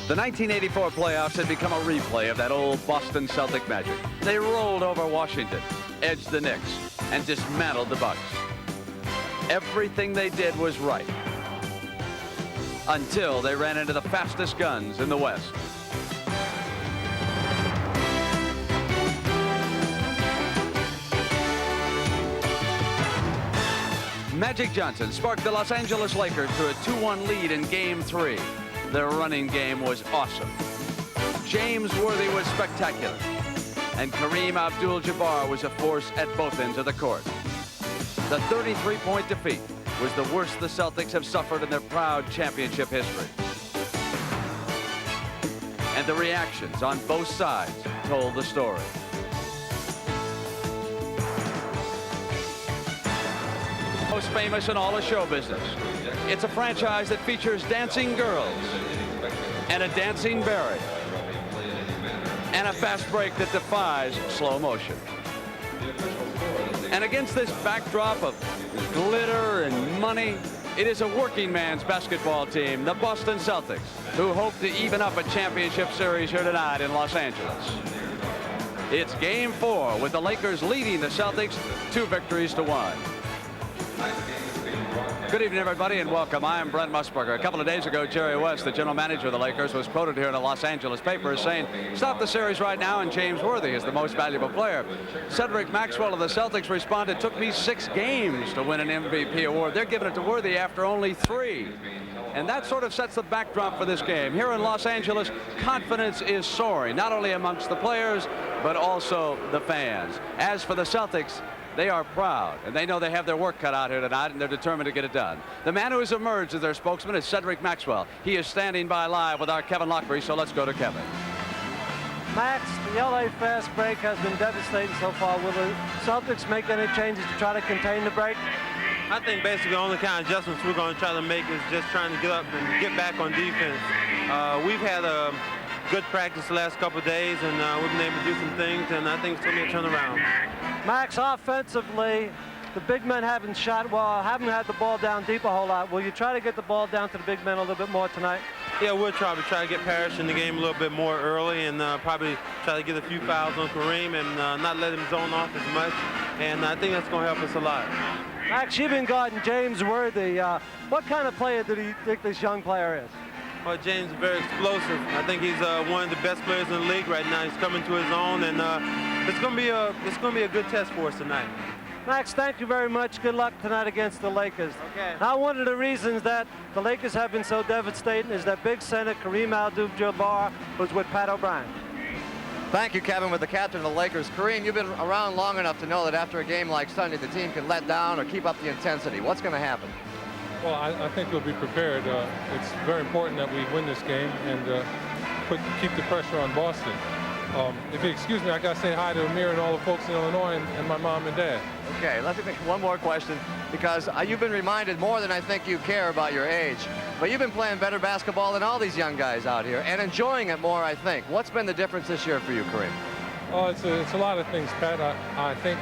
The 1984 playoffs had become a replay of that old Boston Celtic magic. They rolled over Washington, edged the Knicks, and dismantled the Bucks. Everything they did was right. Until they ran into the fastest guns in the West. Magic Johnson sparked the Los Angeles Lakers to a 2-1 lead in Game 3. Their running game was awesome. James Worthy was spectacular. And Kareem Abdul-Jabbar was a force at both ends of the court. The 33-point defeat was the worst the Celtics have suffered in their proud championship history. And the reactions on both sides told the story. Most famous in all of show business. It's a franchise that features dancing girls and a dancing Barry and a fast break that defies slow motion. And against this backdrop of glitter and money, it is a working man's basketball team, the Boston Celtics, who hope to even up a championship series here tonight in Los Angeles. It's Game 4 with the Lakers leading the Celtics 2-1. Good evening, everybody, and welcome. I am Brent Musburger. A couple of days ago, Jerry West, the general manager of the Lakers, was quoted here in a Los Angeles paper as saying, stop the series right now, and James Worthy is the most valuable player. Cedric Maxwell of the Celtics responded, took me 6 games to win an MVP award. They're giving it to Worthy after only 3. And that sort of sets the backdrop for this game. Here in Los Angeles, confidence is soaring, not only amongst the players, but also the fans. As for the Celtics, they are proud, and they know they have their work cut out here tonight, and they're determined to get it done. The man who has emerged as their spokesman is Cedric Maxwell. He is standing by live with our Kevin Lockery, so let's go to Kevin. Max, the LA fast break has been devastating so far. Will the Celtics make any changes to try to contain the break? I think basically the only kind of adjustments we're going to try to make is just trying to get up and get back on defense. We've had a good practice the last couple of days, and we've been able to do some things, and I think it's going to be a turnaround. Max, offensively, the big men haven't shot well, haven't had the ball down deep a whole lot. Will you try to get the ball down to the big men a little bit more tonight? Yeah, we'll try to get Parish in the game a little bit more early, and probably try to get a few fouls on Kareem and not let him zone off as much, and I think that's going to help us a lot. Max, you've been guarding James Worthy. What kind of player do you think this young player is? Well, James is very explosive. I think he's one of the best players in the league right now. He's coming to his own, and it's going to be a good test for us tonight. Max, thank you very much. Good luck tonight against the Lakers. Okay. Now, one of the reasons that the Lakers have been so devastating is that big center Kareem Abdul-Jabbar was with Pat O'Brien. Thank you, Kevin, with the captain of the Lakers. Kareem, you've been around long enough to know that after a game like Sunday, the team can let down or keep up the intensity. What's going to happen? Well, I think we'll be prepared. It's very important that we win this game and keep the pressure on Boston. If you excuse me, I got to say hi to Amir and all the folks in Illinois and my mom and dad. Okay, let me make one more question, because you've been reminded more than I think you care about your age. But you've been playing better basketball than all these young guys out here and enjoying it more, I think. What's been the difference this year for you, Kareem? Oh, it's a lot of things, Pat. I think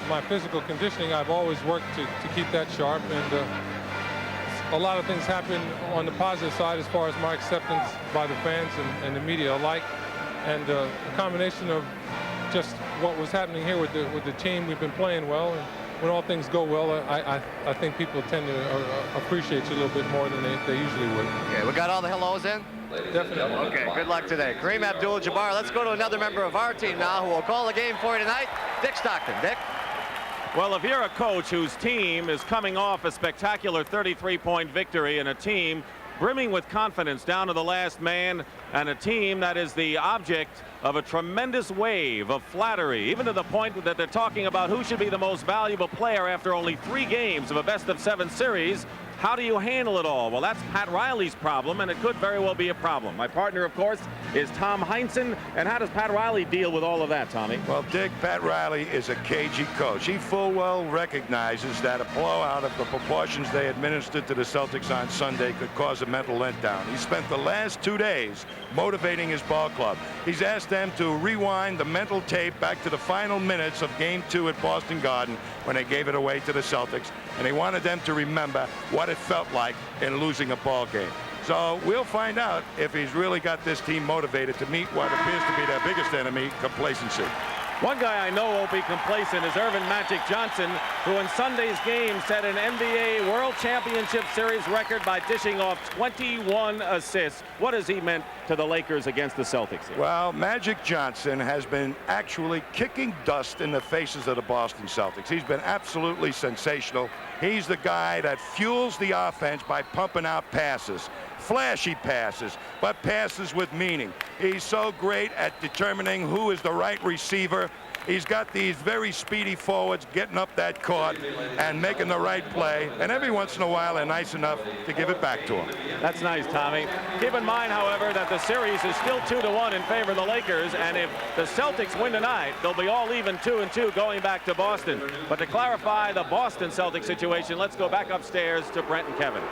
my physical conditioning, I've always worked to keep that sharp, and a lot of things happen on the positive side as far as my acceptance by the fans and the media alike, and a combination of just what was happening here with the team. We've been playing well, and when all things go well, I think people tend to appreciate you a little bit more than they usually would. Okay, we got all the hellos in? Definitely. Okay, good luck today. Kareem Abdul-Jabbar. Let's go to another member of our team now who will call the game for you tonight, Dick Stockton. Dick? Well, if you're a coach whose team is coming off a spectacular 33-point victory, and a team brimming with confidence down to the last man, and a team that is the object of a tremendous wave of flattery, even to the point that they're talking about who should be the most valuable player after only 3 games of a best-of-7 series, how do you handle it all? Well, that's Pat Riley's problem, and it could very well be a problem. My partner, of course, is Tom Heinsohn. And how does Pat Riley deal with all of that, Tommy? Well, Dick, Pat Riley is a cagey coach. He full well recognizes that a blowout of the proportions they administered to the Celtics on Sunday could cause a mental letdown. He spent the last 2 days motivating his ball club. He's asked them to rewind the mental tape back to the final minutes of Game 2 at Boston Garden when they gave it away to the Celtics, and he wanted them to remember what it felt like in losing a ball game. So we'll find out if he's really got this team motivated to meet what appears to be their biggest enemy, complacency. One guy I know won't be complacent is Irvin Magic Johnson, who in Sunday's game set an NBA World Championship Series record by dishing off 21 assists. What has he meant to the Lakers against the Celtics here? Well, Magic Johnson has been actually kicking dust in the faces of the Boston Celtics. He's been absolutely sensational. He's the guy that fuels the offense by pumping out passes. Flashy passes, but passes with meaning. He's so great at determining who is the right receiver. He's got these very speedy forwards getting up that court and making the right play. And every once in a while, they're nice enough to give it back to him. That's nice, Tommy. Keep in mind, however, that the series is still 2-1 in favor of the Lakers. And if the Celtics win tonight, they'll be all even 2-2 going back to Boston. But to clarify the Boston Celtics situation, let's go back upstairs to Brent and Kevin.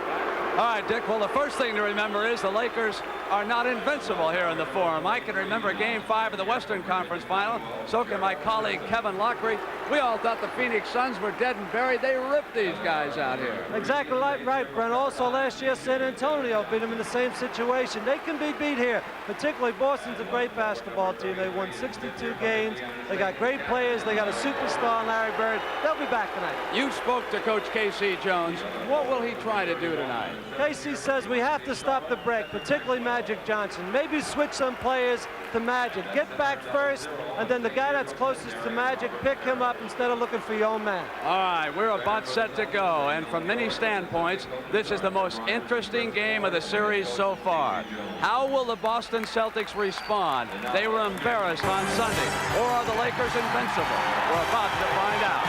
All right, Dick. Well, the first thing to remember is the Lakers are not invincible here in the Forum. I can remember Game 5 of the Western Conference Final. So can my colleague Kevin Lockery. We all thought the Phoenix Suns were dead and buried. They ripped these guys out here. Exactly right, Brent. Also, last year, San Antonio beat them in the same situation. They can be beat here. Particularly, Boston's a great basketball team. They won 62 games. They got great players. They got a superstar in Larry Bird. They'll be back tonight. You spoke to Coach K.C. Jones. What will he try to do tonight? Casey says we have to stop the break, particularly Magic Johnson. Maybe switch some players to Magic. Get back first, and then the guy that's closest to Magic, pick him up instead of looking for your own man. All right, we're about set to go, and from many standpoints, this is the most interesting game of the series so far. How will the Boston Celtics respond? They were embarrassed on Sunday, or are the Lakers invincible? We're about to find out.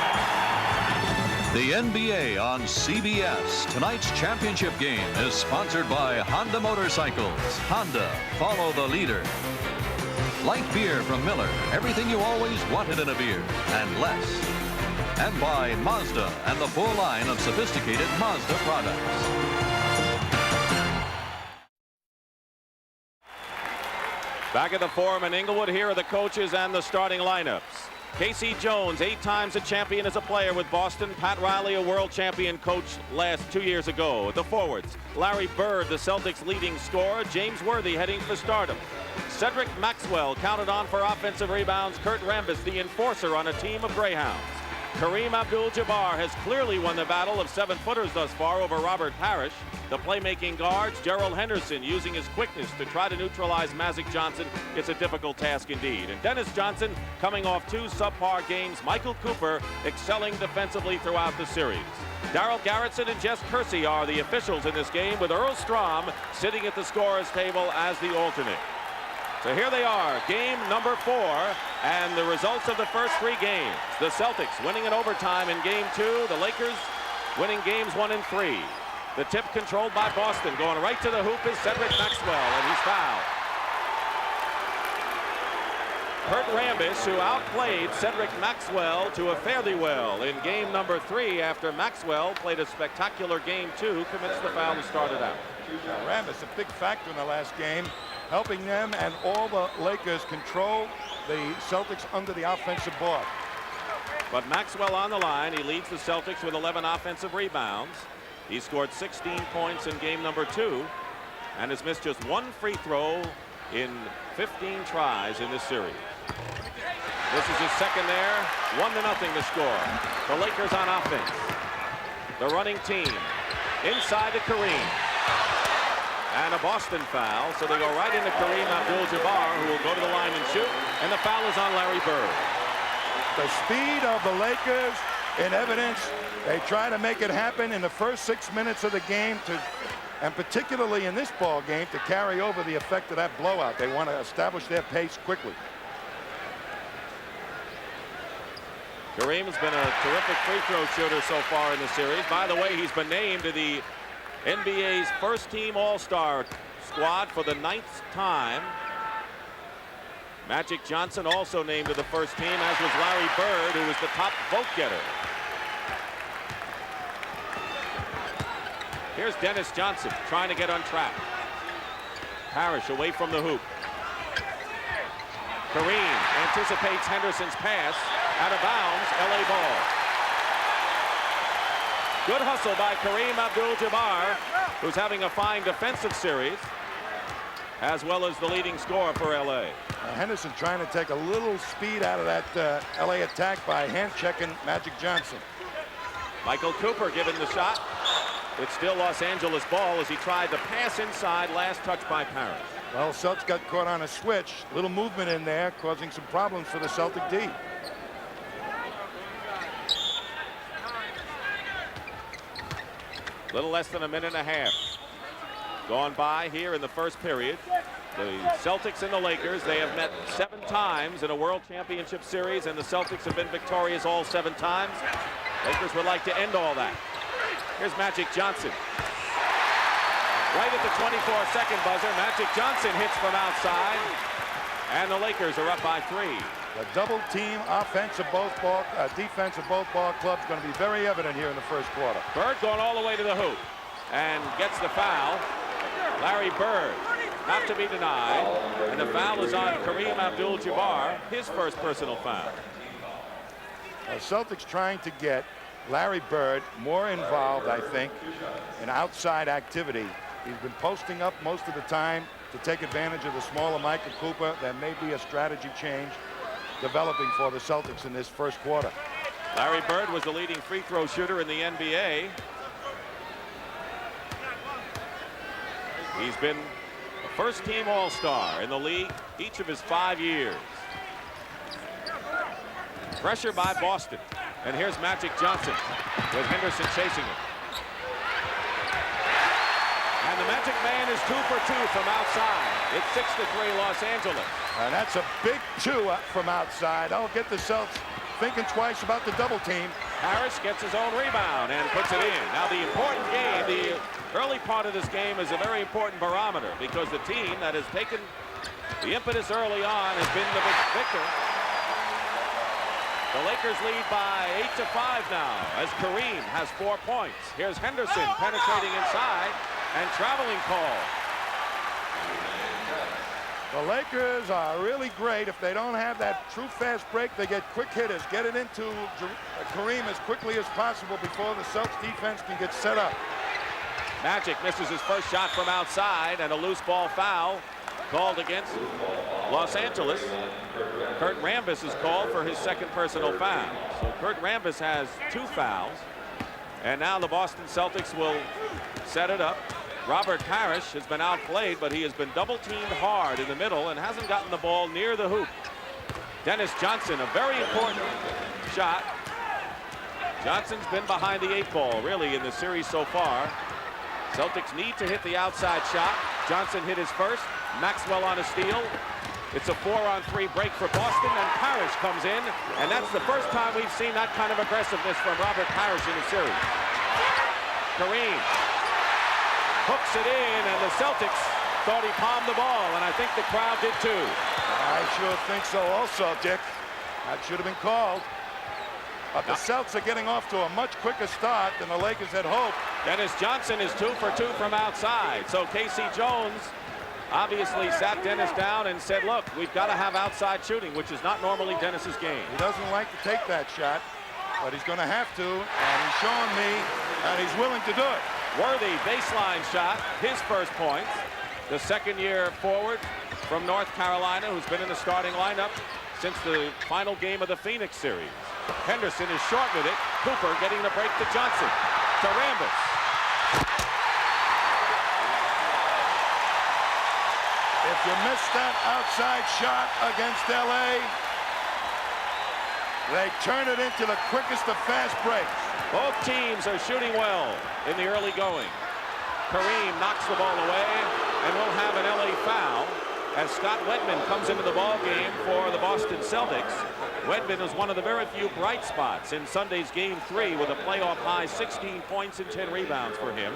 The NBA on CBS. Tonight's championship game is sponsored by Honda Motorcycles. Honda, follow the leader. Light beer from Miller. Everything you always wanted in a beer, and less. And by Mazda and the full line of sophisticated Mazda products. Back at the Forum in Inglewood, here are the coaches and the starting lineups. K.C. Jones, 8 times a champion as a player with Boston. Pat Riley, a world champion coach last 2 years ago. The forwards, Larry Bird, the Celtics' leading scorer. James Worthy heading for stardom. Cedric Maxwell counted on for offensive rebounds. Kurt Rambis, the enforcer on a team of Greyhounds. Kareem Abdul-Jabbar has clearly won the battle of 7-footers thus far over Robert Parish. The playmaking guards, Gerald Henderson, using his quickness to try to neutralize Magic Johnson. It's a difficult task indeed. And Dennis Johnson coming off 2 subpar games. Michael Cooper excelling defensively throughout the series. Darryl Garrettson and Jess Kersey are the officials in this game, with Earl Strom sitting at the scorer's table as the alternate. So here they are, game number 4, and the results of the first 3 games. The Celtics winning in overtime in game 2. The Lakers winning games 1 and 3. The tip controlled by Boston. Going right to the hoop is Cedric Maxwell, and he's fouled. Kurt Rambis, who outplayed Cedric Maxwell to a fairly well in game number 3 after Maxwell played a spectacular game 2, commits the foul to start it out. Rambis, a big factor in the last game, helping them and all the Lakers control the Celtics under the offensive board. But Maxwell on the line. He leads the Celtics with 11 offensive rebounds. He scored 16 points in game number 2 and has missed just 1 free throw in 15 tries in this series. This is his second there. 1-0 to score. The Lakers on offense. The running team inside to Kareem. And a Boston foul, so they go right into Kareem Abdul-Jabbar, who will go to the line and shoot, and the foul is on Larry Bird. The speed of the Lakers in evidence. They try to make it happen in the first 6 minutes of the game, and particularly in this ball game, to carry over the effect of that blowout. They want to establish their pace quickly. Kareem's been a terrific free throw shooter so far in the series. By the way, he's been named to the NBA's first-team All-Star squad for the 9th time. Magic Johnson also named to the first team, as was Larry Bird, who was the top vote getter. Here's Dennis Johnson trying to get on track. Parish away from the hoop. Kareem anticipates Henderson's pass. Out of bounds, LA ball. Good hustle by Kareem Abdul-Jabbar. who's having a fine defensive series, as well as the leading scorer for LA. Henderson trying to take a little speed out of that LA attack by hand-checking Magic Johnson. Michael Cooper given the shot. It's still Los Angeles ball as he tried to pass inside, last touch by Parish. Well, Celtics got caught on a switch. Little movement in there, causing some problems for the Celtic D. Little less than a minute and a half gone by here in the first period. The Celtics and the Lakers, they have met 7 times in a World Championship Series, and the Celtics have been victorious all 7 times. Lakers would like to end all that. Here's Magic Johnson. Right at the 24-second buzzer, Magic Johnson hits from outside, and the Lakers are up by 3. The double team defense of both ball clubs going to be very evident here in the first quarter. Bird going all the way to the hoop and gets the foul. Larry Bird, not to be denied, and the foul is on Kareem Abdul-Jabbar, his first personal foul. Celtics trying to get Larry Bird more involved, I think, in outside activity. He's been posting up most of the time to take advantage of the smaller Michael Cooper. There may be a strategy change developing for the Celtics in this first quarter. Larry Bird was the leading free throw shooter in the NBA. He's been a first-team All-Star in the league each of his 5 years. Pressure by Boston. And here's Magic Johnson with Henderson chasing him. And the Magic Man is 2 for 2 from outside. It's 6-3 Los Angeles. And that's a big 2 from outside. I'll get the Celtics thinking twice about the double team. Parish gets his own rebound and puts it in. Now the important game, the early part of this game is a very important barometer because the team that has taken the impetus early on has been the victor. The Lakers lead by 8-5 now as Kareem has 4 points. Here's Henderson penetrating inside and traveling call. The Lakers are really great. If they don't have that true fast break, they get quick hitters. Get it into Kareem as quickly as possible before the Celtics defense can get set up. Magic misses his first shot from outside, and a loose ball foul called against Los Angeles. Kurt Rambis is called for his second personal foul. So Kurt Rambis has 2 fouls, and now the Boston Celtics will set it up. Robert Parish has been outplayed, but he has been double-teamed hard in the middle and hasn't gotten the ball near the hoop. Dennis Johnson, a very important shot. Johnson's been behind the 8 ball, really, in the series so far. Celtics need to hit the outside shot. Johnson hit his first. Maxwell on a steal. It's a 4-on-3 break for Boston, and Parish comes in, and that's the first time we've seen that kind of aggressiveness from Robert Parish in the series. Kareem hooks it in, and the Celtics thought he palmed the ball, and I think the crowd did too. I sure think so also, Dick. That should have been called. But the Celtics are getting off to a much quicker start than the Lakers had hoped. Dennis Johnson is 2 for 2 from outside. So Casey Jones obviously sat Dennis down and said, look, we've got to have outside shooting, which is not normally Dennis's game. He doesn't like to take that shot, but he's going to have to, and he's showing me that he's willing to do it. Worthy baseline shot, his first points. The second-year forward from North Carolina, who's been in the starting lineup since the final game of the Phoenix series. Henderson is short with it. Cooper getting the break to Johnson. To Rambis. If you missed that outside shot against LA, they turn it into the quickest of fast breaks. Both teams are shooting well in the early going. Kareem knocks the ball away, and we'll have an LA foul as Scott Wedman comes into the ball game for the Boston Celtics. Wedman is one of the very few bright spots in Sunday's Game 3 with a playoff high 16 points and 10 rebounds for him.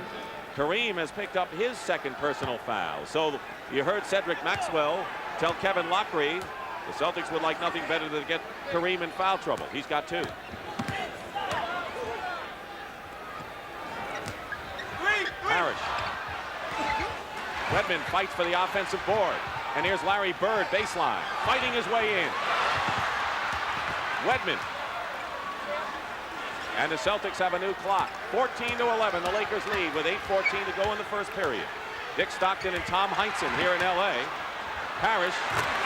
Kareem has picked up his second personal foul. So you heard Cedric Maxwell tell Kevin Lockery the Celtics would like nothing better than to get Kareem in foul trouble. He's got 2. Parish. Wedman fights for the offensive board. And here's Larry Bird, baseline, fighting his way in. Wedman. And the Celtics have a new clock. 14-11. The Lakers lead with 8:14 to go in the first period. Dick Stockton and Tom Heinsohn here in L.A. Parish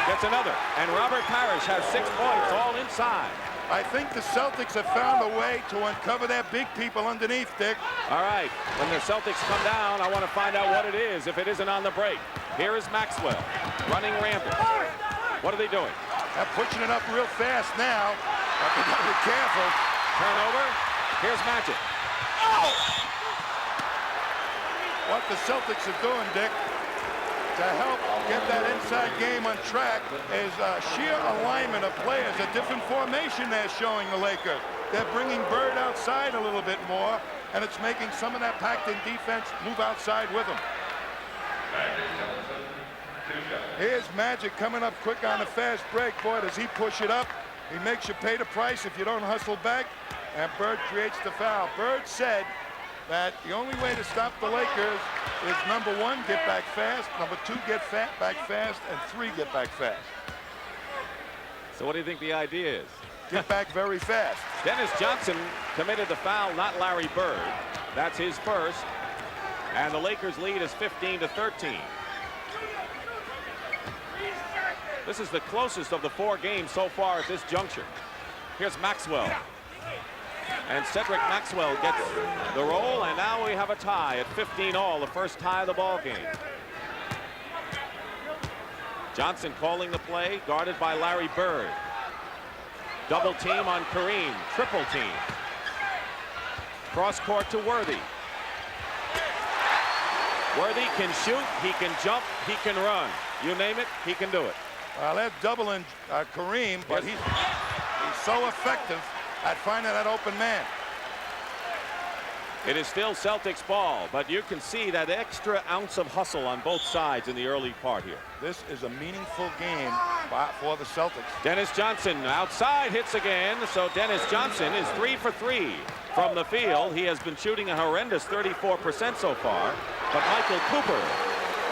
gets another. And Robert Parish has 6 points all inside. I think the Celtics have found a way to uncover their big people underneath, Dick. All right, when the Celtics come down, I want to find out what it is if it isn't on the break. Here is Maxwell running Rambis. What are they doing? They're pushing it up real fast now. But they got to be careful. Turnover. Here's Magic. What the Celtics are doing, Dick, to help get that inside game on track is sheer alignment of players. A different formation they're showing the Lakers. They're bringing Bird outside a little bit more, and it's making some of that packed-in defense move outside with them. Here's Magic coming up quick on the fast break. Boy, does he push it up. He makes you pay the price if you don't hustle back, and Bird creates the foul. Bird said that the only way to stop the Lakers is number 1, get back fast, number 2, get back fast, and 3, get back fast. So what do you think the idea is? Get back very fast. Dennis Johnson committed the foul, not Larry Bird. That's his first. And the Lakers lead is 15-13. This is the closest of the 4 games so far at this juncture. Here's Maxwell. And Cedric Maxwell gets the roll, and now we have a tie at 15-all, the first tie of the ball game. Johnson calling the play, guarded by Larry Bird. Double team on Kareem, triple team. Cross court to Worthy. Worthy can shoot, he can jump, he can run. You name it, he can do it. They're doubling Kareem, but he's so effective at finding that open man. It is still Celtics ball, but you can see that extra ounce of hustle on both sides in the early part here. This is a meaningful game for the Celtics. Dennis Johnson outside hits again, so Dennis Johnson is 3 for 3 from the field. He has been shooting a horrendous 34% so far, but Michael Cooper,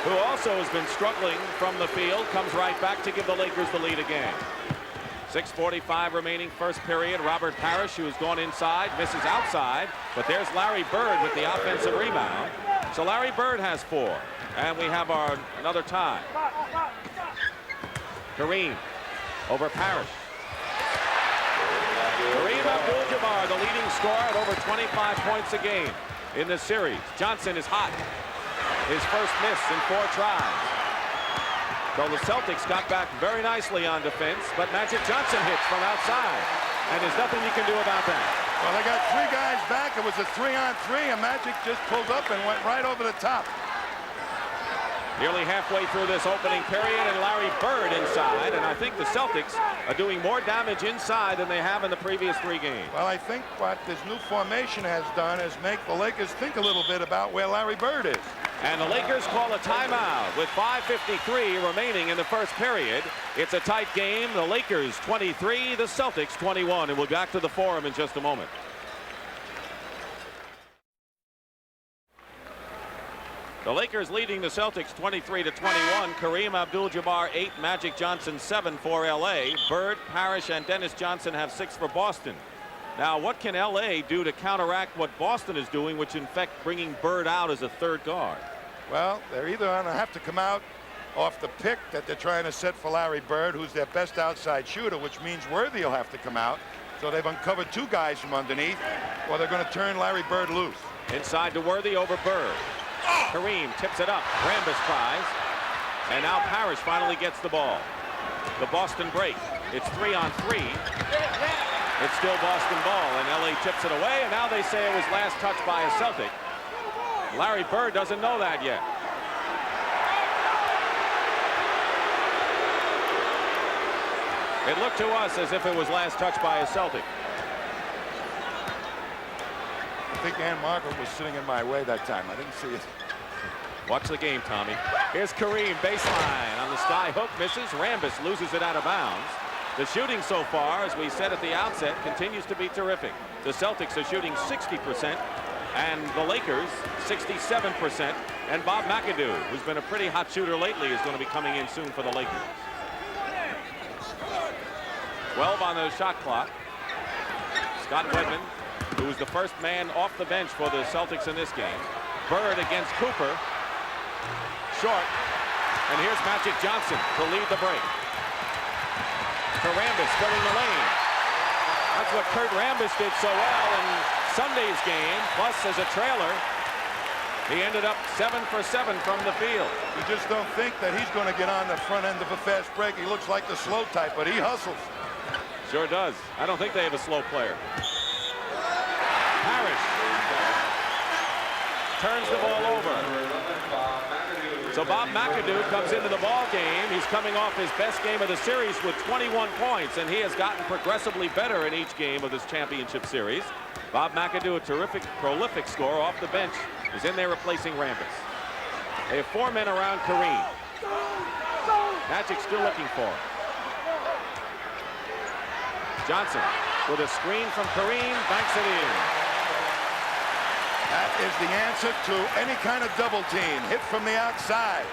who also has been struggling from the field, comes right back to give the Lakers the lead again. 6:45 remaining first period. Robert Parish, who has gone inside, misses outside, but there's Larry Bird with the offensive rebound. So Larry Bird has 4, and we have another tie. Kareem over Parish. Kareem Abdul-Jabbar, the leading scorer at over 25 points a game in this series. Johnson is hot. His first miss in 4 tries. So the Celtics got back very nicely on defense, but Magic Johnson hits from outside, and there's nothing you can do about that. Well, they got 3 guys back. It was a 3-on-3, and Magic just pulled up and went right over the top. Nearly halfway through this opening period, and Larry Bird inside, and I think the Celtics are doing more damage inside than they have in the previous 3 games. Well, I think what this new formation has done is make the Lakers think a little bit about where Larry Bird is. And the Lakers call a timeout with 5:53 remaining in the first period. It's a tight game. The Lakers 23, the Celtics 21, and we'll go back to the Forum in just a moment. The Lakers leading the Celtics 23-21. Kareem Abdul-Jabbar 8, Magic Johnson 7 for L.A. Bird, Parish, and Dennis Johnson have 6 for Boston. Now, what can L.A. do to counteract what Boston is doing, which in fact bringing Bird out as a 3rd guard? Well, they're either going to have to come out off the pick that they're trying to set for Larry Bird, who's their best outside shooter, which means Worthy will have to come out. So they've uncovered 2 guys from underneath, or they're going to turn Larry Bird loose. Inside to Worthy over Bird. Kareem tips it up. Rambis tries. And now Parish finally gets the ball. The Boston break. It's 3-on-3. It's still Boston ball, and L.A. tips it away, and now they say it was last touched by a Celtic. Larry Bird doesn't know that yet. It looked to us as if it was last touched by a Celtic. I think Ann Margaret was sitting in my way that time. I didn't see it. Watch the game, Tommy. Here's Kareem, baseline on the sky hook, misses. Rambis loses it out of bounds. The shooting so far, as we said at the outset, continues to be terrific. The Celtics are shooting 60%, and the Lakers 67%. And Bob McAdoo, who's been a pretty hot shooter lately, is going to be coming in soon for the Lakers. 12 on the shot clock. Scott Wedman who was the first man off the bench for the Celtics in this game. Bird against Cooper. Short. And here's Magic Johnson to lead the break. Kurt Rambis filling the lane. That's what Kurt Rambis did so well in Sunday's game. Plus, as a trailer, he ended up 7 for 7 from the field. You just don't think that he's going to get on the front end of a fast break. He looks like the slow type, but he hustles. Sure does. I don't think they have a slow player. Parish turns the ball over. So Bob McAdoo comes into the ball game. He's coming off his best game of the series with 21 points, and he has gotten progressively better in each game of this championship series. Bob McAdoo, a terrific, prolific scorer off the bench, is in there replacing Rambis. They have 4 men around Kareem. Magic still looking for him. Johnson with a screen from Kareem, banks it in. That is the answer to any kind of double team. Hit from the outside.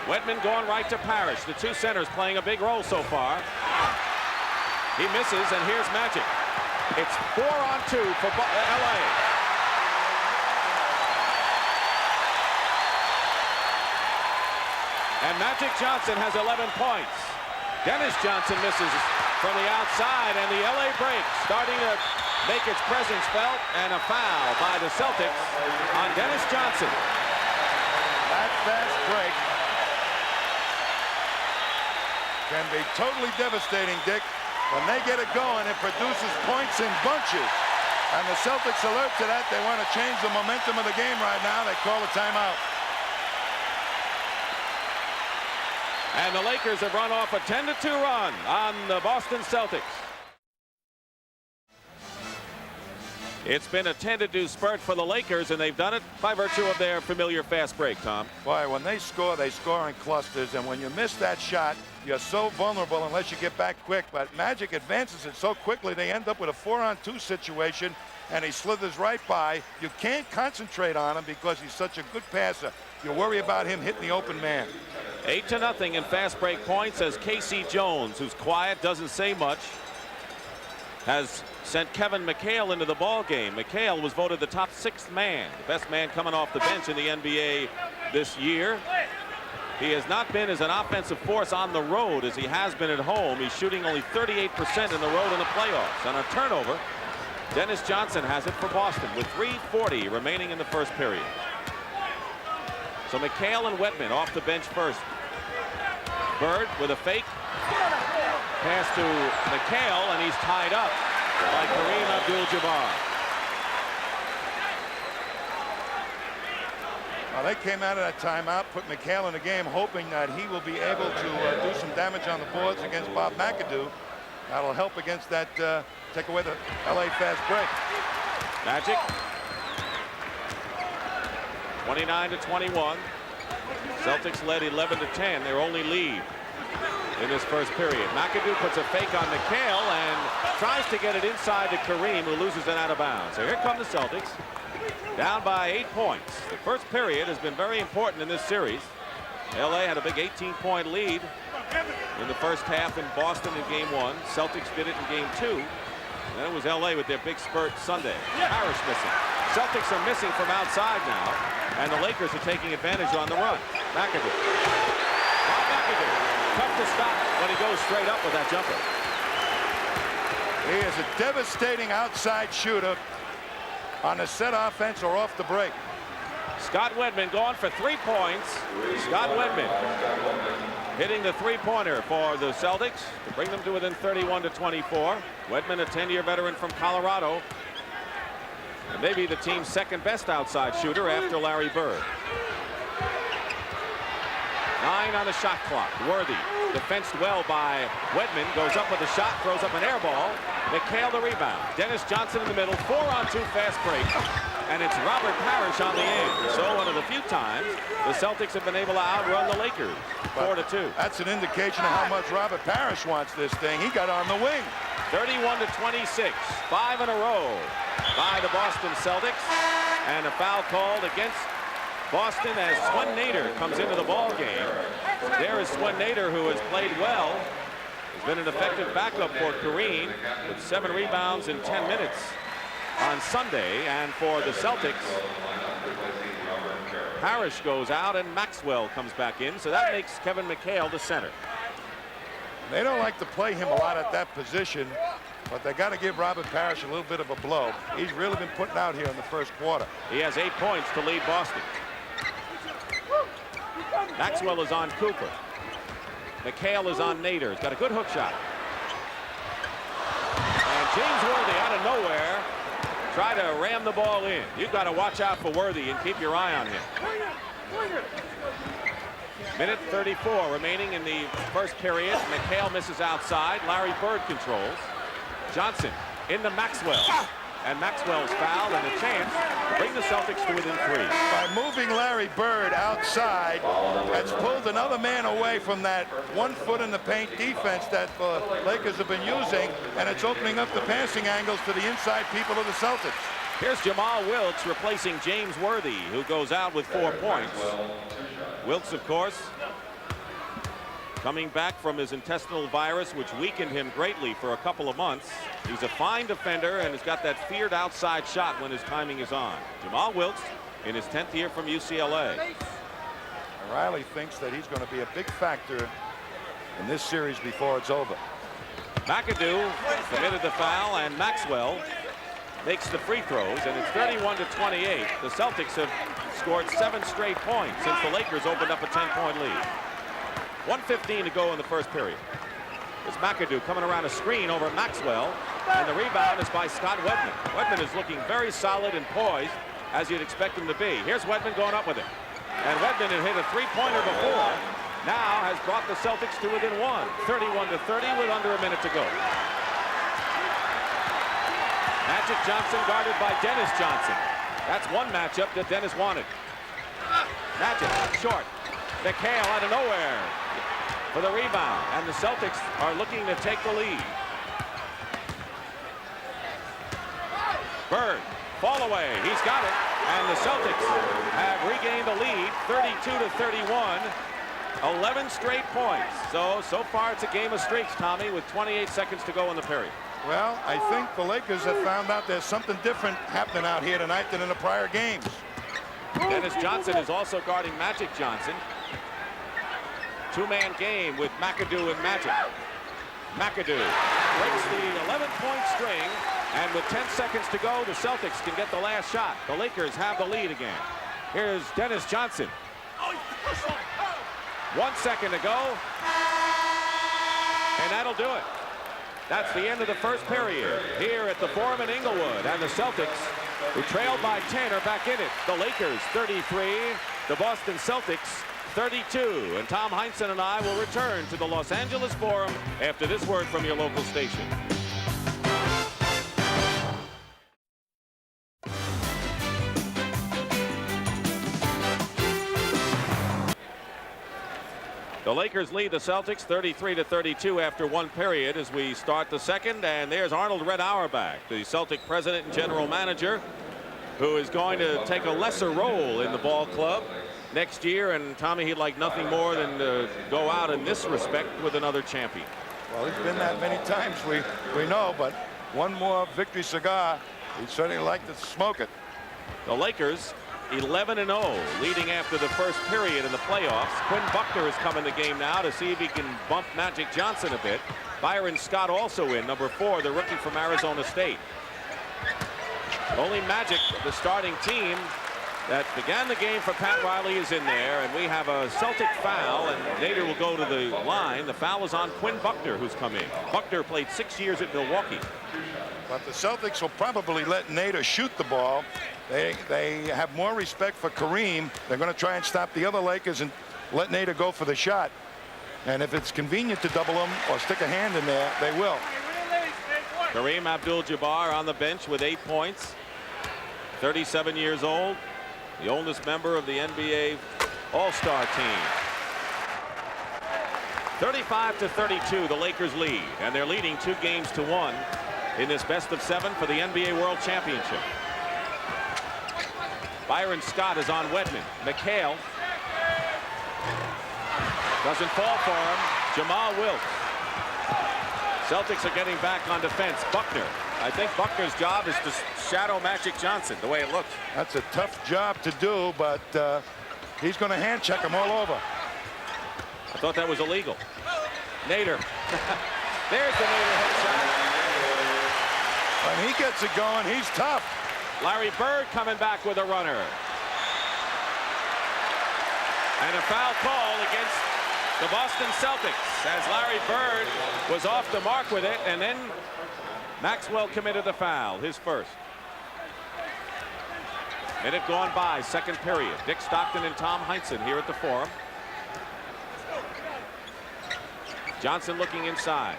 Wedman going right to Parish. The two centers playing a big role so far. He misses, and here's Magic. It's 4-on-2 for LA. And Magic Johnson has 11 points. Dennis Johnson misses from the outside, and the LA break starting to make its presence felt, and a foul by the Celtics on Dennis Johnson. That fast break can be totally devastating, Dick. When they get it going, it produces points in bunches. And the Celtics alert to that. They want to change the momentum of the game right now. They call a timeout. And the Lakers have run off a 10-2 run on the Boston Celtics. It's been a 10-2 spurt for the Lakers, and they've done it by virtue of their familiar fast break, Tom. Boy, when they score in clusters, and when you miss that shot, you're so vulnerable unless you get back quick. But Magic advances it so quickly, they end up with a 4-on-2 situation, and he slithers right by. You can't concentrate on him because he's such a good passer. You worry about him hitting the open man. 8-0 in fast break points as Casey Jones, who's quiet, doesn't say much, has sent Kevin McHale into the ball game. McHale was voted the top 6th man, the best man coming off the bench in the NBA this year. He has not been as an offensive force on the road as he has been at home. He's shooting only 38% in the road in the playoffs. On a turnover, Dennis Johnson has it for Boston with 3:40 remaining in the first period. So McHale and Wedman off the bench first. Bird with a fake. Pass to McHale, and he's tied up by Kareem Abdul-Jabbar. Well, they came out of that timeout, put McHale in the game, hoping that he will be able to do some damage on the boards against Bob McAdoo. That'll help against that, take away the LA fast break. Magic. 29-21. Celtics led 11-10, their only lead in this first period. McAdoo puts a fake on McHale and tries to get it inside to Kareem, who loses it out of bounds. So here come the Celtics, down by 8 points. The first period has been very important in this series. LA had a big 18-point lead in the first half in Boston in game 1. Celtics did it in game 2. And then it was LA with their big spurt Sunday. Parish missing. Celtics are missing from outside now, and the Lakers are taking advantage on the run. McAdoo. Tough to stop when he goes straight up with that jumper. He is a devastating outside shooter on the set offense or off the break. Scott Wedman going for 3 points. Scott Wedman hitting the three-pointer for the Celtics to bring them to within 31-24. Wedman, a 10-year veteran from Colorado, and maybe the team's second best outside shooter after Larry Bird. 9 on the shot clock. Worthy defensed well by Wedman, goes up with a shot, throws up an air ball. McHale the rebound. Dennis Johnson in the middle. 4-on-2 fast break, and it's Robert Parish on the end. So one of the few times the Celtics have been able to outrun the Lakers. 4-2. That's an indication of how much Robert Parish wants this thing. He got on the wing. 31-26. 5 in a row by the Boston Celtics, and a foul called against Boston as Swen Nader comes into the ball game. There is Swen Nader, who has played well has been an effective backup for Kareem with 7 rebounds in 10 minutes on Sunday. And for the Celtics, Parish goes out and Maxwell comes back in, so that makes Kevin McHale the center. They don't like to play him a lot at that position, but they got to give Robert Parish a little bit of a blow. He's really been putting out here in the first quarter. He has 8 points to lead Boston. Maxwell is on Cooper. McHale is on Nader. He's got a good hook shot. And James Worthy out of nowhere try to ram the ball in. You've got to watch out for Worthy and keep your eye on him. Minute 34 remaining in the first period. McHale misses outside. Larry Bird controls. Johnson into Maxwell. And Maxwell's fouled, and a chance to bring the Celtics to within 3. By moving Larry Bird outside, that's pulled another man away from that 1 foot in the paint defense that the Lakers have been using, and it's opening up the passing angles to the inside people of the Celtics. Here's Jamal Wilkes replacing James Worthy, who goes out with 4 points. Wilkes, of course, coming back from his intestinal virus, which weakened him greatly for a couple of months. He's a fine defender and has got that feared outside shot when his timing is on. Jamal Wilkes in his 10th year from UCLA. Riley thinks that he's going to be a big factor in this series before it's over. McAdoo committed the foul, and Maxwell makes the free throws, and it's 31-28. The Celtics have scored 7 straight points since the Lakers opened up a 10-point lead. 1:15 to go in the first period. It's McAdoo coming around a screen over Maxwell, and the rebound is by Scott Wedman. Wedman is looking very solid and poised, as you'd expect him to be. Here's Wedman going up with it. And Wedman had hit a 3-pointer before, now has brought the Celtics to within 1, 31-30 with under a minute to go. Magic Johnson guarded by Dennis Johnson. That's one matchup that Dennis wanted. Magic short. McHale out of nowhere for the rebound, and the Celtics are looking to take the lead. Bird, fall away, he's got it, and the Celtics have regained the lead, 32-31, 11 straight points. So far it's a game of streaks, Tommy, with 28 seconds to go in the period. Well, I think the Lakers have found out there's something different happening out here tonight than in the prior games. Dennis Johnson is also guarding Magic Johnson. 2-man game with McAdoo and Magic. McAdoo breaks the 11-point string, and with 10 seconds to go, the Celtics can get the last shot. The Lakers have the lead again. Here's Dennis Johnson. 1 second to go, and that'll do it. That's the end of the first period here at the Forum in Inglewood, and the Celtics, who trailed by 10, are back in it. The Lakers 33, the Boston Celtics 32. And Tom Heinsohn and I will return to the Los Angeles Forum after this word from your local station. The Lakers lead the Celtics 33-32 after 1 period as we start the second. And there's Arnold Red Auerbach, the Celtic president and general manager, who is going to take a lesser role in the ball club next year. And Tommy, he'd like nothing more than to go out in this respect with another champion. Well, he's been that many times, we know, but one more victory cigar, he'd certainly like to smoke it. The Lakers 11-0, leading after the first period in the playoffs. Quinn Buckner has come in the game now to see if he can bump Magic Johnson a bit. Byron Scott also in, number 4, the rookie from Arizona State. Only Magic, the starting team that began the game for Pat Riley, is in there, and we have a Celtic foul, and Nader will go to the line. The foul is on Quinn Buckner, who's come in. Buckner played 6 years at Milwaukee. But the Celtics will probably let Nader shoot the ball. They have more respect for Kareem. They're going to try and stop the other Lakers and let Nader go for the shot. And if it's convenient to double him or stick a hand in there, they will. Kareem Abdul-Jabbar on the bench with 8 points. 37 years old. The oldest member of the NBA All-Star team. 35-32, the Lakers lead. And they're leading 2 games to 1 in this best-of-7 for the NBA World Championship. Byron Scott is on Wedman. McHale doesn't fall for him. Jamal Wilkes Celtics are getting back on defense. Buckner. I think Buckner's job is to shadow Magic Johnson, the way it looks. That's a tough job to do, but he's going to hand check him all over. I thought that was illegal. Nader. There's the Nader headshot. When he gets it going, he's tough. Larry Bird coming back with a runner. And a foul call against the Boston Celtics as Larry Bird was off the mark with it, and then Maxwell committed the foul, his first. Minute gone by, second period. Dick Stockton and Tom Heinsohn here at the Forum. Johnson looking inside.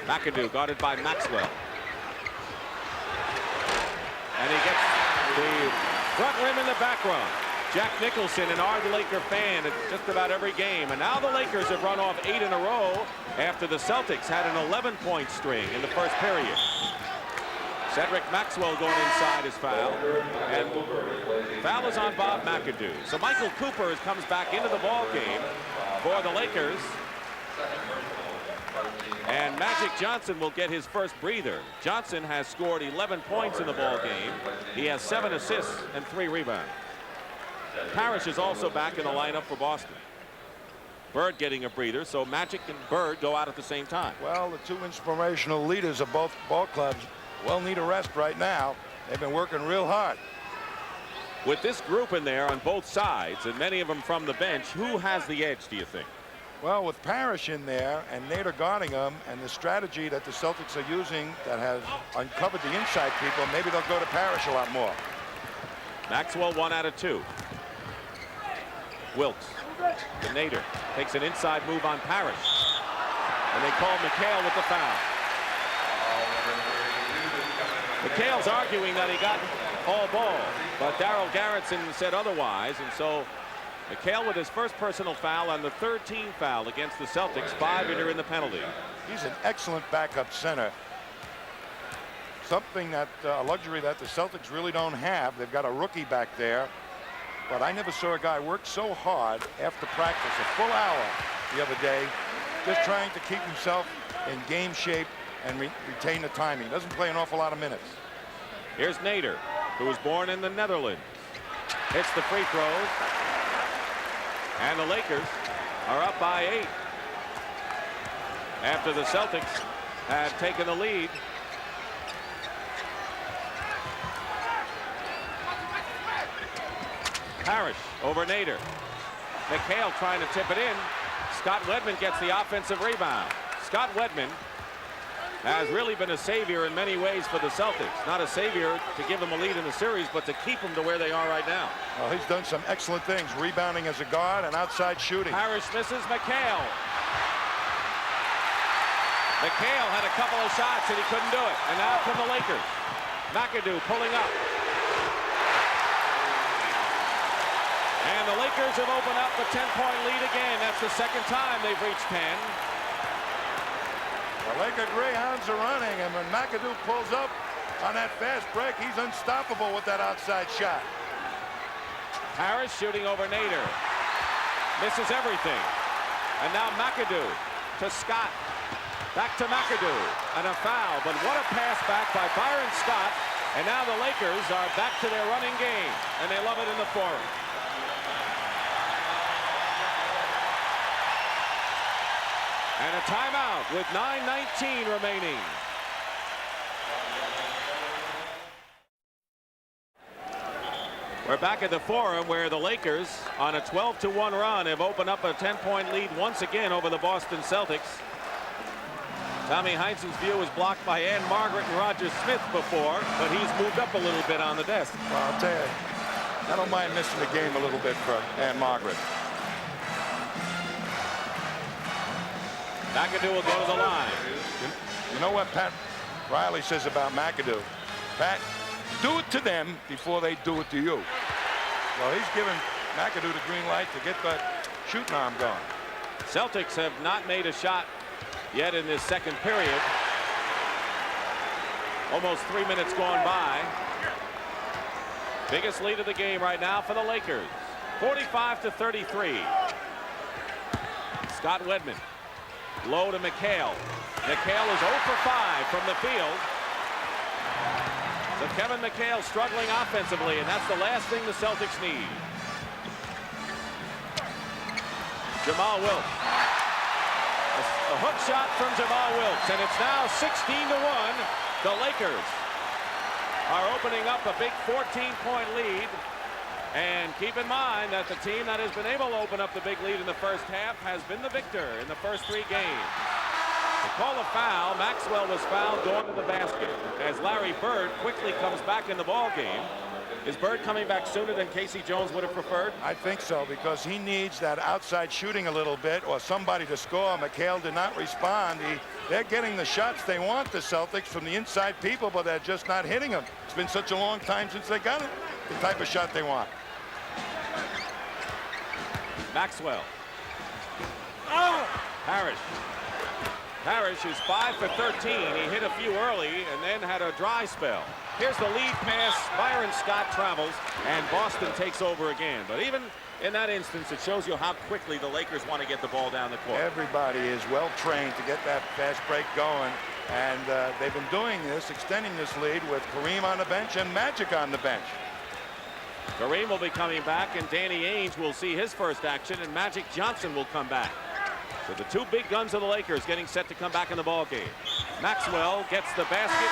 McAdoo guarded by Maxwell. And he gets the front rim in the back row. Jack Nicholson, an ardent Laker fan at just about every game. And now the Lakers have run off 8 in a row after the Celtics had an 11-point string in the first period. Cedric Maxwell going inside his foul. And foul is on Bob McAdoo. So Michael Cooper comes back into the ball game for the Lakers. And Magic Johnson will get his first breather. Johnson has scored 11 points in the ball game. He has 7 assists and 3 rebounds. Parish is also back in the lineup for Boston. Bird getting a breather, so Magic and Bird go out at the same time. Well, the two inspirational leaders of both ball clubs well need a rest right now. They've been working real hard. With this group in there on both sides, and many of them from the bench, who has the edge, do you think? Well, with Parish in there and Nader guarding him, and the strategy that the Celtics are using that has uncovered the inside people, maybe they'll go to Parish a lot more. Maxwell 1 out of 2. Wilkes to Nader. Takes an inside move on Parish. And they call McHale with the foul. McHale's arguing that he got all ball, but Darryl Garrettson said otherwise, and so McHale with his first personal foul and the third team foul against the Celtics, 5 in the penalty. He's an excellent backup center. Something that a luxury that the Celtics really don't have. They've got a rookie back there, but I never saw a guy work so hard after practice, a full hour the other day, just trying to keep himself in game shape and retain the timing. Doesn't play an awful lot of minutes. Here's Nader, who was born in the Netherlands. Hits the free throws. And the Lakers are up by 8 after the Celtics had taken the lead. Parish over Nader. McHale trying to tip it in. Scott Wedman gets the offensive rebound. Scott Wedman has really been a savior in many ways for the Celtics. Not a savior to give them a lead in the series, but to keep them to where they are right now. Well, he's done some excellent things, rebounding as a guard and outside shooting. Parish misses. McHale. McHale had a couple of shots and he couldn't do it. And now come the Lakers. McAdoo pulling up. And the Lakers have opened up a 10-point lead again. That's the second time they've reached 10. The Laker Greyhounds are running, and when McAdoo pulls up on that fast break, he's unstoppable with that outside shot. Parish shooting over Nader. Misses everything. And now McAdoo to Scott. Back to McAdoo. And a foul. But what a pass back by Byron Scott. And now the Lakers are back to their running game. And they love it in the Forum. And a timeout with 9:19 remaining. We're back at the Forum where the Lakers on a 12-1 run have opened up a 10-point lead once again over the Boston Celtics. Tommy Heinsohn's view was blocked by Ann Margaret and Roger Smith before, but he's moved up a little bit on the desk. Well, I'll tell you, I don't mind missing the game a little bit for Ann Margaret. McAdoo will go to the line. You know what Pat Riley says about McAdoo? Pat, do it to them before they do it to you. Well, he's giving McAdoo the green light to get that shooting arm going. Celtics have not made a shot yet in this second period. Almost 3 minutes gone by. Biggest lead of the game right now for the Lakers. 45-33. Scott Wedman. Low to McHale. McHale is 0 for 5 from the field. So Kevin McHale struggling offensively, and that's the last thing the Celtics need. Jamal Wilkes. A hook shot from Jamal Wilkes, and it's now 16-1. The Lakers are opening up a big 14-point lead. And keep in mind that the team that has been able to open up the big lead in the first half has been the victor in the first 3 games. To call a foul, Maxwell was fouled going to the basket as Larry Bird quickly comes back in the ball game. Is Bird coming back sooner than Casey Jones would have preferred? I think so, because he needs that outside shooting a little bit or somebody to score. McHale did not respond. They're getting the shots they want, the Celtics, from the inside people, but they're just not hitting them. It's been such a long time since they got it, the type of shot they want. Maxwell. Parish. Parish is 5 for 13. He hit a few early and then had a dry spell. Here's the lead pass. Byron Scott travels, and Boston takes over again. But even in that instance, it shows you how quickly the Lakers want to get the ball down the court. Everybody is well trained to get that fast break going, and they've been doing this, extending this lead with Kareem on the bench and Magic on the bench. Kareem will be coming back, and Danny Ainge will see his first action, and Magic Johnson will come back. So the 2 big guns of the Lakers getting set to come back in the ball game. Maxwell gets the basket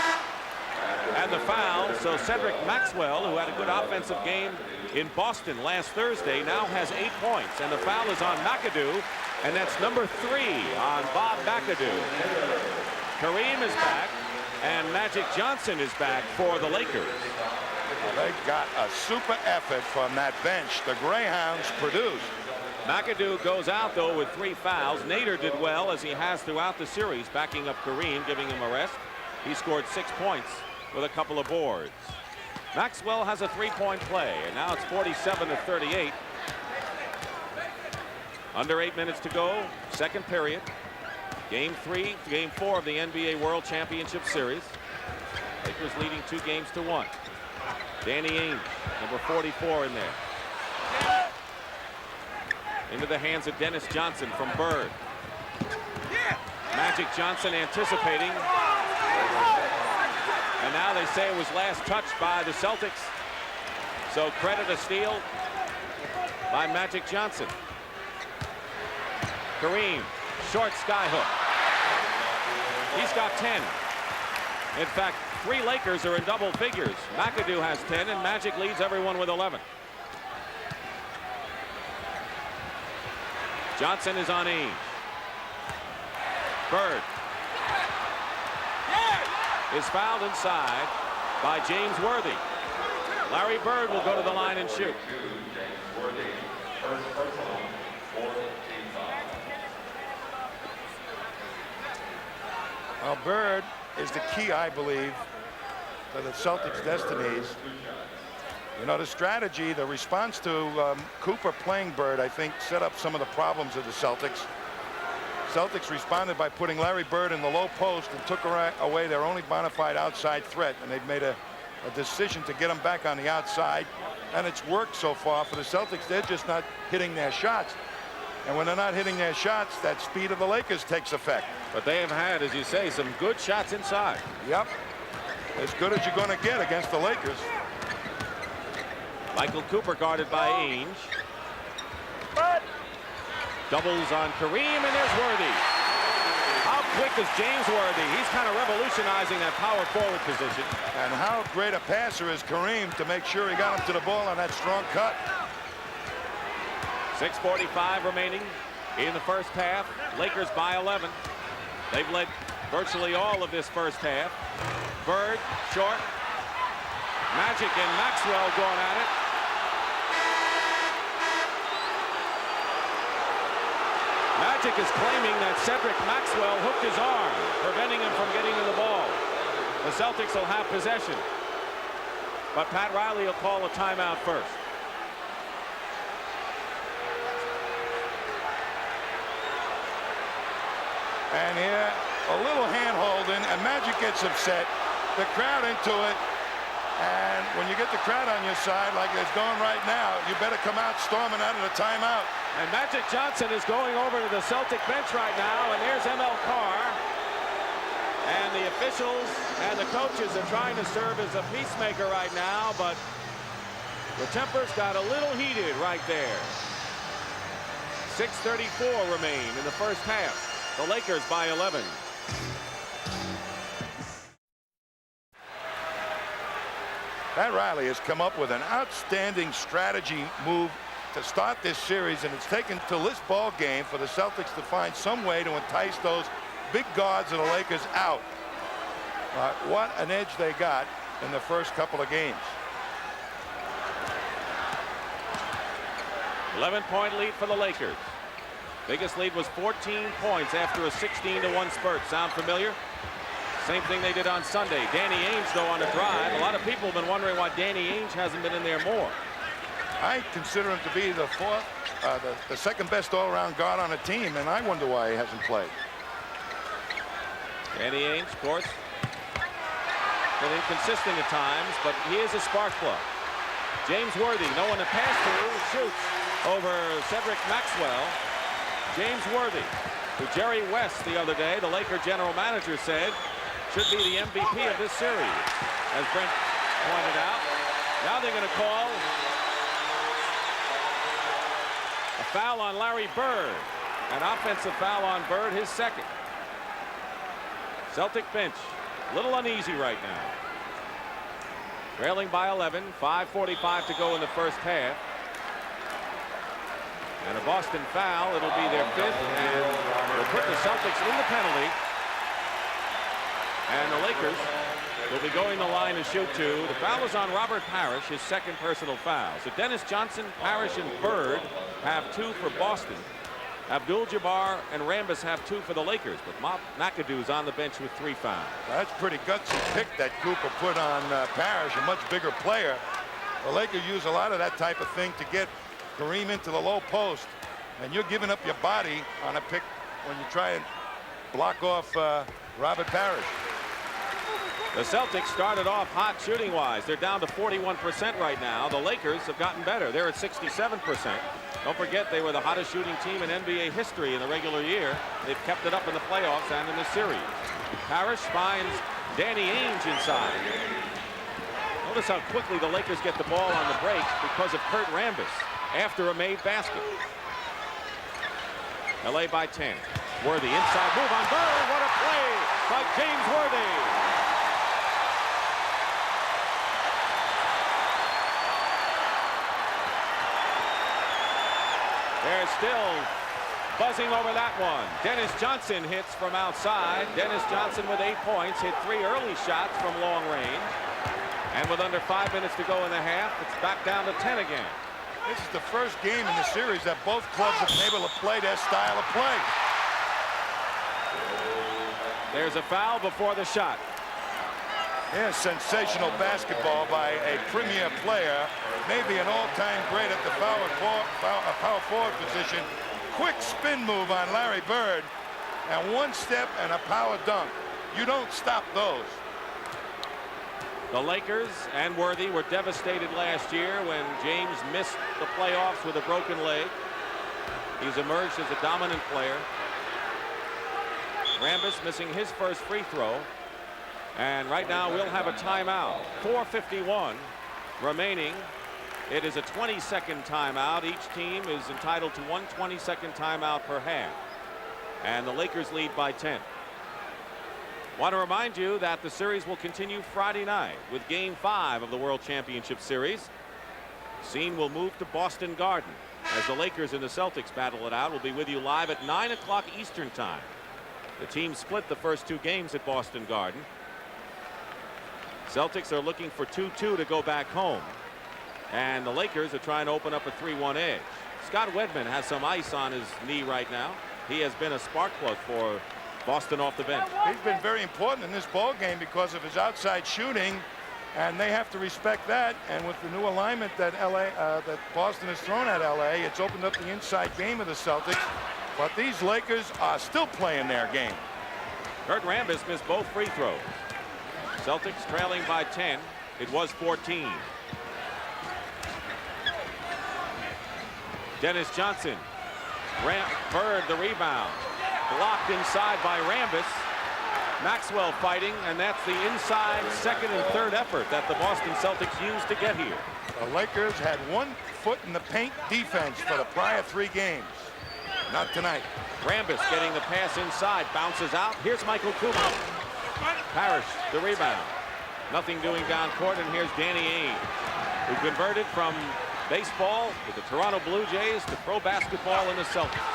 and the foul. So Cedric Maxwell, who had a good offensive game in Boston last Thursday, now has 8 points, and the foul is on McAdoo, and that's number 3 on Bob McAdoo. Kareem is back, and Magic Johnson is back for the Lakers. They've got a super effort from that bench. The Greyhounds produced. McAdoo goes out, though, with 3 fouls. Nader did well, as he has throughout the series, backing up Kareem, giving him a rest. He scored 6 points with a couple of boards. Maxwell has a 3-point play, and now it's 47-38. Under 8 minutes to go, second period. Game 4 of the NBA World Championship Series. Lakers leading 2-1. Danny Ainge, number 44 in there. Into the hands of Dennis Johnson from Bird. Magic Johnson anticipating. And now they say it was last touched by the Celtics. So credit a steal by Magic Johnson. Kareem, short skyhook. He's got 10. In fact, 3 Lakers are in double figures. McAdoo has 10, and Magic leads everyone with 11. Johnson is on Ainge. Bird is fouled inside by James Worthy. Larry Bird will go to the line and shoot. Well, Bird is the key, I believe, to the Celtics' destinies. You know, the strategy, the response to Cooper playing Bird, I think, set up some of the problems of the Celtics. Celtics responded by putting Larry Bird in the low post and took away their only bona fide outside threat, and they've made a decision to get him back on the outside, and it's worked so far for the Celtics. They're just not hitting their shots, and when they're not hitting their shots, that speed of the Lakers takes effect. But they have had, as you say, some good shots inside. Yep, as good as you're going to get against the Lakers. Michael Cooper guarded by Ainge. Doubles on Kareem, and there's Worthy. How quick is James Worthy? He's kind of revolutionizing that power forward position. And how great a passer is Kareem to make sure he got him to the ball on that strong cut. 6:45 remaining in the first half. Lakers by 11. They've led virtually all of this first half. Bird, short. Magic and Maxwell going at it. Magic is claiming that Cedric Maxwell hooked his arm, preventing him from getting to the ball. The Celtics will have possession, but Pat Riley will call a timeout first. And here, a little hand-holding, and Magic gets upset. The crowd into it, and when you get the crowd on your side like it's going right now, you better come out storming out of the timeout. And Magic Johnson is going over to the Celtic bench right now, and there's ML Carr. And the officials and the coaches are trying to serve as a peacemaker right now, but the tempers got a little heated right there. 6:34 remain in the first half. The Lakers by 11. Pat Riley has come up with an outstanding strategy move to start this series, and it's taken till this ball game for the Celtics to find some way to entice those big guards of the Lakers out. What an edge they got in the first couple of games. 11-point lead for the Lakers. Biggest lead was 14 points after a 16-1 spurt. Sound familiar? Same thing they did on Sunday. Danny Ainge, though, on a drive. A lot of people have been wondering why Danny Ainge hasn't been in there more. I consider him to be the second best all-around guard on a team, and I wonder why he hasn't played. Danny Ainge, of course, been inconsistent at times, but he is a spark plug. James Worthy, no one to pass through, shoots over Cedric Maxwell. James Worthy, who Jerry West the other day, the Laker general manager, said should be the MVP of this series, as Brent pointed out. Now they're going to call a foul on Larry Bird, an offensive foul on Bird, his second. Celtic bench a little uneasy right now. Trailing by 11, 5:45 to go in the first half. And a Boston foul. It'll be their fifth, and will put the Celtics in the penalty. And the Lakers will be going the line to shoot two. The foul is on Robert Parish, his second personal foul. So Dennis Johnson, Parish, and Bird have two for Boston. Abdul-Jabbar and Rambis have two for the Lakers, but McAdoo's on the bench with 3 fouls. That's pretty gutsy pick that Cooper put on Parish, a much bigger player. The Lakers use a lot of that type of thing to get Kareem into the low post, and you're giving up your body on a pick when you try and block off Robert Parish. The Celtics started off hot shooting-wise. They're down to 41% right now. The Lakers have gotten better. They're at 67%. Don't forget, they were the hottest shooting team in NBA history in the regular year. They've kept it up in the playoffs and in the series. Parish finds Danny Ainge inside. Notice how quickly the Lakers get the ball on the break because of Kurt Rambis after a made basket. LA by 10. Worthy inside move on Bird. What a play by James Worthy. They're still buzzing over that one. Dennis Johnson hits from outside. Dennis Johnson with 8 points, hit 3 early shots from long range. And with under 5 minutes to go in the half, it's back down to 10 again. This is the first game in the series that both clubs have been able to play their style of play. There's a foul before the shot. Yeah, sensational basketball by a premier player, maybe an all-time great at the power forward position. Quick spin move on Larry Bird, and one step and a power dunk. You don't stop those. The Lakers and Worthy were devastated last year when James missed the playoffs with a broken leg. He's emerged as a dominant player. Rambis missing his first free throw. And right now we'll have a timeout. 4:51 remaining. It is a 20-second timeout. Each team is entitled to 1 20-second timeout per half. And the Lakers lead by 10. Want to remind you that the series will continue Friday night with Game 5 of the World Championship Series. Scene will move to Boston Garden as the Lakers and the Celtics battle it out. We'll be with you live at 9 o'clock Eastern Time. The team split the first 2 games at Boston Garden. Celtics are looking for 2-2 to go back home. And the Lakers are trying to open up a 3-1 edge. Scott Wedman has some ice on his knee right now. He has been a spark plug for Boston off the bench. He's been very important in this ball game because of his outside shooting, and they have to respect that. And with the new alignment that that Boston has thrown at LA, it's opened up the inside game of the Celtics. But these Lakers are still playing their game. Kurt Rambis missed both free throws. Celtics trailing by 10. It was 14. Dennis Johnson Bird the rebound. Blocked inside by Rambis. Maxwell fighting, and that's the inside second and third effort that the Boston Celtics used to get here. The Lakers had 1 foot in the paint defense for the prior 3 games. Not tonight. Rambis getting the pass inside, bounces out. Here's Michael Cooper. Parish the rebound. Nothing doing down court, and here's Danny Ainge, who converted from baseball with the Toronto Blue Jays to pro basketball in the Celtics.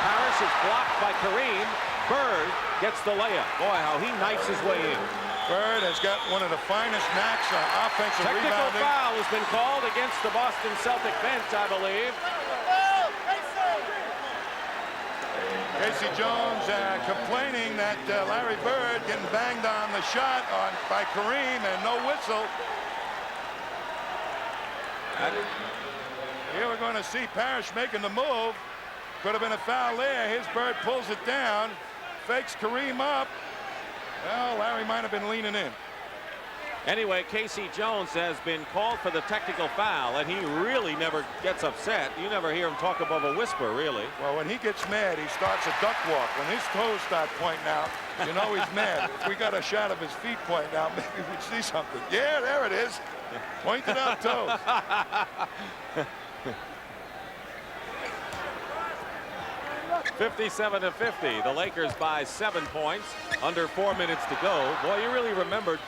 Parish is blocked by Kareem. Bird gets the layup. Boy, how he knifes his way in. Bird has got one of the finest knacks on offensive Technical rebounding. foul has been called against the Boston Celtic bench, I believe. Casey Jones complaining that Larry Bird getting banged on the shot by Kareem and no whistle. Here we're going to see Parish making the move. Could have been a foul there. His Bird pulls it down, fakes Kareem up. Well, Larry might have been leaning in. Anyway, Casey Jones has been called for the technical foul, and he really never gets upset. You never hear him talk above a whisper, really. Well, when he gets mad, he starts a duck walk. When his toes start pointing out, you know he's mad. If we got a shot of his feet pointing out, maybe we'd see something. Yeah, there it is. Pointed out toes. 57-50. The Lakers by 7 points. Under 4 minutes to go. Boy, you really remembered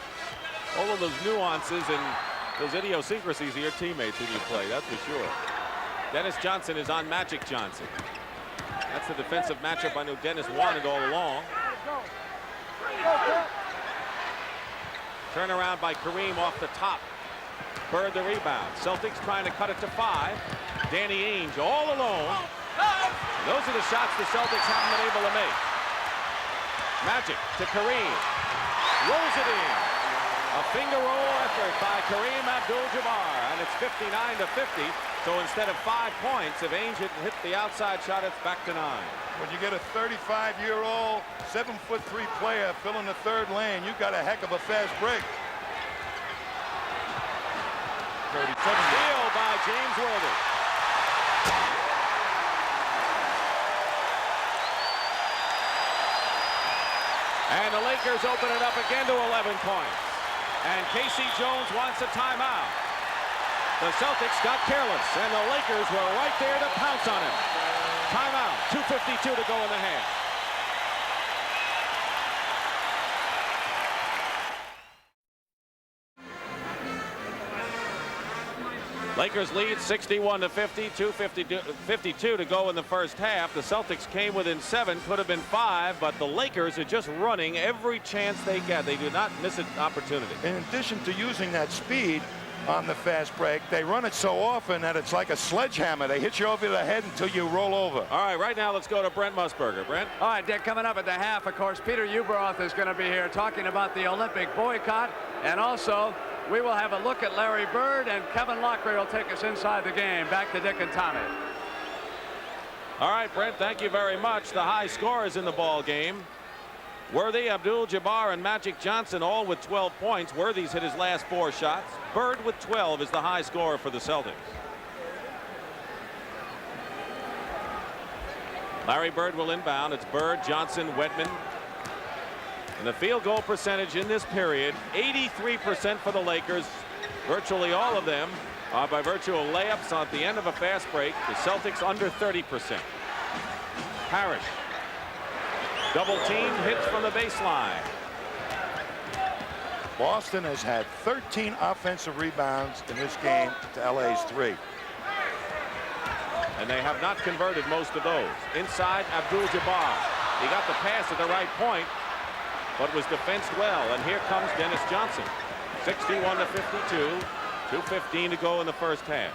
all of those nuances and those idiosyncrasies of your teammates when you play, that's for sure. Dennis Johnson is on Magic Johnson. That's the defensive matchup I knew Dennis wanted all along. Turnaround by Kareem off the top. Bird the rebound. Celtics trying to cut it to 5. Danny Ainge all alone. Those are the shots the Celtics haven't been able to make. Magic to Kareem. Rolls it in. A finger roll effort by Kareem Abdul-Jabbar, and it's 59-50. So instead of 5 points, if Ainge had hit the outside shot, it's back to 9. When you get a 35-year-old, 7'3" player filling the third lane, you've got a heck of a fast break. 37. Steal by James Worthy. And the Lakers open it up again to 11 points. And Casey Jones wants a timeout. The Celtics got careless, and the Lakers were right there to pounce on him. Timeout, 2:52 to go in the half. Lakers lead 61-50, 2:52 to go in the first half. The Celtics came within 7, could have been 5, but the Lakers are just running every chance they get. They do not miss an opportunity. In addition to using that speed on the fast break, they run it so often that it's like a sledgehammer. They hit you over the head until you roll over. All right, right now let's go to Brent Musburger. Brent? All right, Dick, coming up at the half, of course, Peter Ueberroth is going to be here talking about the Olympic boycott, and also we will have a look at Larry Bird, and Kevin Lockray will take us inside the game. Back to Dick and Tommy. All right, Brent, thank you very much. The high scorers in the ball game. Worthy, Abdul-Jabbar, and Magic Johnson all with 12 points. Worthy's hit his last 4 shots. Bird with 12 is the high scorer for the Celtics. Larry Bird will inbound. It's Bird, Johnson, Wedman. And the field goal percentage in this period, 83% for the Lakers. Virtually all of them are by virtue of layups at the end of a fast break. The Celtics under 30%. Parish. Double team hits from the baseline. Boston has had 13 offensive rebounds in this game to LA's 3. And they have not converted most of those. Inside, Abdul-Jabbar. He got the pass at the right point, but was defensed well. And here comes Dennis Johnson. 61-52. 2:15 to go in the first half.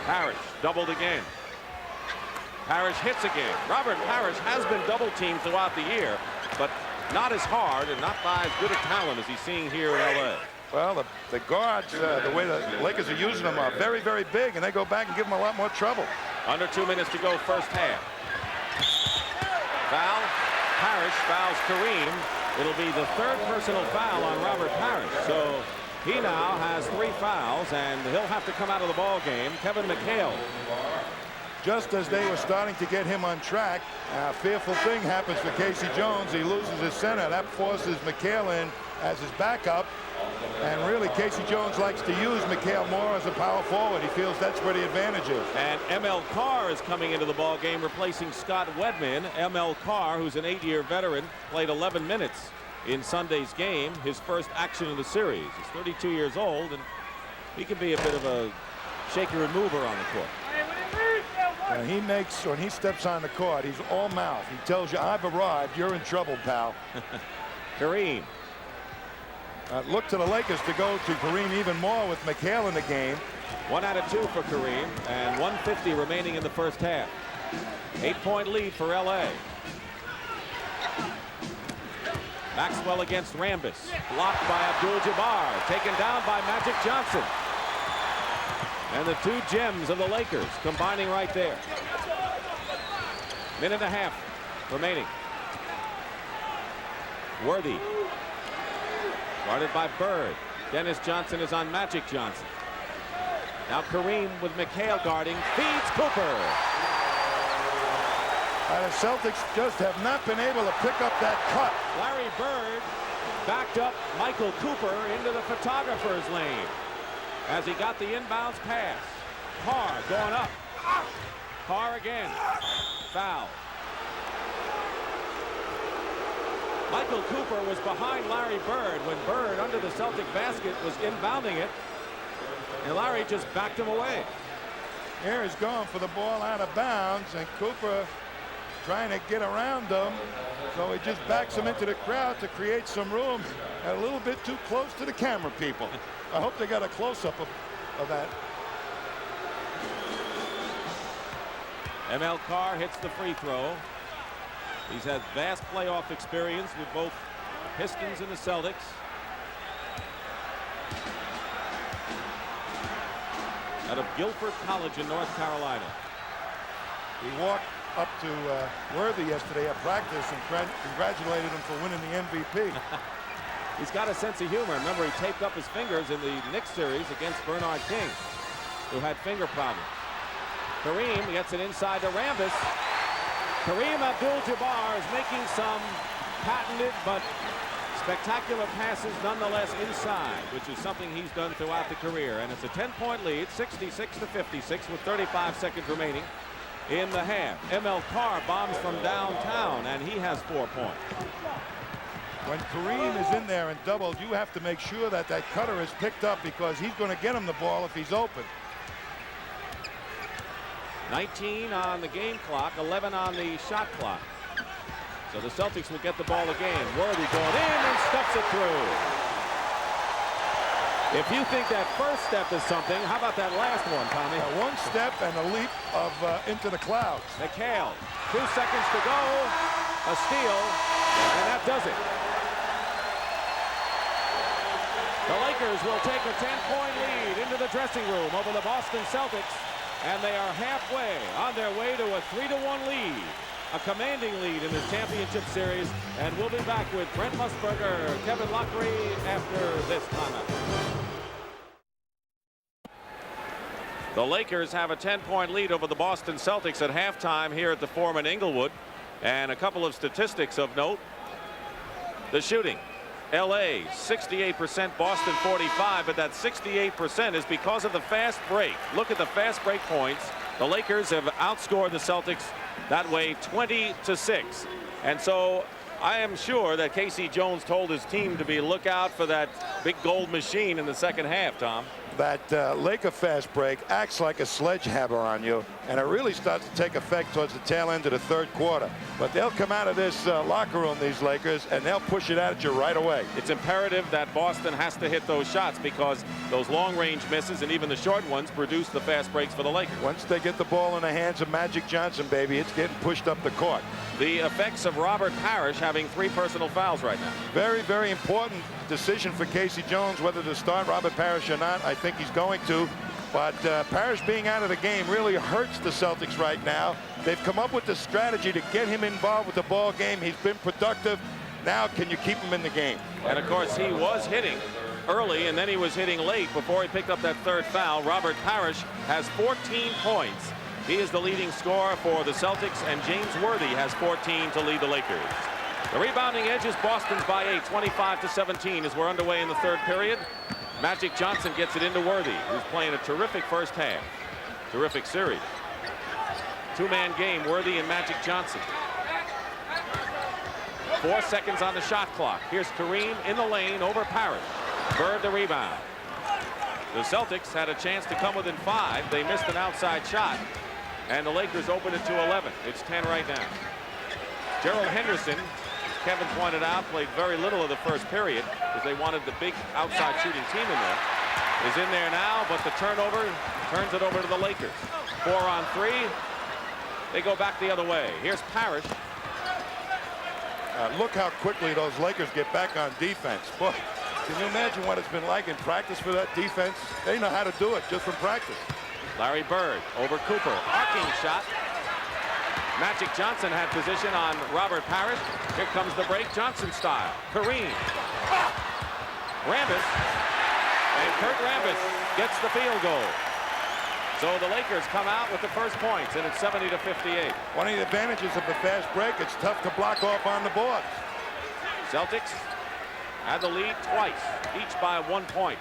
Parish doubled again. Parish hits again. Robert Parish has been double teamed throughout the year, but not as hard and not by as good a talent as he's seeing here in LA. Well, the guards, the way the Lakers are using them, are very, very big, and they go back and give them a lot more trouble. Under 2 minutes to go, first half. Foul. Parish fouls Kareem. It'll be the 3rd personal foul on Robert Parish. So he now has 3 fouls, and he'll have to come out of the ball game. Kevin McHale just as they were starting to get him on track, a fearful thing happens for Casey Jones. He loses his center. That forces McHale in as his backup. And really, Casey Jones likes to use McHale more as a power forward. He feels that's where the advantage is. And ML Carr is coming into the ball game, replacing Scott Wedman. ML Carr, who's an 8-year veteran, played 11 minutes in Sunday's game, his first action of the series. He's 32 years old, and he can be a bit of a shaker and mover on the court. When he steps on the court, he's all mouth. He tells you, I've arrived, you're in trouble, pal. Kareem. Look to the Lakers to go to Kareem even more with McHale in the game. 1 out of 2 for Kareem, and 1:50 remaining in the first half. 8-point lead for LA. Maxwell against Rambis. Blocked by Abdul-Jabbar. Taken down by Magic Johnson. And the two gems of the Lakers combining right there. Minute and a half remaining. Worthy. Guarded by Bird. Dennis Johnson is on Magic Johnson. Now Kareem with McHale guarding. Feeds Cooper. The Celtics just have not been able to pick up that cut. Larry Bird backed up Michael Cooper into the photographer's lane as he got the inbounds pass. Carr going up. Carr again. Foul. Michael Cooper was behind Larry Bird when Bird, under the Celtic basket, was inbounding it, and Larry just backed him away. Here he's going for the ball out of bounds, and Cooper trying to get around him, so he just backs him into the crowd to create some room, and a little bit too close to the camera people. I hope they got a close-up of that. ML Carr hits the free throw. He's had vast playoff experience with both Pistons and the Celtics. Out of Guilford College in North Carolina. He walked up to Worthy yesterday at practice and congratulated him for winning the MVP. He's got a sense of humor. Remember, he taped up his fingers in the Knicks series against Bernard King, who had finger problems. Kareem gets it inside to Rambis. Kareem Abdul-Jabbar is making some patented but spectacular passes nonetheless inside, which is something he's done throughout the career. And it's a 10-point lead, 66-56 with 35 seconds remaining in the half. ML Carr bombs from downtown, and he has 4 points. When Kareem is in there and doubled, you have to make sure that that cutter is picked up, because he's going to get him the ball if he's open. 19 on the game clock, 11 on the shot clock. So the Celtics will get the ball again. Worthy going in and stuffs it through. If you think that first step is something, how about that last one, Tommy? One step and a leap of into the clouds. McHale, 2 seconds to go. A steal, and that does it. The Lakers will take a 10-point lead into the dressing room over the Boston Celtics. And they are halfway on their way to a 3-1 lead, a commanding lead in this championship series. And we'll be back with Brent Musburger, Kevin Lockery after this timeout. The Lakers have a 10-point lead over the Boston Celtics at halftime here at the Forum in Inglewood. And a couple of statistics of note. The shooting. LA 68%, Boston 45%, but that 68% is because of the fast break. Look at the fast break points. The Lakers have outscored the Celtics that way 20-6. And so I am sure that Casey Jones told his team to be lookout for that big gold machine in the second half, Tom. That Laker fast break acts like a sledgehammer on you, and it really starts to take effect towards the tail end of the third quarter. But they'll come out of this locker room, these Lakers, and they'll push it at you right away. It's imperative that Boston has to hit those shots, because those long-range misses and even the short ones produce the fast breaks for the Lakers. Once they get the ball in the hands of Magic Johnson, baby, it's getting pushed up the court. The effects of Robert Parish having 3 personal fouls right now. Very, very important decision for Casey Jones whether to start Robert Parish or not. I think he's going to. But Parish being out of the game really hurts the Celtics right now. They've come up with the strategy to get him involved with the ball game. He's been productive. Now can you keep him in the game? And of course he was hitting early, and then he was hitting late before he picked up that 3rd foul. Robert Parish has 14 points He is the leading scorer for the Celtics, and James Worthy has 14 to lead the Lakers. The rebounding edge is Boston's by 8, 25-17 as we're underway in the third period. Magic Johnson gets it into Worthy, who's playing a terrific first half. Terrific series. Two-man game, Worthy and Magic Johnson. 4 seconds on the shot clock. Here's Kareem in the lane over Parish. Bird the rebound. The Celtics had a chance to come within 5. They missed an outside shot, and the Lakers opened it to 11. It's 10 right now. Gerald Henderson, Kevin pointed out, played very little of the first period because they wanted the big outside shooting team in there. Is in there now, but the turnover turns it over to the Lakers. 4 on 3. They go back the other way. Here's Parish. Look how quickly those Lakers get back on defense. Boy, can you imagine what it's been like in practice for that defense? They know how to do it just from practice. Larry Bird over Cooper. Arcing shot. Magic Johnson had position on Robert Parish. Here comes the break, Johnson style. Kareem. Rambis. And Kurt Rambis gets the field goal. So the Lakers come out with the first points, and it's 70-58. One of the advantages of the fast break, it's tough to block off on the boards. Celtics had the lead twice, each by 1 point.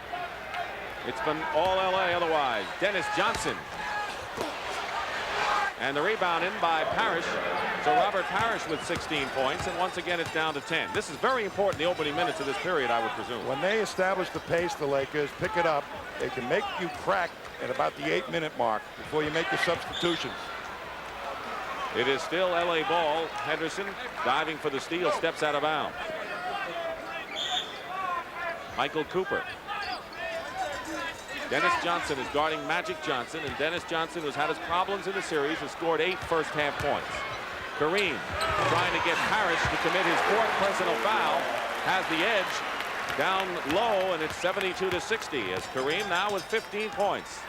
It's been all LA otherwise. Dennis Johnson. And the rebound in by Parish. So Robert Parish with 16 points, and once again it's down to 10. This is very important, the opening minutes of this period, I would presume. When they establish the pace, the Lakers pick it up, they can make you crack at about the 8-minute mark before you make your substitutions. It is still LA ball. Henderson diving for the steal, steps out of bounds. Michael Cooper. Dennis Johnson is guarding Magic Johnson, and Dennis Johnson, who's had his problems in the series, has scored 8 first-half points. Kareem trying to get Parish to commit his 4th personal foul, has the edge down low, and it's 72-60 as Kareem now with 15 points.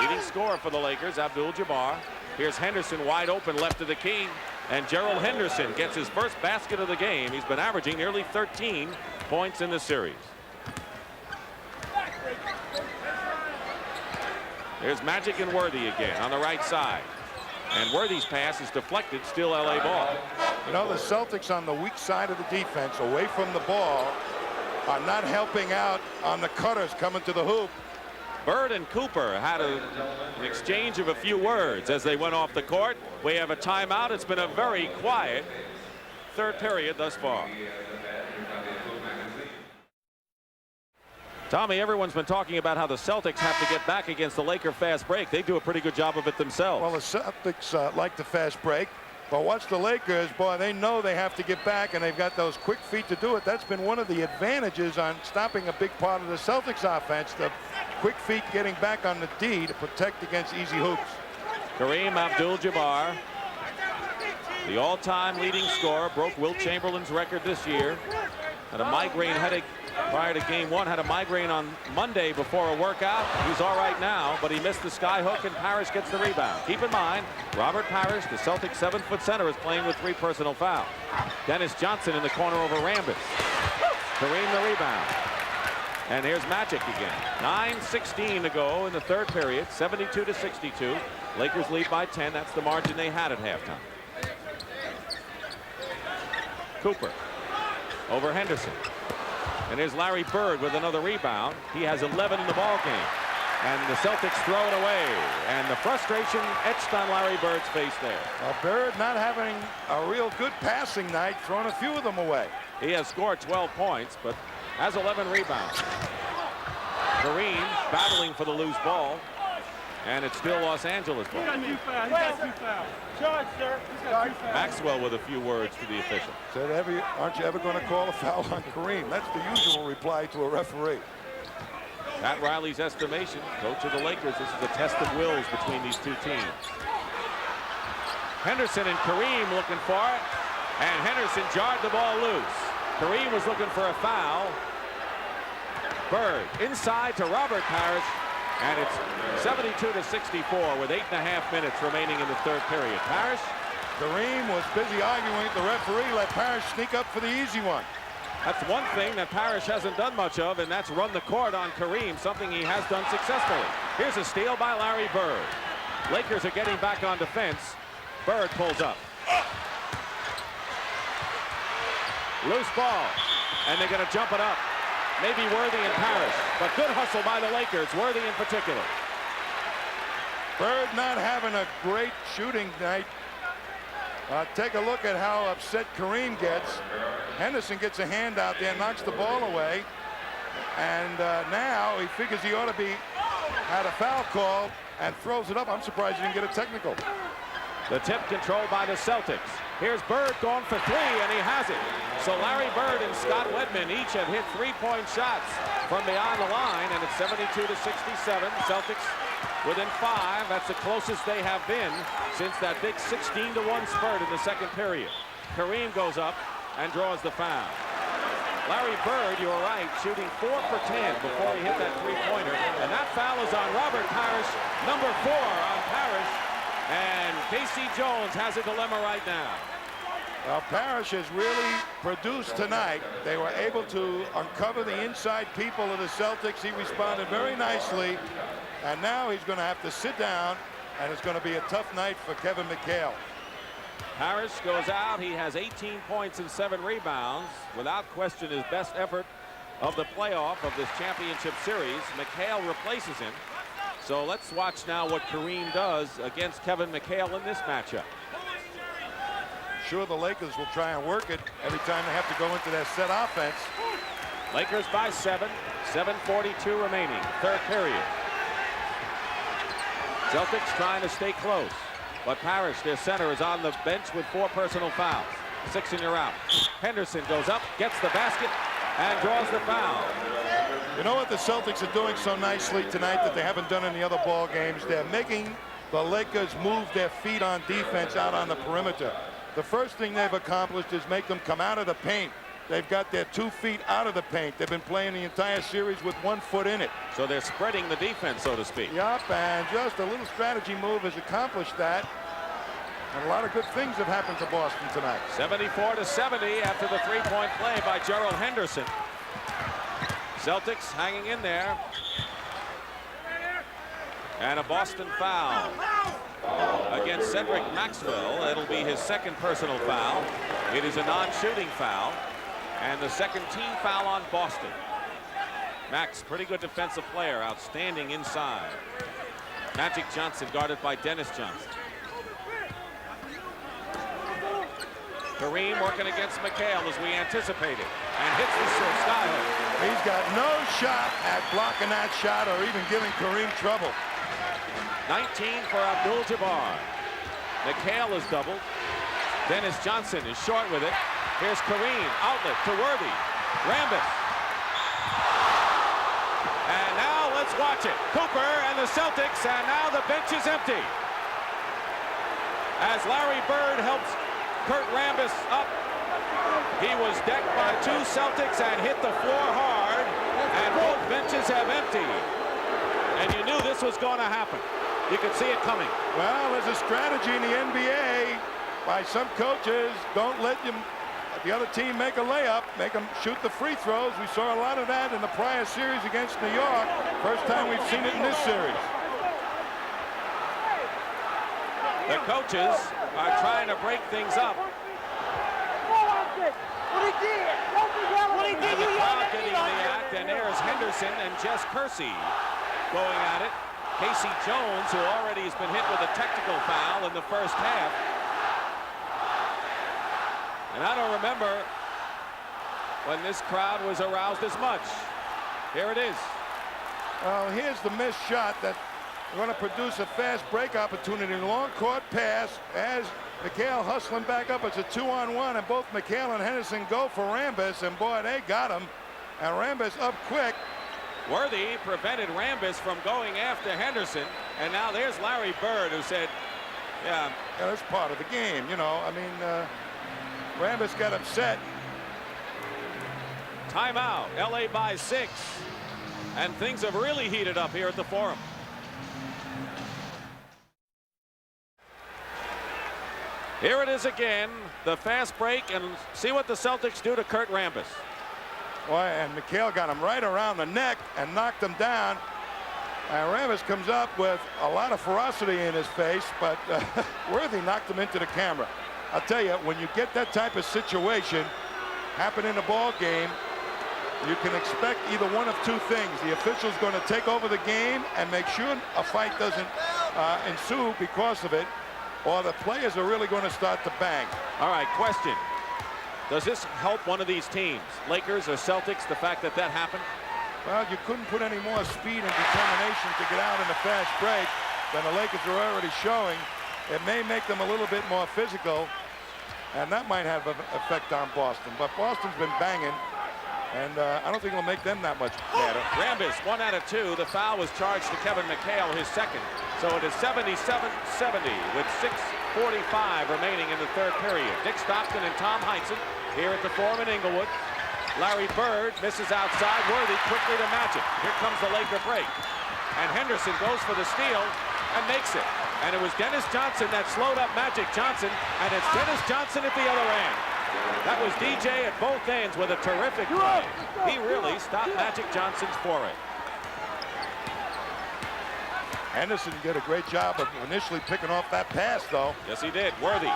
Leading scorer for the Lakers, Abdul-Jabbar. Here's Henderson wide open left of the key, and Gerald Henderson gets his first basket of the game. He's been averaging nearly 13 points in the series. There's Magic and Worthy again on the right side. And Worthy's pass is deflected, still LA ball. You know, the Celtics on the weak side of the defense, away from the ball, are not helping out on the cutters coming to the hoop. Bird and Cooper had an exchange of a few words as they went off the court. We have a timeout. It's been a very quiet third period thus far. Tommy, everyone's been talking about how the Celtics have to get back against the Laker fast break. They do a pretty good job of it themselves. Well, the Celtics like the fast break, but watch the Lakers. Boy, they know they have to get back, and they've got those quick feet to do it. That's been one of the advantages on stopping a big part of the Celtics offense, the quick feet getting back on the D to protect against easy hoops. Kareem Abdul-Jabbar, the all-time leading scorer, broke Wilt Chamberlain's record this year. Had a migraine headache prior to game 1, had a migraine on Monday before a workout. He's all right now, but he missed the sky hook, and Parish gets the rebound. Keep in mind, Robert Parish, the Celtic 7-foot center, is playing with 3 personal fouls. Dennis Johnson in the corner over Rambis. Kareem the rebound. And here's Magic again. 9:16 to go in the third period, 72-62. Lakers lead by 10. That's the margin they had at halftime. Cooper over Henderson. And here's Larry Bird with another rebound. He has 11 in the ball game. And the Celtics throw it away. And the frustration etched on Larry Bird's face there. Well, Bird not having a real good passing night, throwing a few of them away. He has scored 12 points, but has 11 rebounds. Kareem battling for the loose ball. And it's still Los Angeles ball. He's got 2 fouls. He's got 2 fouls. Charge, sir. He's got 2 fouls. Maxwell with a few words to the official. Said, aren't you ever going to call a foul on Kareem? That's the usual reply to a referee. Pat Riley's estimation, coach of the Lakers, this is a test of wills between these two teams. Henderson and Kareem looking for it. And Henderson jarred the ball loose. Kareem was looking for a foul. Bird inside to Robert Parish. And it's 72-64 with 8.5 minutes remaining in the third period. Parish? Kareem was busy arguing with the referee, let Parish sneak up for the easy one. That's one thing that Parish hasn't done much of, and that's run the court on Kareem, something he has done successfully. Here's a steal by Larry Bird. Lakers are getting back on defense. Bird pulls up. Loose ball. And they're going to jump it up. Maybe Worthy and Parish. But good hustle by the Lakers. Worthy in particular. Bird not having a great shooting night. Take a look at how upset Kareem gets. Henderson gets a hand out there, knocks the ball away. And now he figures he ought to be had a foul call and throws it up. I'm surprised he didn't get a technical. The tip controlled by the Celtics. Here's Bird going for three, and he has it. So Larry Bird and Scott Wedman each have hit three-point shots from beyond the line, and it's 72-67. Celtics within 5. That's the closest they have been since that big 16-1 spurt in the second period. Kareem goes up and draws the foul. Larry Bird, you were right, shooting 4 for 10 before he hit that three-pointer. And that foul is on Robert Parish, number 4 on Parish. And Casey Jones has a dilemma right now. Well, Parish has really produced tonight. They were able to uncover the inside people of the Celtics. He responded very nicely. And now he's going to have to sit down, and it's going to be a tough night for Kevin McHale. Parish goes out. He has 18 points and 7 rebounds. Without question, his best effort of the playoff of this championship series. McHale replaces him. So let's watch now what Kareem does against Kevin McHale in this matchup. Sure, the Lakers will try and work it every time they have to go into their set offense. Lakers by 7. 7:42 remaining. Third period. Celtics trying to stay close. But Parish, their center, is on the bench with 4 personal fouls. 6 and you're out. Henderson goes up, gets the basket, and draws the foul. You know what the Celtics are doing so nicely tonight that they haven't done in the other ball games? They're making the Lakers move their feet on defense out on the perimeter. The first thing they've accomplished is make them come out of the paint. They've got their 2 feet out of the paint. They've been playing the entire series with 1 foot in it. So they're spreading the defense, so to speak. Yup, and just a little strategy move has accomplished that. And a lot of good things have happened to Boston tonight. 74-70 after the three-point play by Gerald Henderson. Celtics hanging in there. And a Boston foul against Cedric Maxwell. It'll be his second personal foul. It is a non-shooting foul. And the second team foul on Boston. Max, pretty good defensive player, outstanding inside. Magic Johnson guarded by Dennis Johnson. Kareem working against McHale as we anticipated, and hits the sky hook. He's got no shot at blocking that shot or even giving Kareem trouble. 19 for Abdul-Jabbar. McHale is doubled. Dennis Johnson is short with it. Here's Kareem, outlet to Worthy. Rambis. And now let's watch it. Cooper and the Celtics, and now the bench is empty. As Larry Bird helps Kurt Rambis up. He was decked by 2 Celtics and hit the floor hard, and both benches have emptied. And you knew this was going to happen. You could see it coming. Well, there's a strategy in the NBA by some coaches. Don't let the other team make a layup, make them shoot the free throws. We saw a lot of that in the prior series against New York. First time we've seen it in this series. The coaches are trying to break things up. What he did, And the crowd getting in the act, and there's Henderson and Jess Kersey going at it. Casey Jones, who already has been hit with a technical foul in the first half. And I don't remember when this crowd was aroused as much. Here it is. Well, here's the missed shot that going to produce a fast break opportunity. Long court pass as McHale hustling back up. It's a 2-on-1, and both McHale and Henderson go for Rambis, and boy, they got him. And Rambis up quick. Worthy prevented Rambis from going after Henderson, and now there's Larry Bird, who said, yeah, that's part of the game, you know. I mean, Rambis got upset. Timeout. LA by 6, and things have really heated up here at the Forum. Here it is again, the fast break, and see what the Celtics do to Kurt Rambis. Boy, and McHale got him right around the neck and knocked him down. And Rambis comes up with a lot of ferocity in his face, but Worthy knocked him into the camera. I'll tell you, when you get that type of situation happen in a ball game, you can expect either one of two things. The official's going to take over the game and make sure a fight doesn't ensue because of it, or the players are really going to start to bang. All right, question. Does this help one of these teams, Lakers or Celtics, the fact that that happened? Well, you couldn't put any more speed and determination to get out in a fast break than the Lakers are already showing. It may make them a little bit more physical, and that might have an effect on Boston. But Boston's been banging, and I don't think it'll make them that much better. Rambis, 1 out of 2. The foul was charged to Kevin McHale, his second. So it is 77-70 with 6:45 remaining in the third period. Dick Stockton and Tom Heinsohn here at the Forum in Inglewood. Larry Bird misses outside. Worthy quickly to match it. Here comes the Laker break. And Henderson goes for the steal and makes it. And it was Dennis Johnson that slowed up Magic Johnson, and it's Dennis Johnson at the other end. That was DJ at both ends with a terrific play. He really stopped Magic Johnson's foray. Henderson did a great job of initially picking off that pass, though. Yes, he did. Worthy.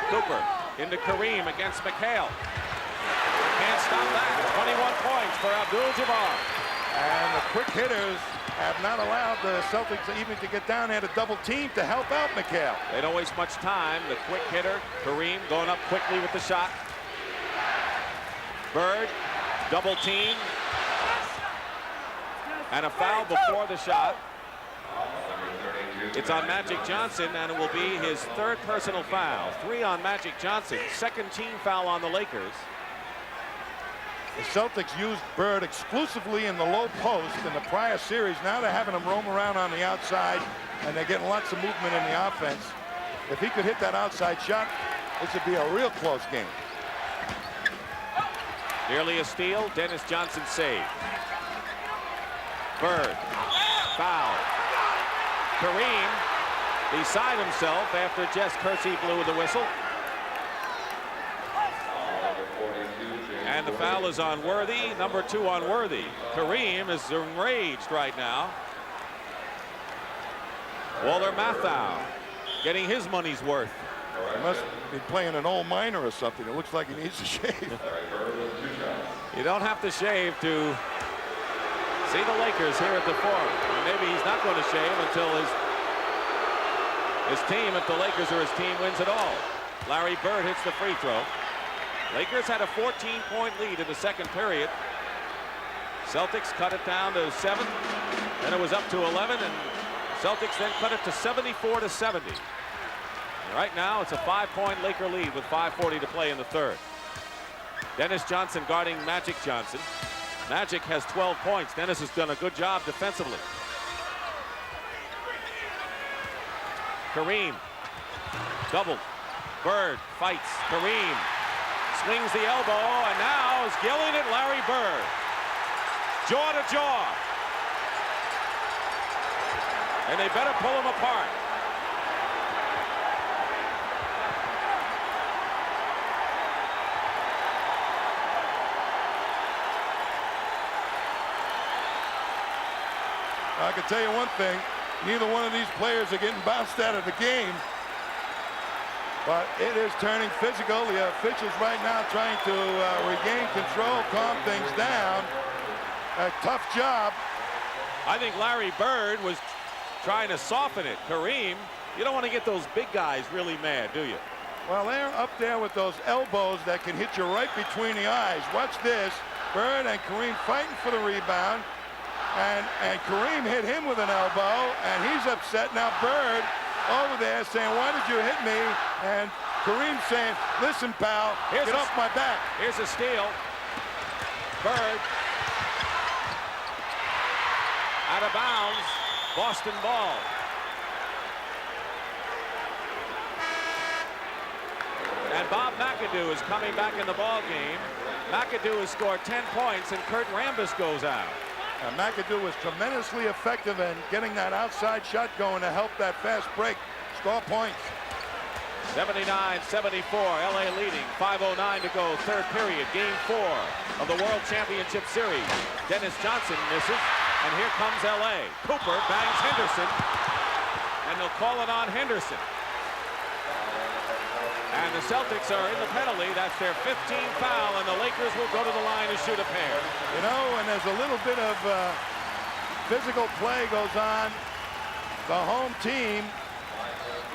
Cooper into Kareem against McHale. Can't stop that. 21 points for Abdul-Jabbar. And the quick hitters have not allowed the Celtics even to get down there to double team to help out McHale. They don't waste much time. The quick hitter, Kareem, going up quickly with the shot. Bird, double team. And a foul before the shot. It's on Magic Johnson, and it will be his third personal foul. 3 on Magic Johnson. Second team foul on the Lakers. The Celtics used Bird exclusively in the low post in the prior series. Now they're having him roam around on the outside, and they're getting lots of movement in the offense. If he could hit that outside shot, this would be a real close game. Nearly a steal. Dennis Johnson saved. Bird. Foul. Kareem beside himself after Jess Kersey blew the whistle. And the foul is on Worthy. Number 2 on Worthy. Kareem is enraged right now. Waller Mathau getting his money's worth. He must be playing an old miner or something. It looks like he needs to shave. You don't have to shave to see the Lakers here at the Forum. Maybe he's not going to shave until his team, if the Lakers or his team wins it all. Larry Bird hits the free throw. Lakers had a 14-point lead in the second period. Celtics cut it down to 7. Then it was up to 11, and Celtics then cut it to 74-70. And right now, it's a 5-point Laker lead with 5:40 to play in the third. Dennis Johnson guarding Magic Johnson. Magic has 12 points. Dennis has done a good job defensively. Kareem. Double. Bird fights. Kareem. Swings the elbow, and now is yelling at Larry Bird. Jaw to jaw. And they better pull him apart. I can tell you one thing. Neither one of these players are getting bounced out of the game. But it is turning physical. The officials right now trying to regain control, calm things down. A tough job. I think Larry Bird was trying to soften it. Kareem, you don't want to get those big guys really mad, do you? Well, they're up there with those elbows that can hit you right between the eyes. Watch this. Bird and Kareem fighting for the rebound. And Kareem hit him with an elbow, and he's upset. Now Bird over there saying, why did you hit me? And Kareem saying, listen, pal, get off my back. Here's a steal. Bird. Out of bounds. Boston ball. And Bob McAdoo is coming back in the ball game. McAdoo has scored 10 points, and Kurt Rambis goes out. And McAdoo was tremendously effective in getting that outside shot going to help that fast break score points. 79-74, LA leading, 5:09 to go, third period, game 4 of the World Championship Series. Dennis Johnson misses. And here comes LA. Cooper bangs Henderson. And they'll call it on Henderson. And the Celtics are in the penalty. That's their 15th foul, and the Lakers will go to the line to shoot a pair. You know, when there's a little bit of physical play goes on, the home team,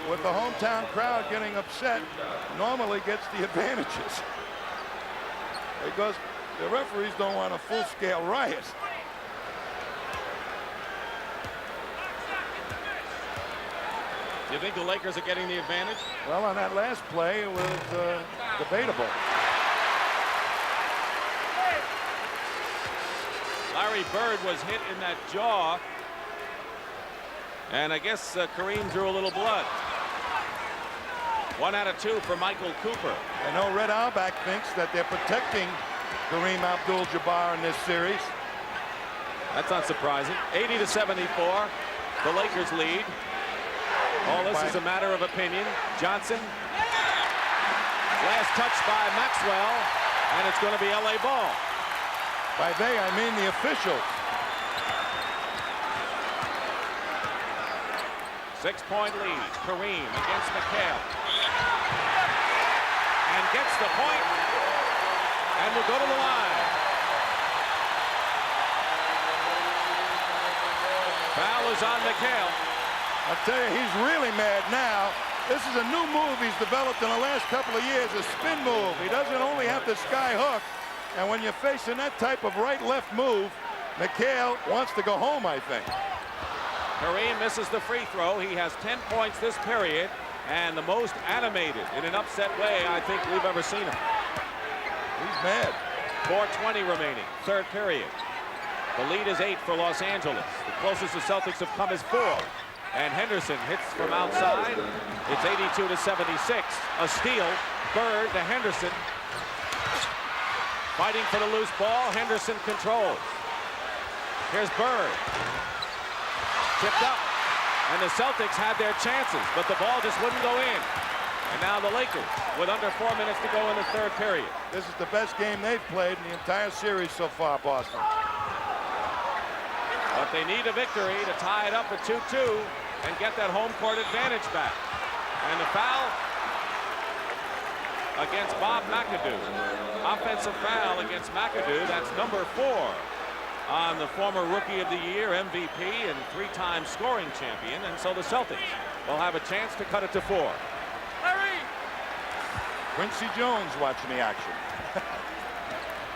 with the hometown crowd getting upset, normally gets the advantages. Because the referees don't want a full-scale riot. Do you think the Lakers are getting the advantage? Well, on that last play, it was debatable. Larry Bird was hit in that jaw. And I guess Kareem drew a little blood. 1 out of 2 for Michael Cooper. I know Red Auerbach thinks that they're protecting Kareem Abdul-Jabbar in this series. That's not surprising. 80-74. The Lakers lead. All this is a matter of opinion. Johnson. Last touch by Maxwell. And it's going to be LA ball. By they, I mean the officials. 6-point lead. Kareem against McHale. And gets the point. And will go to the line. Foul is on McHale. I'll tell you, he's really mad now. This is a new move he's developed in the last couple of years, a spin move. He doesn't only have the sky hook. And when you're facing that type of right-left move, McHale wants to go home, I think. Kareem misses the free throw. He has 10 points this period, and the most animated in an upset way I think we've ever seen him. He's mad. 4:20 remaining, third period. The lead is 8 for Los Angeles. The closest the Celtics have come is 4. And Henderson hits from outside. It's 82-76. A steal. Bird to Henderson. Fighting for the loose ball. Henderson controls. Here's Bird. Tipped up. And the Celtics had their chances, but the ball just wouldn't go in. And now the Lakers with under 4 minutes to go in the third period. This is the best game they've played in the entire series so far, Boston. But they need a victory to tie it up at 2-2 and get that home court advantage back. And the foul against Bob McAdoo. Offensive foul against McAdoo. That's number 4 on the former Rookie of the Year, MVP, and 3-time scoring champion. And so the Celtics will have a chance to cut it to 4. Larry! Quincy Jones watching the action.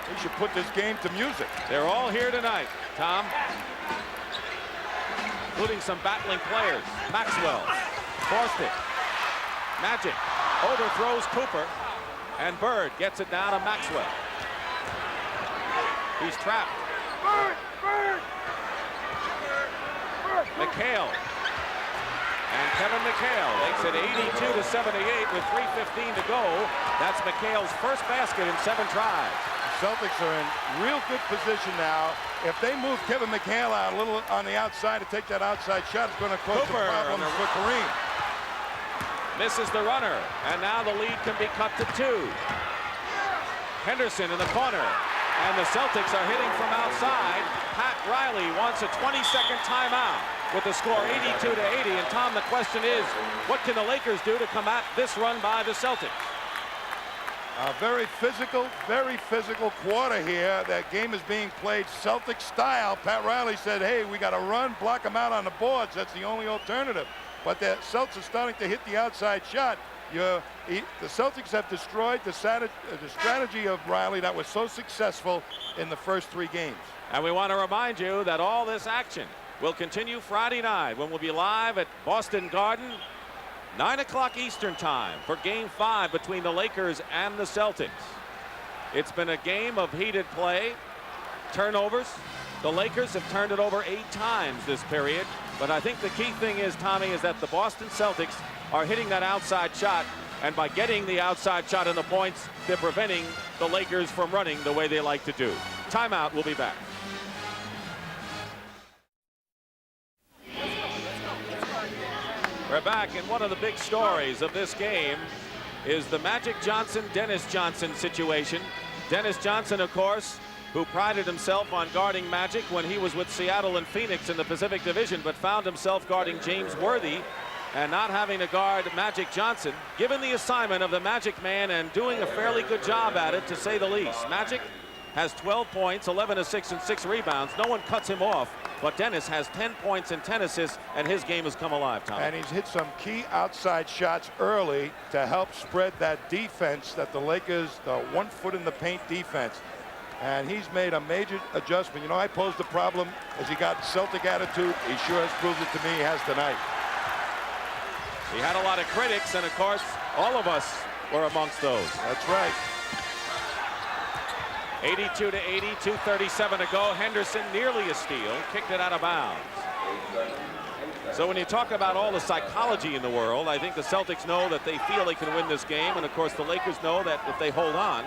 We should put this game to music. They're all here tonight, Tom. Including some battling players. Maxwell forced it. Magic overthrows Cooper, and Bird gets it down to Maxwell. He's trapped. McHale. And Kevin McHale makes it 82-78 with 3:15 to go. That's McHale's first basket in 7 tries. Celtics are in real good position now. If they move Kevin McHale out a little on the outside to take that outside shot, it's going to cause some problems for Kareem. Misses the runner, and now the lead can be cut to 2. Henderson in the corner, and the Celtics are hitting from outside. Pat Riley wants a 20-second timeout with the score 82-80. And Tom, the question is, what can the Lakers do to come at this run by the Celtics? A very physical quarter here. That game is being played Celtic style. Pat Riley said, hey, we got to run, block them out on the boards. That's the only alternative. But the Celtics are starting to hit the outside shot. The Celtics have destroyed the strategy of Riley that was so successful in the first 3 games. And we want to remind you that all this action will continue Friday night when we'll be live at Boston Garden, 9 o'clock Eastern time for Game 5 between the Lakers and the Celtics. It's been a game of heated play, turnovers. The Lakers have turned it over 8 times this period. But I think the key thing is, Tommy, is that the Boston Celtics are hitting that outside shot. And by getting the outside shot in the points, they're preventing the Lakers from running the way they like to do. Timeout, we'll be back. We're back, and one of the big stories of this game is the Magic Johnson-Dennis Johnson situation. Dennis Johnson, of course, who prided himself on guarding Magic when he was with Seattle and Phoenix in the Pacific Division, but found himself guarding James Worthy and not having to guard Magic Johnson, given the assignment of the Magic Man and doing a fairly good job at it, to say the least. Magic has 12 points, 11 assists, and 6 rebounds. No one cuts him off, but Dennis has 10 points and 10 assists, and his game has come alive, Tom. And he's hit some key outside shots early to help spread that defense, that the Lakers, the 1 foot in the paint defense. And he's made a major adjustment. You know, I posed the problem as he got Celtic attitude. He sure has proved it to me. He has tonight. He had a lot of critics, and of course, all of us were amongst those. That's right. 82 to 80, 2:37 to go. Henderson, nearly a steal, kicked it out of bounds. So when you talk about all the psychology in the world, I think the Celtics know that they feel they can win this game, and of course the Lakers know that if they hold on,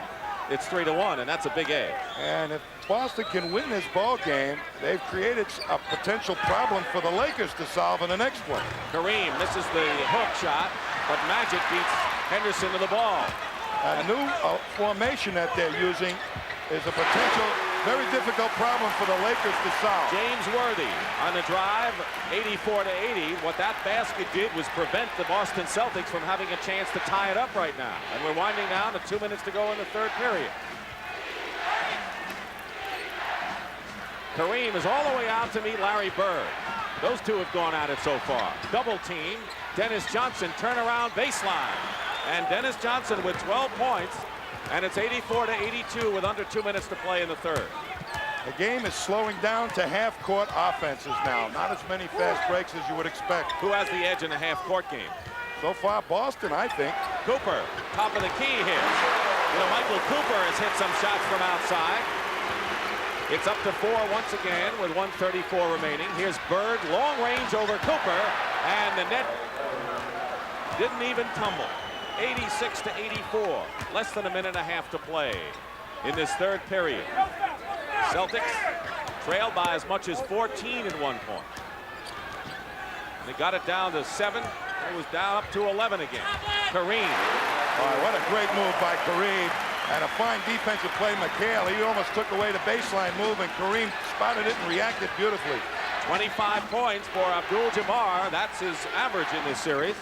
it's 3-1, and that's a big edge. And if Boston can win this ball game, they've created a potential problem for the Lakers to solve in the next one. Kareem misses the hook shot, but Magic beats Henderson to the ball. A new formation that they're using is a potential very difficult problem for the Lakers to solve. James Worthy on the drive, 84 to 80. What that basket did was prevent the Boston Celtics from having a chance to tie it up right now. And we're winding down to 2 minutes to go in the third period. Kareem is all the way out to meet Larry Bird. Those two have gone at it so far. Double team. Dennis Johnson turnaround baseline. And Dennis Johnson with 12 points. And it's 84 to 82 with under 2 minutes to play in the third. The game is slowing down to half-court offenses now. Not as many fast breaks as you would expect. Who has the edge in the half-court game? So far, Boston, I think. Cooper, top of the key here. You know, Michael Cooper has hit some shots from outside. It's up to 4 once again with 1:34 remaining. Here's Bird, long range over Cooper, and the net didn't even tumble. 86 to 84, less than a minute and a half to play in this third period. Celtics trailed by as much as 14 at one point. They got it down to 7. It was down up to 11 again. Kareem. What a great move by Kareem. And a fine defensive play, McHale. He almost took away the baseline move, and Kareem spotted it and reacted beautifully. 25 points for Abdul-Jabbar. That's his average in this series.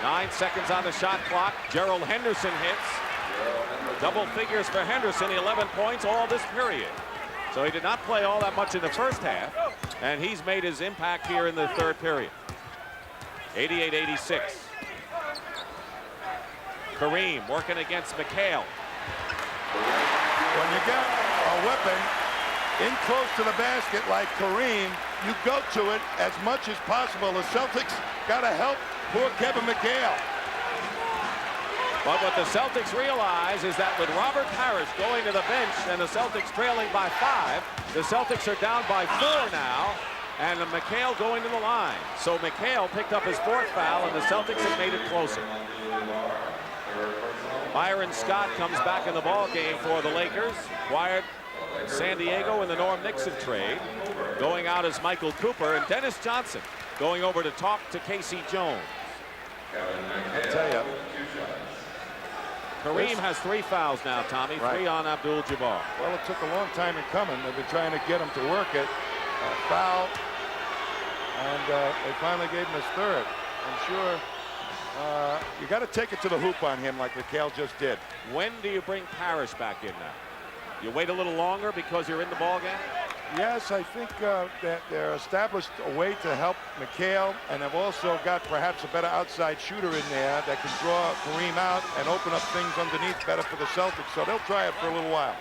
9 seconds on the shot clock. Gerald Henderson hits. Double figures for Henderson, 11 points all this period. So he did not play all that much in the first half, and he's made his impact here in the third period. 88-86. Kareem working against McHale. When you got a weapon in close to the basket like Kareem, you go to it as much as possible. The Celtics got to help poor Kevin McHale. But what the Celtics realize is that with Robert Parish going to the bench and the Celtics trailing by 5, the Celtics are down by 4 now, and McHale going to the line. So McHale picked up his 4th foul, and the Celtics have made it closer. Byron Scott comes back in the ball game for the Lakers. Wired San Diego in the Norm Nixon trade. Going out is Michael Cooper, and Dennis Johnson going over to talk to Casey Jones. I tell you, Kareem has 3 fouls now, Tommy. Right. 3 on Abdul-Jabbar. well, it took a long time in coming. They've been trying to get him to work it. Foul, and they finally gave him his 3rd. I'm sure you got to take it to the hoop on him like McHale just did. When do you bring Parish back in now? You wait a little longer because you're in the ball game? Yes, I think that they're established a way to help McHale, and they've also got perhaps a better outside shooter in there that can draw Kareem out and open up things underneath better for the Celtics. So they'll try it for a little while.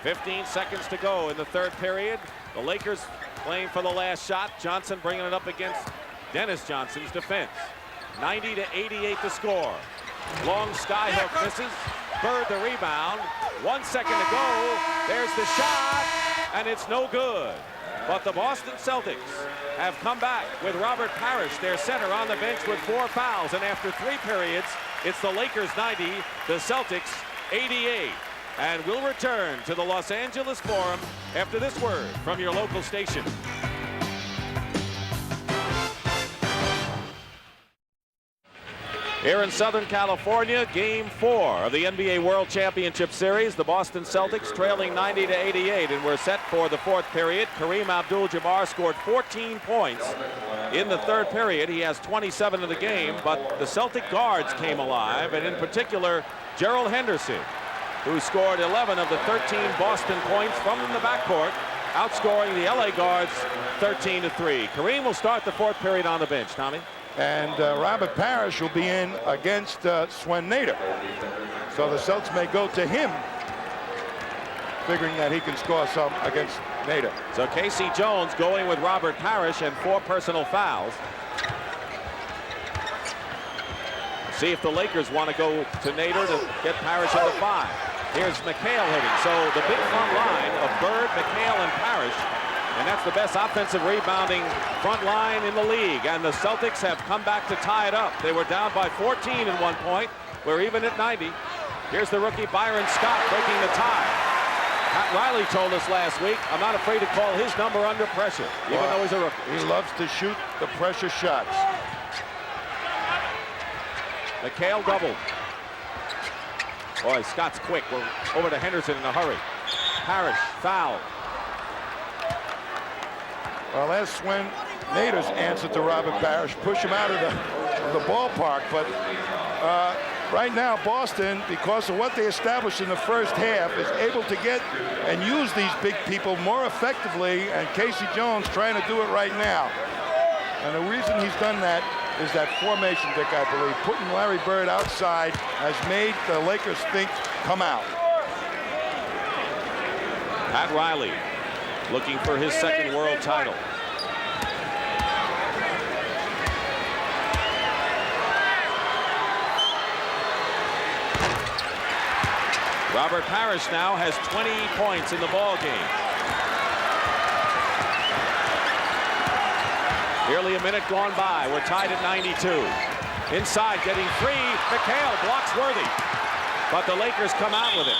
15 seconds to go in the third period. The Lakers playing for the last shot. Johnson bringing it up against Dennis Johnson's defense. 90 to 88 the score. Long skyhook misses. Bird the rebound. 1 second to go. There's the shot, and it's no good. But the Boston Celtics have come back with Robert Parish, their center, on the bench with 4 fouls. And after 3 periods, it's the Lakers 90, the Celtics 88. And we'll return to the Los Angeles Forum after this word from your local station. Here in Southern California, Game 4 of the NBA World Championship Series. The Boston Celtics trailing 90-88, and we're set for the fourth period. Kareem Abdul-Jabbar scored 14 points in the third period. He has 27 in the game, but the Celtic guards came alive, and in particular, Gerald Henderson, who scored 11 of the 13 Boston points from the backcourt, outscoring the LA guards 13-3. Kareem will start the fourth period on the bench. Tommy? And Robert Parish will be in against Swung. So the Celtics may go to him, figuring that he can score some against Nader. So Casey Jones going with Robert Parish and 4 personal fouls. See if the Lakers want to go to Nader to get Parish under 5. Here's McHale hitting. So the big front line of Bird, McHale, and Parish. And that's the best offensive rebounding front line in the league. And the Celtics have come back to tie it up. They were down by 14 at one point. We're even at 90. Here's the rookie Byron Scott breaking the tie. Pat Riley told us last week, I'm not afraid to call his number under pressure, even though he's a rookie. He loves to shoot the pressure shots. McHale doubled. Boy, Scott's quick. We're over to Henderson in a hurry. Parish fouled. Well, that's Swung Nader's answer to Robert Parish. Push him out of the ballpark. But right now, Boston, because of what they established in the first half, is able to get and use these big people more effectively. And Casey Jones trying to do it right now. And the reason he's done that is that formation, Dick, I believe. Putting Larry Bird outside has made the Lakers think, come out. Pat Riley looking for his second world title. Robert Parish now has 20 points in the ball game. Nearly a minute gone by. We're tied at 92. Inside, getting free. McHale blocks Worthy. But the Lakers come out with it.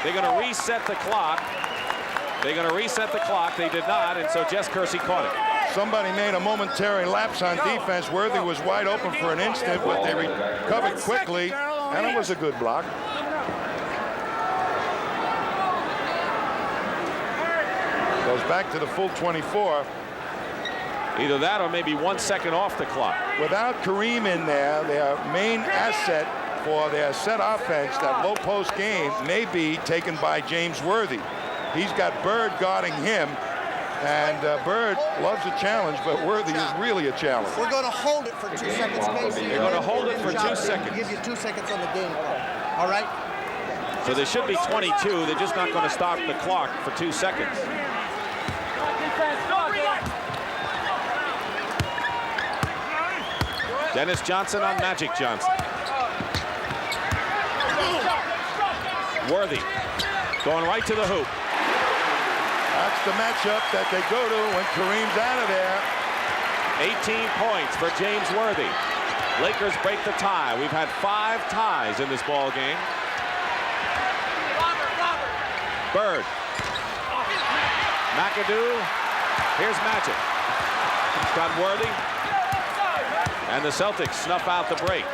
They're going to reset the clock. They did not, and so Jess Kersey caught it. Somebody made a momentary lapse on defense. Worthy was wide open for an instant, but they recovered quickly, and it was a good block. Goes back to the full 24. Either that or maybe 1 second off the clock. Without Kareem in there, their main asset for their set offense, that low post game, may be taken by James Worthy. He's got Bird guarding him, and Bird loves a challenge, but Worthy is really a challenge. We're going to hold it for 2 seconds, Casey. They're going to hold it for 2 seconds. Give you 2 seconds on the game clock. All right? So there should be 22. They're just not going to stop the clock for 2 seconds. Dennis Johnson on Magic Johnson. Worthy going right to the hoop. That's the matchup that they go to when Kareem's out of there. 18 points for James Worthy. Lakers break the tie. We've had 5 ties in this ball game. Bird. McAdoo. Here's Magic. Got Worthy. And the Celtics snuff out the break.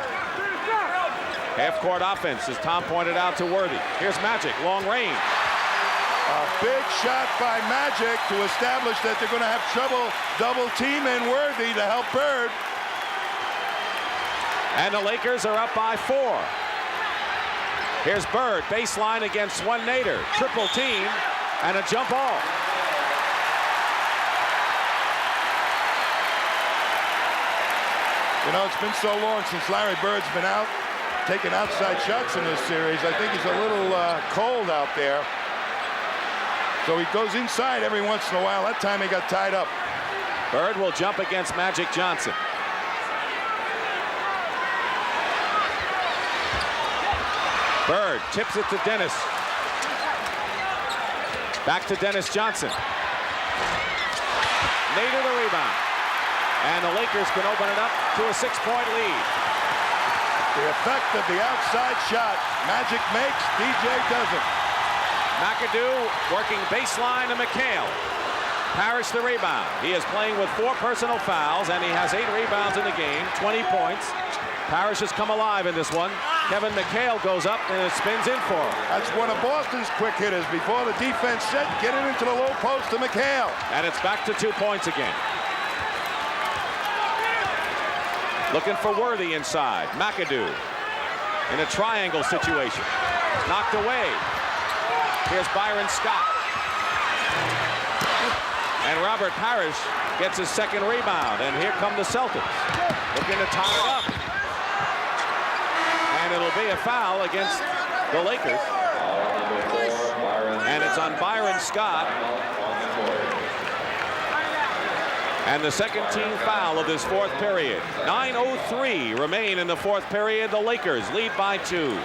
Half-court offense, as Tom pointed out, to Worthy. Here's Magic, long range. A big shot by Magic to establish that they're going to have trouble double-teaming Worthy to help Bird. And the Lakers are up by 4. Here's Bird, baseline against Swung. Triple team and a jump ball. You know, it's been so long since Larry Bird's been out, taking outside shots in this series. I think he's a little cold out there. So he goes inside every once in a while. That time he got tied up. Bird will jump against Magic Johnson. Bird tips it to Dennis. Back to Dennis Johnson. Nader the rebound. And the Lakers can open it up to a 6-point lead. The effect of the outside shot. Magic makes, DJ doesn't. McAdoo working baseline to McHale. Parish the rebound. He is playing with 4 personal fouls, and he has 8 rebounds in the game, 20 points. Parish has come alive in this one. Kevin McHale goes up and it spins in for him. That's one of Boston's quick hitters. Before the defense set, get it into the low post to McHale. And it's back to 2 points again. Looking for Worthy inside. McAdoo in a triangle situation. Knocked away. Here's Byron Scott. And Robert Parish gets his 2nd rebound. And here come the Celtics. Looking to tie it up. And it'll be a foul against the Lakers. And it's on Byron Scott. And the 2nd team foul of this 4th period. 9:03 remain in the 4th period. The Lakers lead by 2.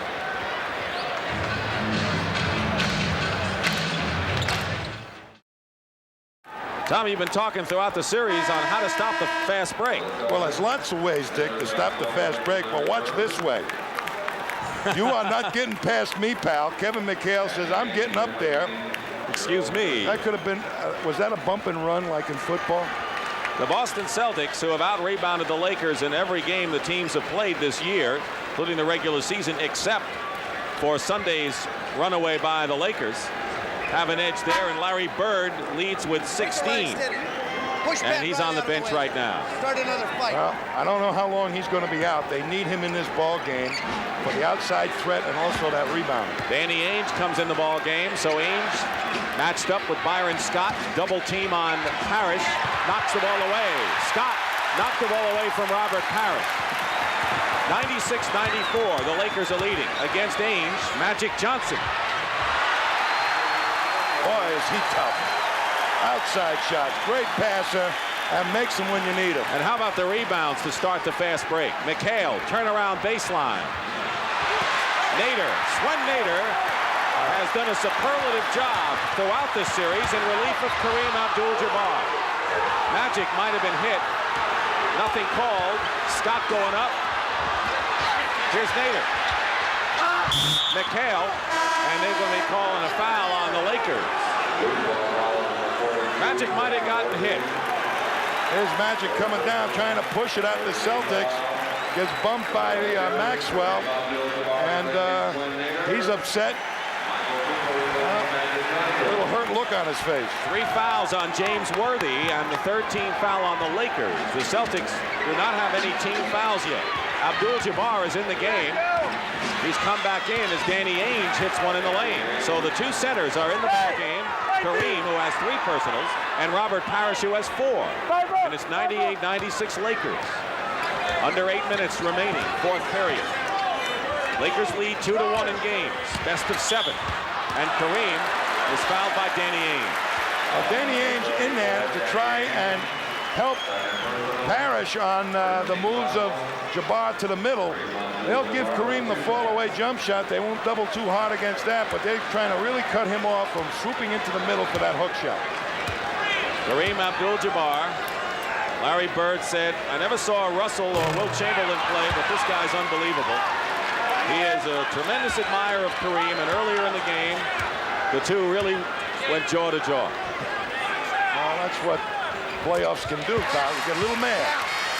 Tom, you've been talking throughout the series on how to stop the fast break. Well, there's lots of ways, Dick, to stop the fast break, but watch this way. You are not getting past me, pal. Kevin McHale says, I'm getting up there. Excuse me. That could have been, was that a bump and run like in football? The Boston Celtics, who have out-rebounded the Lakers in every game the teams have played this year, including the regular season, except for Sunday's runaway by the Lakers, have an edge there, and Larry Bird leads with 16. And he's on the bench right now. Start another fight. Well, I don't know how long he's going to be out. They need him in this ball game for the outside threat and also that rebound. Danny Ainge comes in the ball game, so Ainge matched up with Byron Scott, double team on Parish, knocks the ball away. Scott knocked the ball away from Robert Parish. 96-94, the Lakers are leading against Ainge. Magic Johnson. Boy, is he tough. Outside shots, great passer, and makes them when you need them. And how about the rebounds to start the fast break? McHale, turnaround baseline. Nader, Swen Nader, has done a superlative job throughout this series in relief of Kareem Abdul-Jabbar. Magic might have been hit. Nothing called. Scott going up. Here's Nader. McHale, and they're going to be calling a foul on the Lakers. Magic might have gotten hit. Here's Magic coming down, trying to push it at the Celtics. Gets bumped by Maxwell, and he's upset. A little hurt look on his face. 3 fouls on James Worthy, and the 13th foul on the Lakers. The Celtics do not have any team fouls yet. Abdul-Jabbar is in the game. He's come back in as Danny Ainge hits one in the lane. So the 2 centers are in the ball game. Kareem, who has 3 personals, and Robert Parish, who has 4. And it's 98-96 Lakers. Under 8 minutes remaining, 4th period. Lakers lead 2-1 in games. Best of 7. And Kareem is fouled by Danny Ainge. Well, Danny Ainge in there to try and help Parish on the moves of Jabbar to the middle. They'll give Kareem the fall-away jump shot. They won't double too hard against that, but they're trying to really cut him off from swooping into the middle for that hook shot. Kareem Abdul-Jabbar. Larry Bird said, I never saw Russell or Wilt Chamberlain play, but this guy's unbelievable. He is a tremendous admirer of Kareem, and earlier in the game, the 2 really went jaw to jaw. Well, that's what playoffs can do, Kyle. You get a little mad.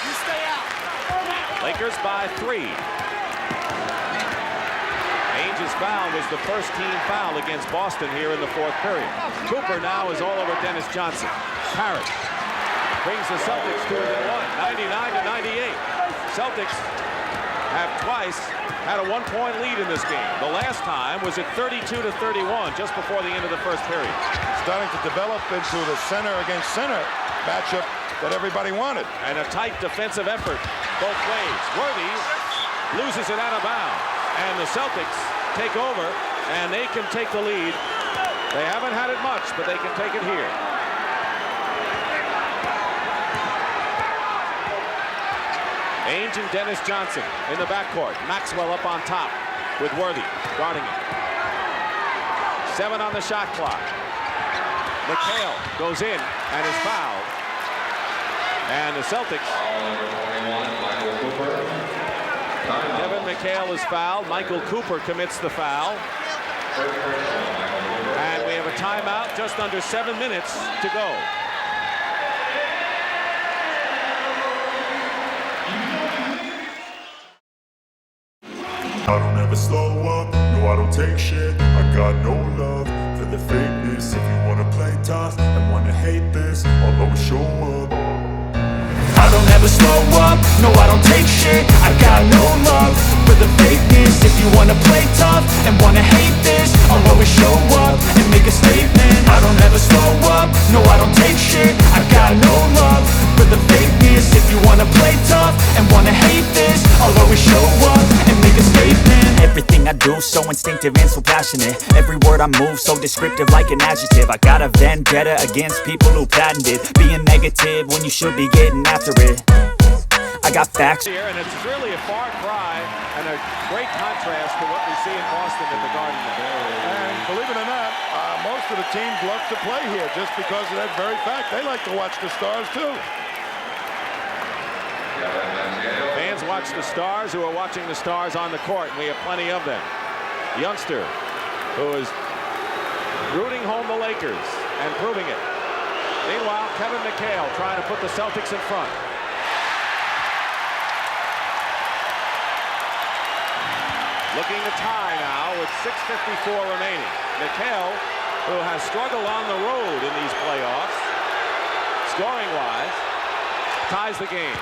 You stay out. Lakers by 3. Ainge's foul was the first team foul against Boston here in the 4th period. Cooper now is all over Dennis Johnson. Parish brings the Celtics to within 1, 99-98. Celtics have twice had a 1-point lead in this game. The last time was at 32-31 just before the end of the 1st period. Starting to develop into the center against center matchup that everybody wanted. And a tight defensive effort both ways. Worthy loses it out of bounds. And the Celtics take over, and they can take the lead. They haven't had it much, but they can take it here. Ainge and Dennis Johnson in the backcourt. Maxwell up on top with Worthy guarding it. 7 on the shot clock. McHale goes in and is fouled. And the Celtics. Kevin McHale is fouled. Michael Cooper commits the foul. And we have a timeout, just under 7 minutes to go. never slow up, no I don't take shit. I got no love for the fakeness. If you wanna play tough and wanna hate this, I'll always show up. I don't ever slow up, no I don't take shit. I got no love for the fakeness. If you wanna play tough and wanna hate this, I'll always show up and make a statement. I don't ever slow up, no I don't take shit. I got no love for the fakeness. If you wanna play tough and wanna hate this, I'll always show up and make a statement. Everything I do so instinctive and so passionate. Every word I move so descriptive like an adjective. I got a vendetta against people who patented being negative when you should be getting after it. I got facts here, and it's really a far cry and a great contrast to what we see in Boston at the Garden. And believe it or not, most of the teams love to play here just because of that very fact. They like to watch the Stars too. Fans watch the Stars who are watching the Stars on the court, and we have plenty of them. Youngster who is rooting home the Lakers and proving it. Meanwhile, Kevin McHale trying to put the Celtics in front. Looking to tie now with 6:54 remaining. McHale, who has struggled on the road in these playoffs, scoring-wise, ties the game.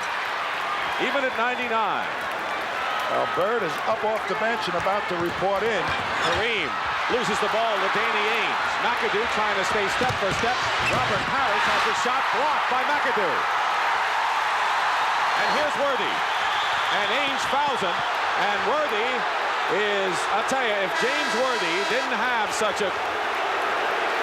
Even at 99. Well, Bird is up off the bench and about to report in. Kareem loses the ball to Danny Ainge. McAdoo trying to stay step for step. Robert Parish has a shot blocked by McAdoo. And here's Worthy. And Ainge fouls him. And Worthy is, I'll tell you, if James Worthy didn't have such a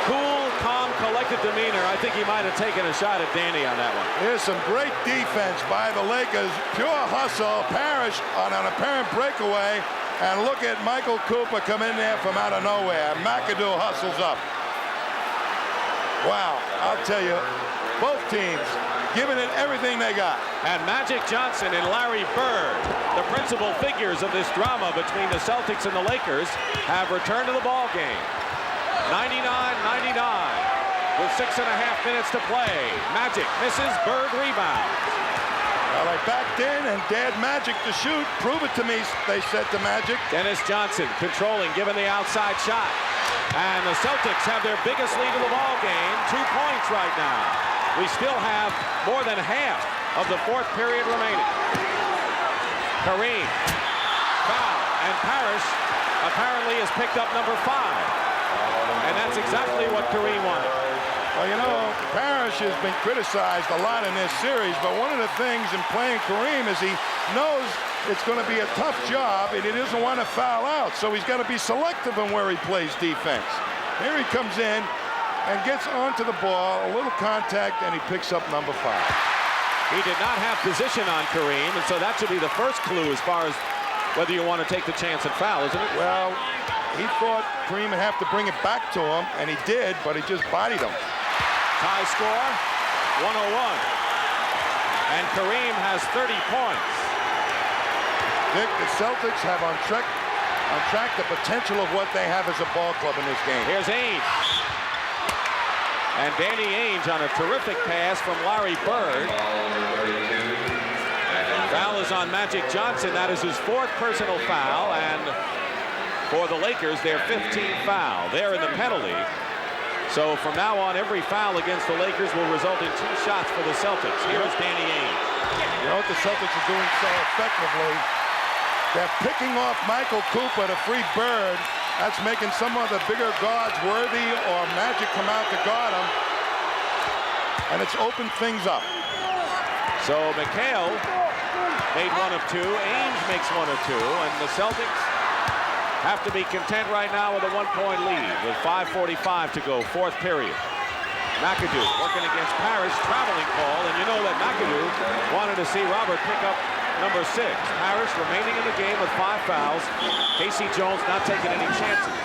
cool, calm, collected demeanor, I think he might have taken a shot at Danny on that one. Here's some great defense by the Lakers. Pure hustle. Parish on an apparent breakaway. And look at Michael Cooper come in there from out of nowhere. McAdoo hustles up. Wow, I'll tell you, both teams giving it everything they got. And Magic Johnson and Larry Bird, the principal figures of this drama between the Celtics and the Lakers, have returned to the ball game. 99-99 with 6.5 minutes to play. Magic misses, Bird rebounds. Well, they backed in and dared Magic to shoot. Prove it to me, they said to Magic. Dennis Johnson controlling, giving the outside shot. And the Celtics have their biggest lead of the ball game, 2 points right now. We still have more than half of the fourth period remaining. Kareem, foul, and Parish apparently has picked up number 5. And that's exactly what Kareem wanted. Well, you know, Parish has been criticized a lot in this series, but one of the things in playing Kareem is he knows it's going to be a tough job and he doesn't want to foul out, so he's got to be selective in where he plays defense. Here he comes in and gets onto the ball, a little contact, and he picks up number 5. He did not have position on Kareem, and so that should be the first clue as far as whether you want to take the chance and foul, isn't it? Well, he thought Kareem would have to bring it back to him, and he did, but he just bodied him. Tie score, 101. And Kareem has 30 points. Dick, the Celtics have on track the potential of what they have as a ball club in this game. Here's Ainge. And Danny Ainge on a terrific pass from Larry Bird. Foul is on Magic Johnson. That is his 4th personal foul. And for the Lakers, their 15th foul. They're in the penalty. So from now on, every foul against the Lakers will result in 2 shots for the Celtics. Here's Danny Ainge. You know what the Celtics are doing so effectively? They're picking off Michael Cooper to free Bird. That's making some of the bigger guards, Worthy or Magic, come out to guard him. And it's opened things up. So McHale made 1 of 2. Ainge makes 1 of 2. And the Celtics have to be content right now with a 1-point lead with 5:45 to go, 4th period. McAdoo working against Parish, traveling call, and you know that McAdoo wanted to see Robert pick up number 6. Parish remaining in the game with 5 fouls. Casey Jones not taking any chances.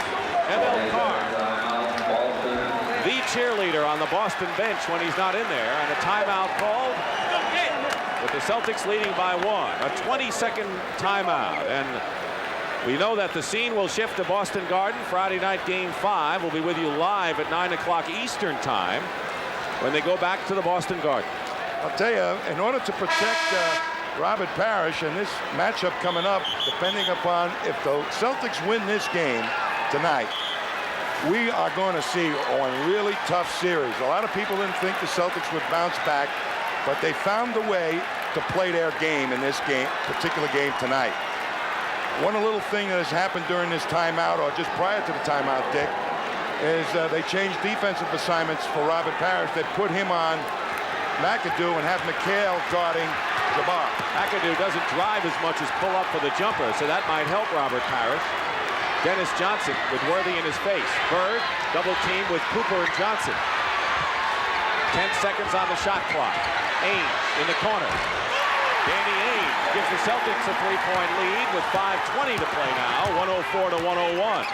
Emil Carr, the cheerleader on the Boston bench when he's not in there, and a timeout called with the Celtics leading by 1. A 20-second timeout. And we know that the scene will shift to Boston Garden. Friday night game 5. We'll be with you live at 9 o'clock Eastern time when they go back to the Boston Garden. I'll tell you, in order to protect Robert Parish, and this matchup coming up, depending upon if the Celtics win this game tonight, we are going to see a really tough series. A lot of people didn't think the Celtics would bounce back, but they found a way to play their game in this particular game tonight. One little thing that has happened during this timeout, or just prior to the timeout, Dick, is they changed defensive assignments for Robert Parish. They put him on McAdoo and have McHale guarding Jabbar. McAdoo doesn't drive as much as pull up for the jumper, so that might help Robert Parish. Dennis Johnson with Worthy in his face. Bird double team with Cooper and Johnson. 10 seconds on the shot clock. Ainge in the corner. Danny Ainge gives the Celtics a 3-point lead with 5:20 to play now, 104 to 101.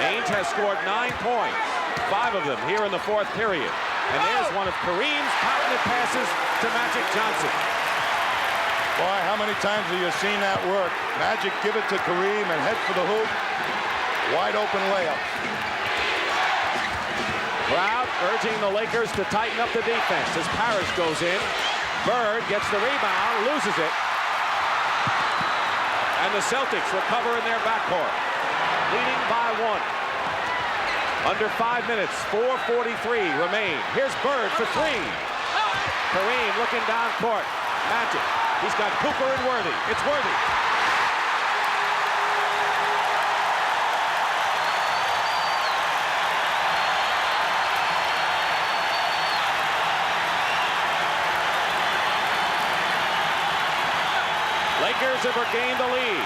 Ainge has scored 9 points, 5 of them here in the 4th period. And there's one of Kareem's patented passes to Magic Johnson. Boy, how many times have you seen that work? Magic give it to Kareem and head for the hoop. Wide open layup. Crowd urging the Lakers to tighten up the defense as Parish goes in. Bird gets the rebound, loses it. And the Celtics recover in their backcourt, leading by 1. Under 5 minutes, 4:43 remain. Here's Bird for 3. Kareem looking down court. Magic. He's got Cooper and Worthy. It's Worthy. Lakers have regained the lead.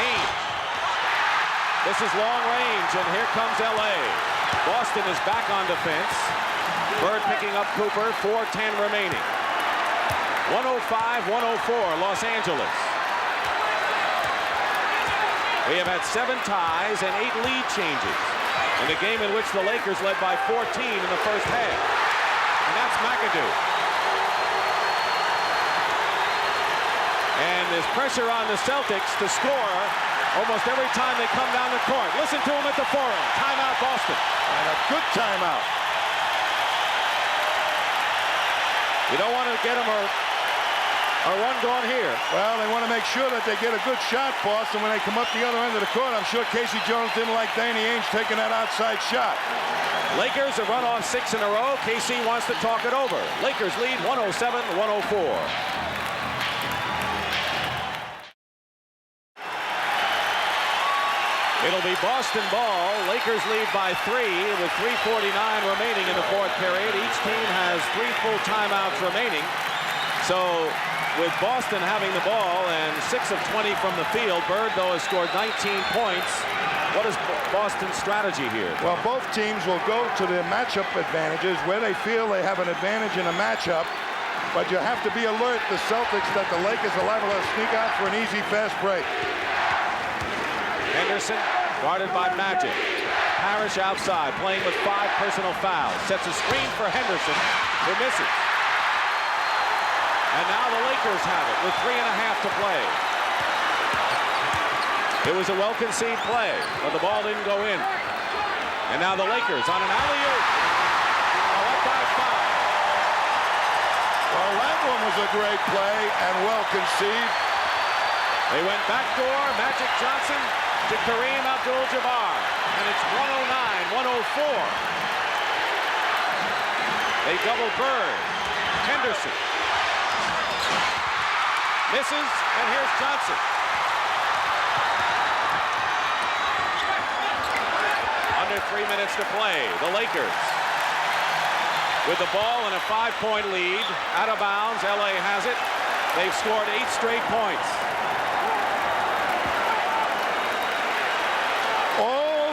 Ainge. This is long range, and here comes LA. Boston is back on defense. Bird picking up Cooper, 4:10 remaining. 105-104, Los Angeles. We have had 7 ties and 8 lead changes in a game in which the Lakers led by 14 in the first half. And that's McAdoo. And there's pressure on the Celtics to score almost every time they come down the court. Listen to him at the forum. Timeout, Boston. And a good timeout. You don't want to get them a run going here. Well, they want to make sure that they get a good shot, Boston, when they come up the other end of the court. I'm sure Casey Jones didn't like Danny Ainge taking that outside shot. Lakers have run off 6 in a row. KC wants to talk it over. Lakers lead 107-104. It'll be Boston ball. Lakers lead by 3 with 3:49 remaining in the 4th period. Each team has 3 full timeouts remaining. So with Boston having the ball and 6 of 20 from the field, Bird, though, has scored 19 points. What is Boston's strategy here? Well, both teams will go to the matchup advantages where they feel they have an advantage in a matchup. But you have to be alert, the Celtics, that the Lakers are liable to sneak out for an easy, fast break. Henderson guarded by Magic. Parish outside, playing with 5 personal fouls. Sets a screen for Henderson, who misses. And now the Lakers have it with 3.5 to play. It was a well-conceived play, but the ball didn't go in. And now the Lakers on an alley-oop. Up by 5. Well, that one was a great play and well-conceived. They went backdoor, Magic Johnson to Kareem Abdul-Jabbar, and it's 109-104. They double Bird. Henderson misses, and here's Johnson. Under 3 minutes to play. The Lakers with the ball and a 5-point lead. Out of bounds, LA has it. They've scored 8 straight points.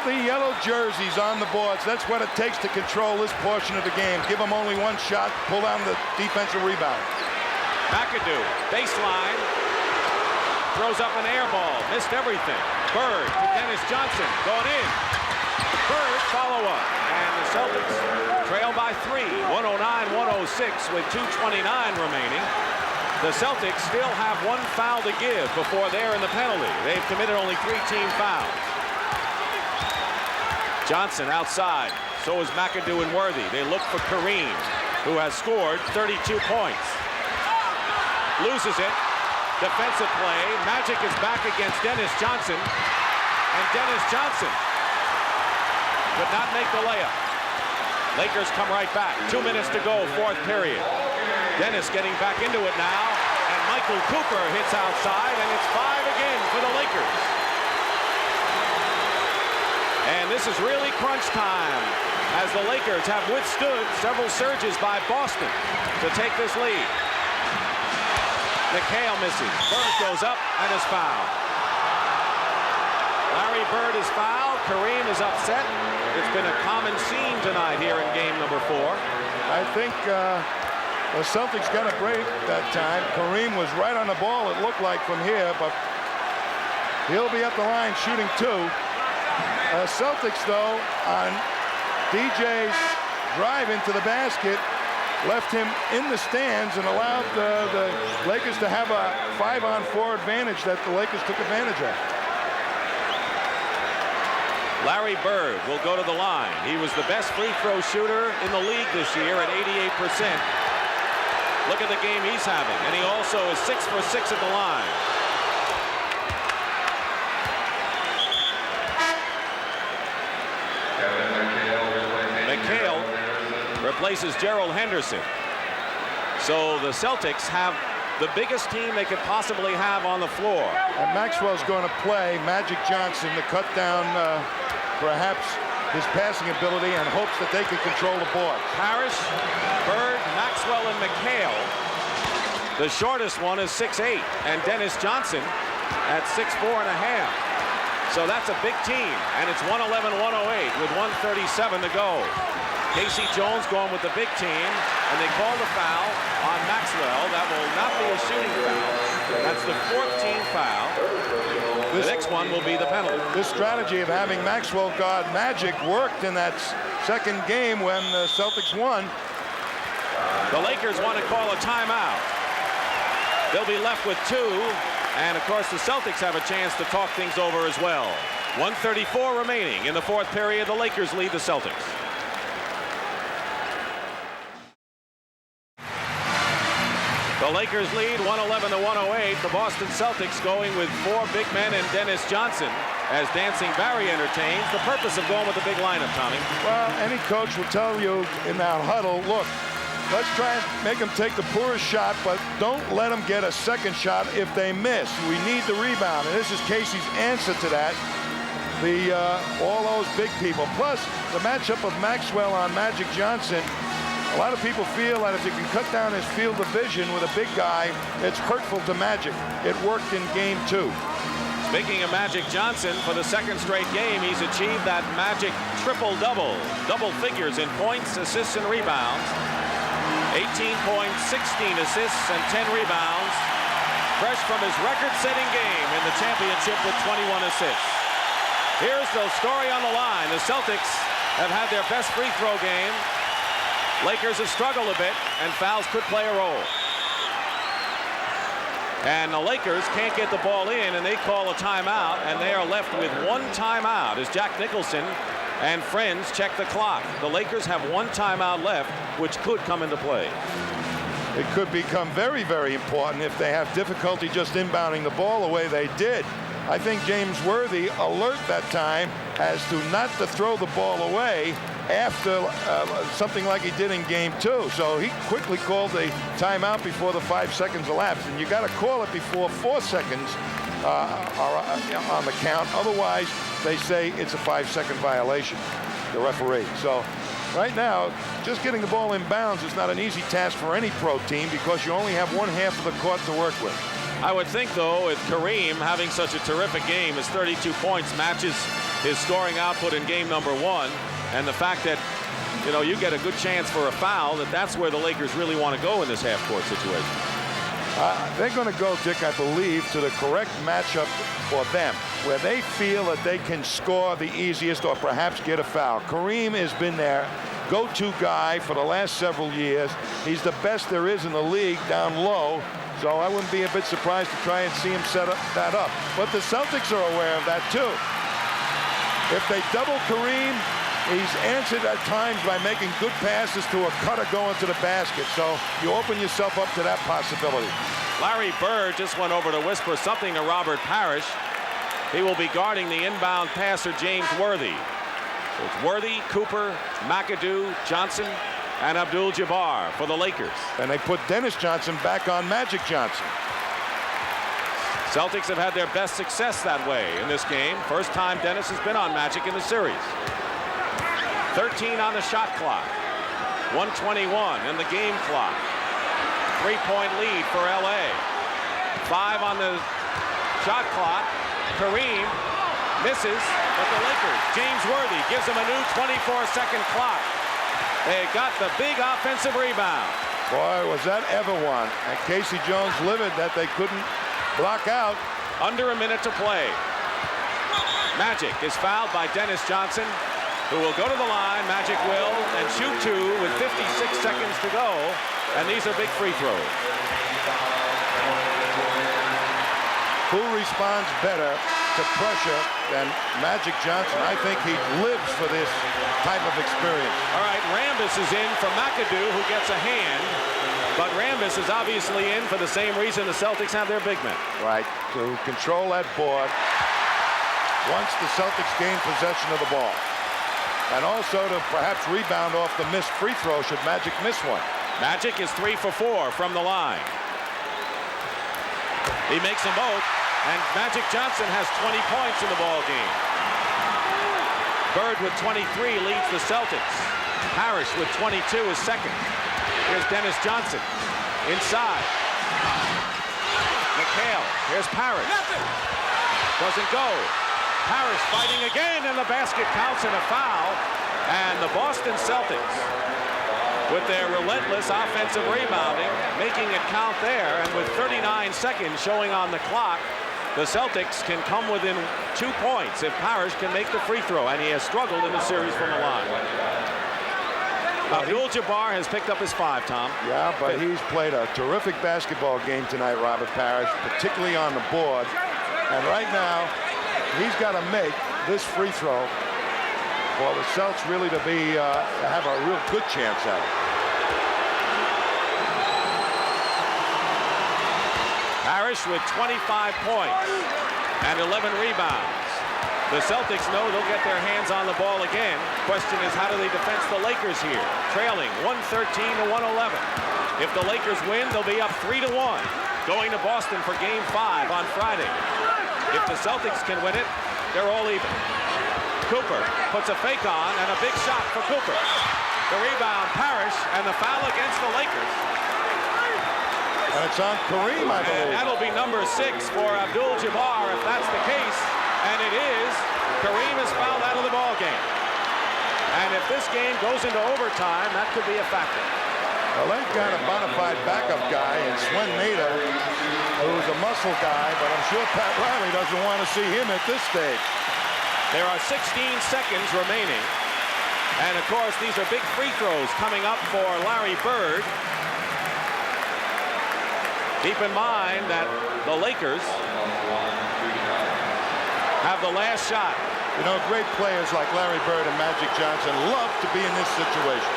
The yellow jerseys on the boards. That's what it takes to control this portion of the game. Give them only 1 shot, pull down the defensive rebound. McAdoo, baseline, throws up an air ball, missed everything. Bird to Dennis Johnson, going in. Bird, follow up. And the Celtics trail by 3, 109-106 with 2:29 remaining. The Celtics still have 1 foul to give before they're in the penalty. They've committed only 3 team fouls. Johnson outside. So is McAdoo and Worthy. They look for Kareem. who has scored 32 points. Loses it. Defensive play. Magic is back against Dennis Johnson. And Dennis Johnson could not make the layup. Lakers come right back. 2 minutes to go, fourth period. Dennis getting back into it now. And Michael Cooper hits outside, and it's 5 again for the Lakers. And this is really crunch time, as the Lakers have withstood several surges by Boston to take this lead. McHale misses. Bird goes up and is fouled. Larry Bird is fouled. Kareem is upset. It's been a common scene tonight here in game number 4. I think the Celtics got a break that time. Kareem was right on the ball, it looked like, from here, but he'll be at the line shooting 2. Celtics, though, on DJ's drive into the basket, left him in the stands and allowed the Lakers to have a 5-on-4 advantage that the Lakers took advantage of. Larry Bird will go to the line. He was the best free throw shooter in the league this year at 88%. Look at the game he's having, and he also is 6 for 6 at the line. McHale replaces Gerald Henderson. So the Celtics have the biggest team they could possibly have on the floor. And Maxwell's going to play Magic Johnson to cut down perhaps his passing ability and hopes that they can control the board. Parish, Bird, Maxwell, and McHale. The shortest one is 6'8", and Dennis Johnson at 6'4½". So that's a big team, and it's 111-108 with 1:37 to go. Casey Jones going with the big team, and they call the foul on Maxwell. That will not be a shooting foul. That's the 14th foul. The next one will be the penalty. This strategy of having Maxwell guard Magic worked in that second game when the Celtics won. The Lakers want to call a timeout. They'll be left with 2, and of course the Celtics have a chance to talk things over as well. 1:34 remaining in the fourth period. The Lakers lead the Celtics. The Lakers lead 111-108. The Boston Celtics going with 4 big men and Dennis Johnson as Dancing Barry entertains. The purpose of going with the big lineup, Tommy? Well, any coach will tell you in that huddle, look, let's try and make them take the poorest shot, but don't let them get a second shot if they miss. We need the rebound, and this is Casey's answer to that. All those big people. Plus, the matchup of Maxwell on Magic Johnson. A lot of people feel that if you can cut down his field of vision with a big guy, it's hurtful to Magic. It worked in game 2. Speaking of Magic Johnson, for the second straight game, he's achieved that Magic triple-double. Double figures in points, assists, and rebounds. 18 points, 16 assists, and 10 rebounds. Fresh from his record-setting game in the championship with 21 assists. Here's the story on the line. The Celtics have had their best free throw game. Lakers have struggled a bit, and fouls could play a role. And the Lakers can't get the ball in, and they call a timeout, and they are left with 1 timeout as Jack Nicholson and friends check the clock. The Lakers have 1 timeout left, which could come into play. It could become very, very important if they have difficulty just inbounding the ball the way they did. I think James Worthy alert that time as to not to throw the ball away after something like he did in game 2. So he quickly called a timeout before the 5 seconds elapsed. And you got to call it before 4 seconds are on the count. Otherwise, they say it's a 5-second violation, the referee. So right now, just getting the ball in bounds is not an easy task for any pro team because you only have 1/2 of the court to work with. I would think, though, with Kareem having such a terrific game, his 32 points matches his scoring output in game number 1, and the fact that, you know, you get a good chance for a foul, that's where the Lakers really want to go in this half-court situation. They're going to go, Dick, I believe, to the correct matchup for them, where they feel that they can score the easiest or perhaps get a foul. Kareem has been their go-to guy for the last several years. He's the best there is in the league down low. So I wouldn't be a bit surprised to try and see him set that up. But the Celtics are aware of that, too. If they double Kareem He's answered at times by making good passes to a cutter going to the basket. So you open yourself up to that possibility. Larry Bird just went over to whisper something to Robert Parish. He will be guarding the inbound passer, James Worthy. So it's Worthy, Cooper, McAdoo, Johnson, and Abdul-Jabbar for the Lakers. And they put Dennis Johnson back on Magic Johnson. Celtics have had their best success that way in this game. First time Dennis has been on Magic in the series. 13 on the shot clock. 1:21 in the game clock. 3-point lead for LA. 5 on the shot clock. Kareem misses, but the Lakers, James Worthy gives him a new 24-second clock. They got the big offensive rebound. Boy, was that ever one. And Casey Jones livid that they couldn't block out. Under a minute to play. Magic is fouled by Dennis Johnson, who will go to the line. Magic will, and shoot 2 with 56 seconds to go. And these are big free throws. Who responds better to pressure than Magic Johnson? I think he lives for this type of experience. All right, Rambis is in for McAdoo, who gets a hand. But Rambis is obviously in for the same reason the Celtics have their big men. Right, to control that board once the Celtics gain possession of the ball. And also to perhaps rebound off the missed free throw should Magic miss one. Magic is 3 for 4 from the line. He makes them both, and Magic Johnson has 20 points in the ball game. Bird with 23 leads the Celtics. Parish with 22 is second. Here's Dennis Johnson inside. McHale. Here's Parish. Doesn't go. Parish fighting again, and the basket counts and a foul. And the Boston Celtics, with their relentless offensive rebounding, making it count there, and with 39 seconds showing on the clock, the Celtics can come within 2 points if Parish can make the free throw, and he has struggled in the series from the line. Abdul-Jabbar has picked up his 5, Tom. Yeah, but he's played a terrific basketball game tonight, Robert Parish, particularly on the board. And right now, he's got to make this free throw for the Celtics really to have a real good chance at it. Parish with 25 points and 11 rebounds. The Celtics know they'll get their hands on the ball again. Question is, how do they defend the Lakers here? Trailing 113 to 111. If the Lakers win, they'll be up 3-1. Going to Boston for Game 5 on Friday. If the Celtics can win it, they're all even. Cooper puts a fake on, and a big shot for Cooper. The rebound, Parish, and the foul against the Lakers. And it's on Kareem, I believe. And that'll be number 6 for Abdul-Jabbar if that's the case. And it is. Kareem is fouled out of the ball game. And if this game goes into overtime, that could be a factor. Well, they've got a bona fide backup guy in Swung who's a muscle guy, but I'm sure Pat Riley doesn't want to see him at this stage. There are 16 seconds remaining. And of course, these are big free throws coming up for Larry Bird. Keep in mind that the Lakers have the last shot. You know, great players like Larry Bird and Magic Johnson love to be in this situation.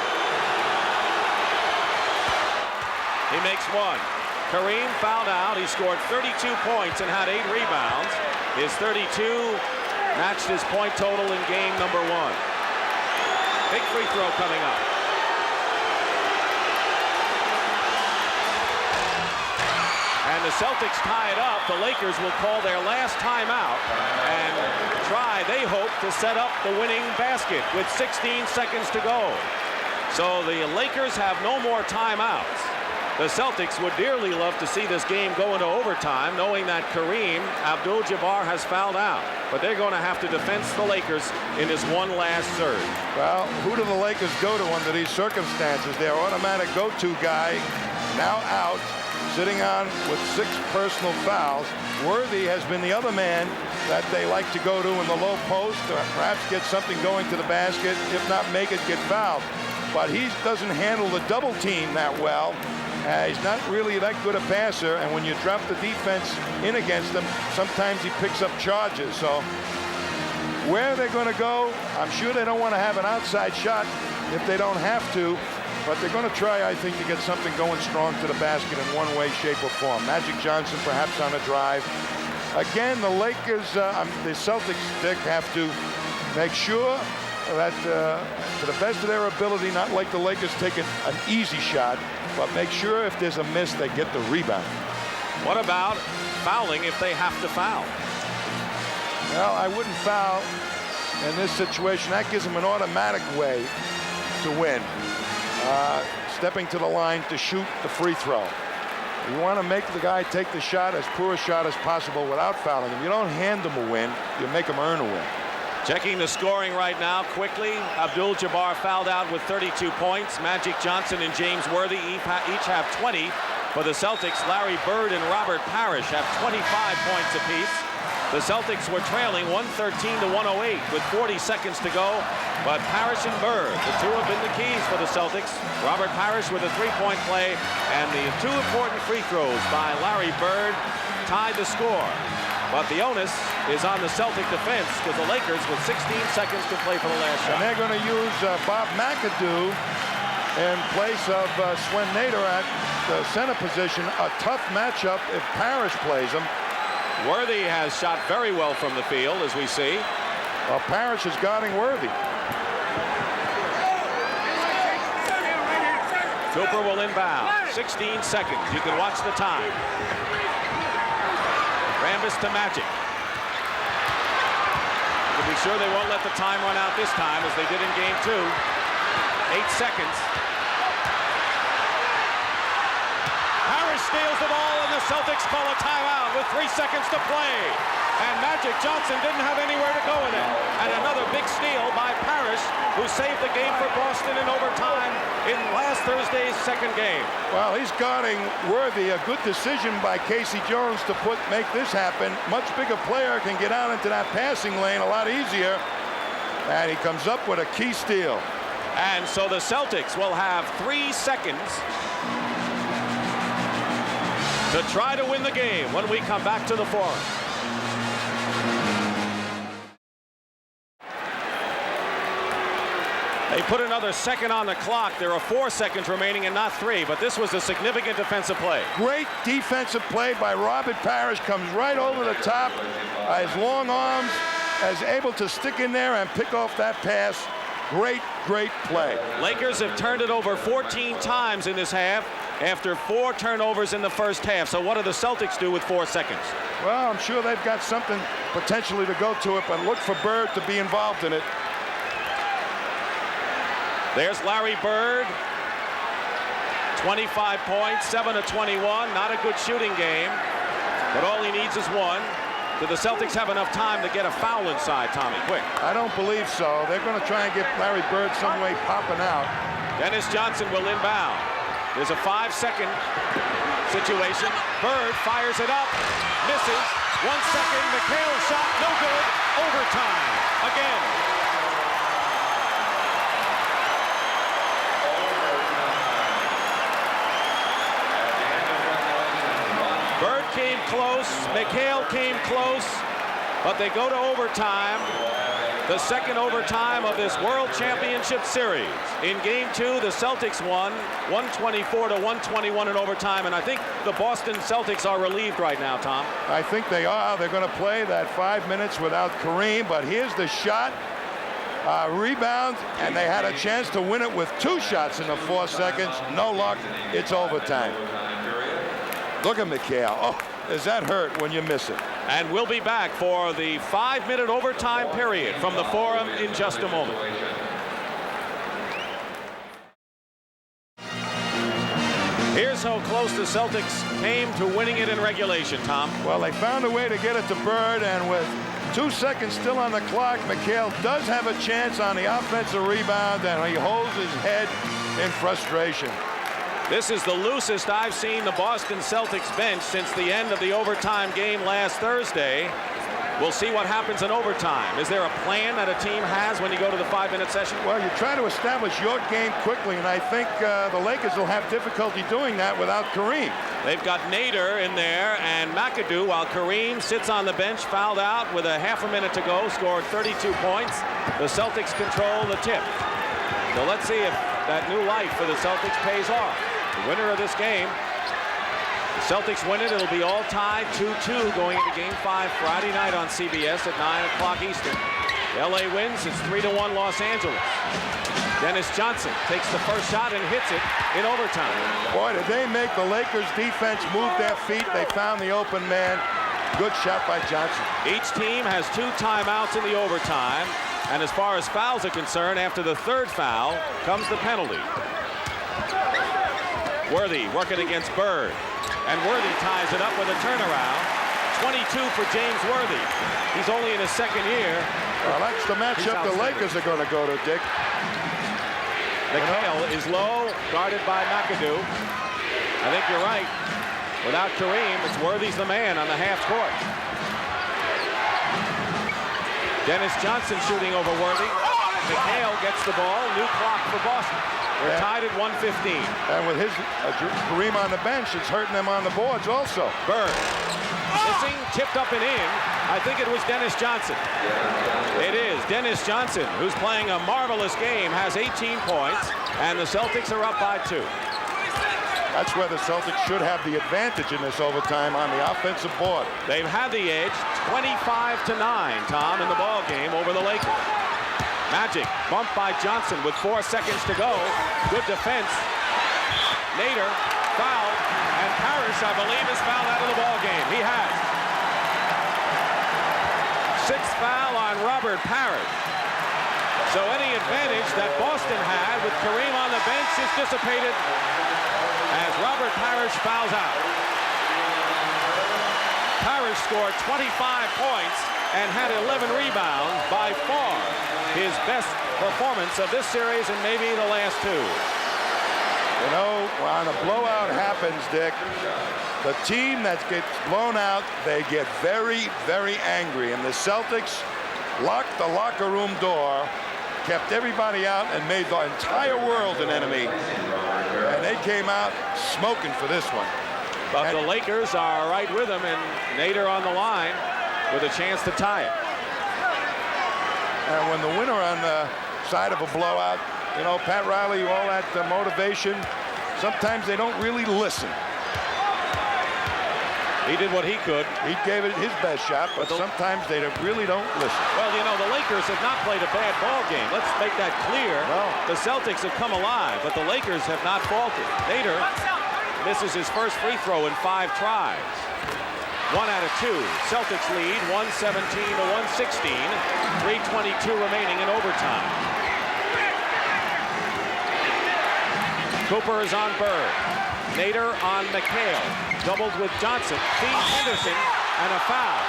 He makes one. Kareem fouled out. He scored 32 points and had 8 rebounds. His 32 matched his point total in game number 1. Big free throw coming up. And the Celtics tie it up. The Lakers will call their last timeout and try, they hope, to set up the winning basket with 16 seconds to go. So the Lakers have no more timeouts. The Celtics would dearly love to see this game go into overtime, knowing that Kareem Abdul-Jabbar has fouled out. But they're going to have to defend the Lakers in this one last surge. Well, who do the Lakers go to under these circumstances? Their automatic go-to guy now out, sitting on with 6 personal fouls. Worthy has been the other man that they like to go to in the low post, or perhaps get something going to the basket, if not make it, get fouled. But he doesn't handle the double team that well. He's not really that good a passer, and when you drop the defense in against him, sometimes he picks up charges. So Where they're going to go, I'm sure they don't want to have an outside shot if they don't have to, but they're going to try, I think, to get something going strong to the basket in one way, shape, or form. Magic Johnson perhaps on a drive. Again, the Lakers, the Celtics, Dick, have to make sure that to the best of their ability, not like the Lakers take an easy shot, but make sure if there's a miss, they get the rebound. What about fouling if they have to foul? Well, I wouldn't foul in this situation. That gives them an automatic way to win. Stepping to the line to shoot the free throw. You want to make the guy take the shot, as poor a shot as possible, without fouling him. You don't hand them a win, you make them earn a win. Checking the scoring right now quickly. Abdul-Jabbar fouled out with 32 points. Magic Johnson and James Worthy each have 20. For the Celtics, Larry Bird and Robert Parish have 25 points apiece. The Celtics were trailing 113-108 with 40 seconds to go, but Parish and Bird, the two have been the keys for the Celtics. Robert Parish with a three-point play, and the two important free throws by Larry Bird tied the score. But the onus is on the Celtic defense with the Lakers with 16 seconds to play for the last shot. And they're going to use Bob McAdoo in place of Swen Nader at the center position. A tough matchup if Parish plays him. Worthy has shot very well from the field, as we see. Well, Parish is guarding Worthy. Cooper will inbound. 16 seconds. You can watch the time. Rambis to Magic. To be sure they won't let the time run out this time, as they did in game 2. 8 seconds. Parish steals the ball, and the Celtics call a timeout with 3 seconds to play. And Magic Johnson didn't have anywhere to go with it. And another big steal by Parish, who saved the game for Boston in overtime in last Thursday's second game. Well, he's guarding Worthy. A good decision by Casey Jones to make this happen. Much bigger player can get out into that passing lane a lot easier. And he comes up with a key steal. And so the Celtics will have 3 seconds to try to win the game when we come back to the Forum. They put another second on the clock. There are 4 seconds remaining and not 3, but this was a significant defensive play. Great defensive play by Robert Parish. Comes right over the top. His long arms is able to stick in there and pick off that pass. Great, great play. Lakers have turned it over 14 times in this half after 4 turnovers in the first half. So what do the Celtics do with 4 seconds? Well, I'm sure they've got something potentially to go to it, but look for Bird to be involved in it. There's Larry Bird. 25 points, 7 of 21. Not a good shooting game, but all he needs is 1. Do the Celtics have enough time to get a foul inside, Tommy? Quick. I don't believe so. They're going to try and get Larry Bird some way popping out. Dennis Johnson will inbound. There's a 5-second situation. Bird fires it up, misses. 1 second, McHale shot, no good. Overtime again. Bird came close, McHale came close, but they go to overtime. The second overtime of this World Championship Series. In game 2, the Celtics won 124-121 in overtime, and I think the Boston Celtics are relieved right now, Tom. I think they are. They're going to play that 5 minutes without Kareem, but here's the shot. Rebound, and they had a chance to win it with 2 shots in the 4 seconds. No luck. It's overtime. Look at McHale. Oh, does that hurt when you miss it? And we'll be back for the 5-minute overtime period from the Forum in just a moment. Here's how close the Celtics came to winning it in regulation, Tom. Well, they found a way to get it to Bird, and with 2 seconds still on the clock, McHale does have a chance on the offensive rebound, and he holds his head in frustration. This is the loosest I've seen the Boston Celtics bench since the end of the overtime game last Thursday. We'll see what happens in overtime. Is there a plan that a team has when you go to the 5-minute session? Well, you try to establish your game quickly, and I think the Lakers will have difficulty doing that without Kareem. They've got Nader in there and McAdoo, while Kareem sits on the bench, fouled out with a half a minute to go, scored 32 points. The Celtics control the tip. So let's see if that new life for the Celtics pays off. The winner of this game, the Celtics win it. It'll be all tied 2-2 going into Game 5 Friday night on CBS at 9 o'clock Eastern. LA wins. It's 3-1 Los Angeles. Dennis Johnson takes the first shot and hits it in overtime. Boy, did they make the Lakers defense move their feet. They found the open man. Good shot by Johnson. Each team has 2 timeouts in the overtime. And as far as fouls are concerned, after the 3rd foul comes the penalty. Worthy working against Bird. And Worthy ties it up with a turnaround. 22 for James Worthy. He's only in his 2nd year. Well, that's the matchup the Lakers are going to go to, Dick. McHale is low, guarded by McAdoo. I think you're right. Without Kareem, it's Worthy's the man on the half court. Dennis Johnson shooting over Worthy. McHale gets the ball. New clock for Boston. We're tied at 1:15. And with his Kareem on the bench, it's hurting them on the boards also. Bird. Missing, tipped up and in. I think it was Dennis Johnson. It is Dennis Johnson, who's playing a marvelous game, has 18 points, and the Celtics are up by 2. That's where the Celtics should have the advantage in this overtime on the offensive board. They've had the edge 25-9, Tom, in the ball game over the Lakers. Magic bumped by Johnson with 4 seconds to go. Good defense. Nader fouled, and Parish, I believe, is fouled out of the ball game. He has. 6th foul on Robert Parish. So any advantage that Boston had with Kareem on the bench is dissipated as Robert Parish fouls out. Parish scored 25 points and had 11 rebounds, by far his best performance of this series and maybe the last 2. You know, when a blowout happens, Dick, the team that gets blown out, they get very, very angry. And the Celtics locked the locker room door, kept everybody out, and made the entire world an enemy. And they came out smoking for this one. But the Lakers are right with them, and Nader on the line with a chance to tie it. And when the winner on the side of a blowout, you know, Pat Riley, all that motivation, sometimes they don't really listen. He did what he could. He gave it his best shot, but sometimes they really don't listen. Well, you know, the Lakers have not played a bad ball game. Let's make that clear. No. The Celtics have come alive, but the Lakers have not faltered. Nader misses his first free throw in 5 tries. 1 out of 2. Celtics lead 117-116. 3:22 remaining in overtime. Cooper is on Bird. Nader on McHale. Doubled with Johnson. Feeds Henderson and a foul.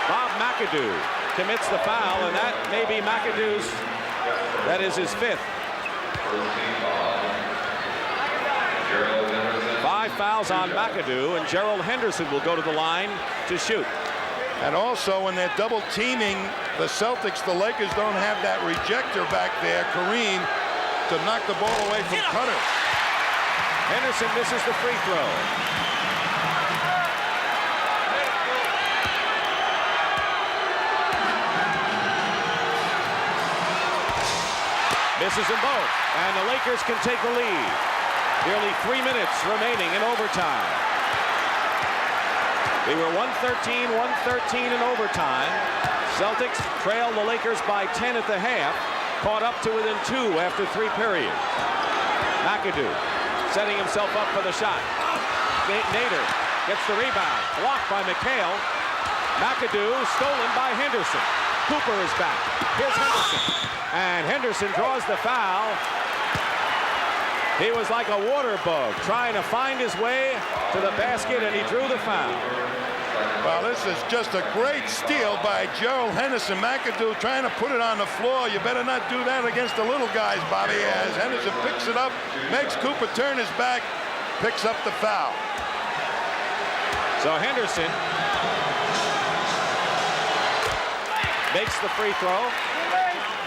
Bob McAdoo commits the foul, and that may be McAdoo's. That is his 5th. 5 fouls on McAdoo, and Gerald Henderson will go to the line to shoot. And also, when they're double teaming the Celtics, the Lakers don't have that rejector back there, Kareem, to knock the ball away from Cutter. Henderson misses the free throw. Misses them both, and the Lakers can take the lead. Nearly 3 minutes remaining in overtime. They were 113 in overtime. Celtics trailed the Lakers by 10 at the half, caught up to within 2 after 3 periods. McAdoo setting himself up for the shot. Nader gets the rebound, blocked by McHale. McAdoo stolen by Henderson. Cooper is back. Here's Henderson. And Henderson draws the foul. He was like a water bug trying to find his way to the basket, and he drew the foul. Well, this is just a great steal by Gerald Henderson. McAdoo trying to put it on the floor. You better not do that against the little guys, Bobby. As Henderson picks it up, makes Cooper turn his back, picks up the foul. So Henderson makes the free throw.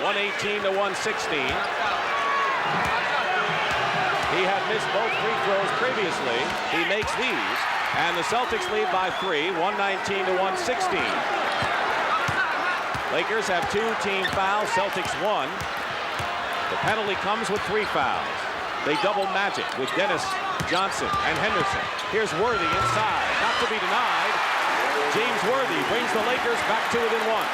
118-116. He He had missed both free throws previously. He makes these, and the Celtics lead by 3, 119 to 116. Lakers have 2 team fouls, Celtics 1. The penalty comes with 3 fouls. They double Magic with Dennis Johnson and Henderson. Here's Worthy inside, not to be denied. James Worthy brings the Lakers back to within 1.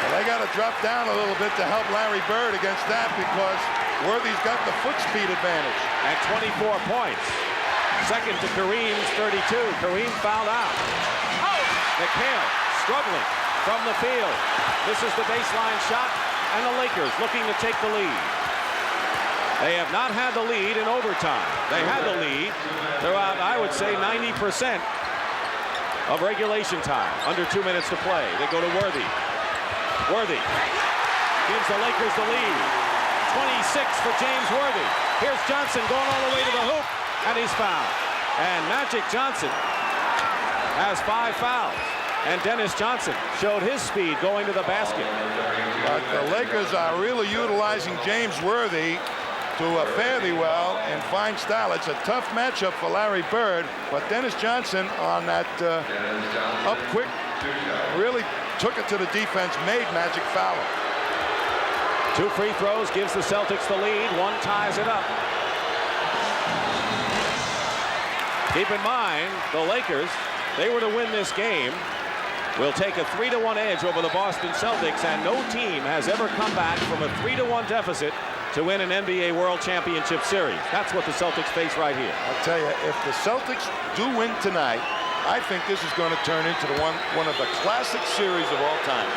Well, they got to drop down a little bit to help Larry Bird against that because Worthy's got the foot speed advantage. At 24 points. Second to Kareem's 32. Kareem fouled out. McHale struggling from the field. This is the baseline shot, and the Lakers looking to take the lead. They have not had the lead in overtime. They had the lead throughout, I would say, 90% of regulation time. Under 2 minutes to play. They go to Worthy. Worthy gives the Lakers the lead. 26 for James Worthy. Here's Johnson going all the way to the hoop, and he's fouled. And Magic Johnson has 5 fouls. And Dennis Johnson showed his speed going to the basket. But the Lakers are really utilizing James Worthy to fairly well in fine style. It's a tough matchup for Larry Bird, but Dennis Johnson on that up quick really took it to the defense, made Magic foul him. 2 free throws gives the Celtics the lead. 1 ties it up. Keep in mind, the Lakers, they were to win this game, will take a 3-1 edge over the Boston Celtics, and no team has ever come back from a 3-1 deficit to win an NBA World Championship Series. That's what the Celtics face right here. I'll tell you, if the Celtics do win tonight, I think this is going to turn into one of the classic series of all time.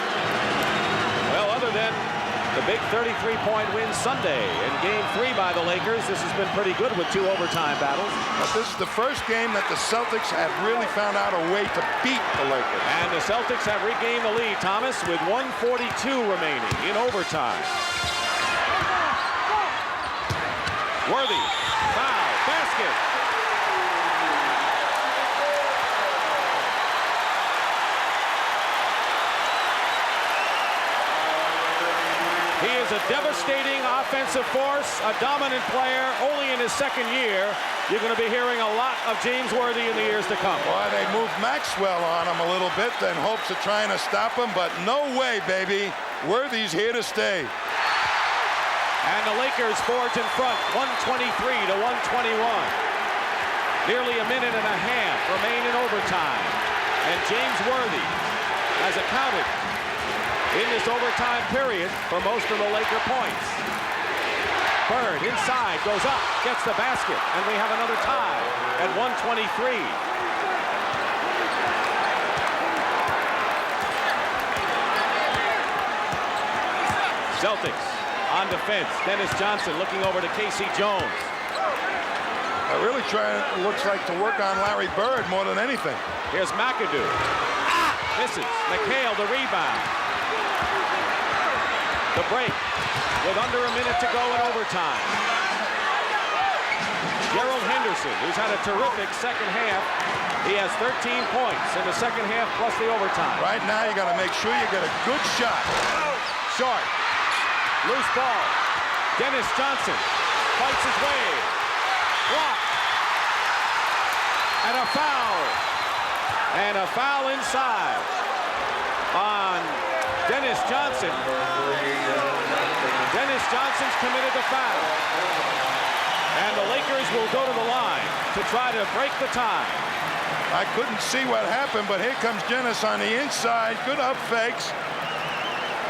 Well, other than the big 33-point win Sunday in Game 3 by the Lakers, this has been pretty good with 2 overtime battles. But this is the first game that the Celtics have really found out a way to beat the Lakers. And the Celtics have regained the lead, Thomas, with 1:42 remaining in overtime. Worthy, foul, basket. He is a devastating offensive force, a dominant player, only in his second year. You're going to be hearing a lot of James Worthy in the years to come. Boy, they moved Maxwell on him a little bit in hopes of trying to stop him, but no way, baby. Worthy's here to stay. And the Lakers forge in front, 123 to 121. Nearly a minute and a half remain in overtime. And James Worthy has accounted in this overtime period for most of the Laker points. Bird inside, goes up, gets the basket, and we have another tie at 123. Celtics on defense. Dennis Johnson looking over to Casey Jones. They're really trying, it looks like, to work on Larry Bird more than anything. Here's McAdoo. Misses. McHale the rebound. The break with under a minute to go in overtime. Gerald Henderson, who's had a terrific second half. He has 13 points in the second half plus the overtime. Right now, you got to make sure you get a good shot. Short. Loose ball. Dennis Johnson fights his way. Block. And a foul. And a foul inside on Dennis Johnson. Dennis Johnson's committed the foul. And the Lakers will go to the line to try to break the tie. I couldn't see what happened, but here comes Dennis on the inside. Good up fakes.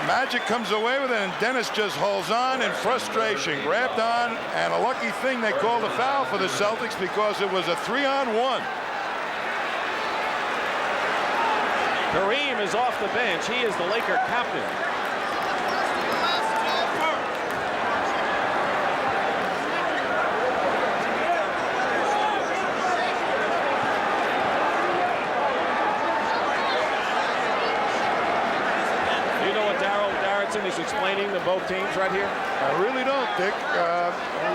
Magic comes away with it, and Dennis just holds on in frustration. Grabbed on, and a lucky thing they called a foul for the Celtics because it was a 3-on-1. Kareem is off the bench. He is the Laker captain. Is explaining to both teams right here? I really don't, Dick.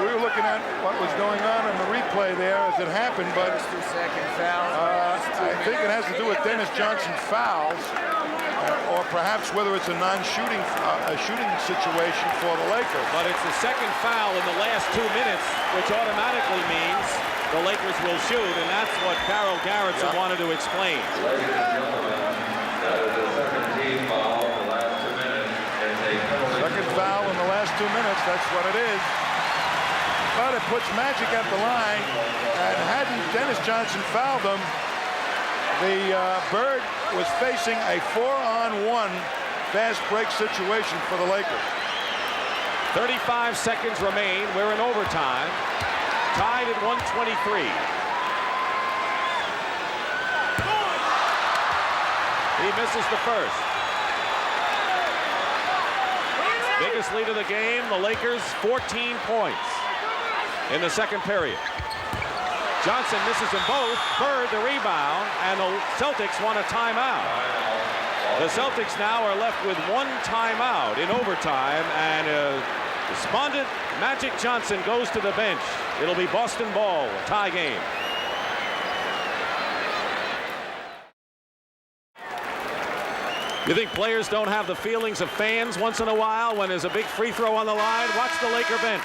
We were looking at what was going on in the replay there as it happened, but 2-second foul. I think it has to do with Dennis Johnson's fouls. or perhaps whether it's a non-shooting shooting situation for the Lakers. But it's the second foul in the last 2 minutes, which automatically means the Lakers will shoot, and that's what Carol Garrettson wanted to explain. Second foul in the last 2 minutes, that's what it is. But it puts Magic at the line, and hadn't Dennis Johnson fouled them, the Bird was facing a 4-on-1 fast break situation for the Lakers. 35 seconds remain. We're in overtime. Tied at 123. He misses the first. Biggest lead of the game, the Lakers 14 points in the second period. Johnson misses them both. Bird the rebound, and the Celtics want a timeout. The Celtics now are left with one timeout in overtime, and despondent Magic Johnson goes to the bench. It'll be Boston ball, a tie game. You think players don't have the feelings of fans once in a while when there's a big free throw on the line? Watch the Laker bench.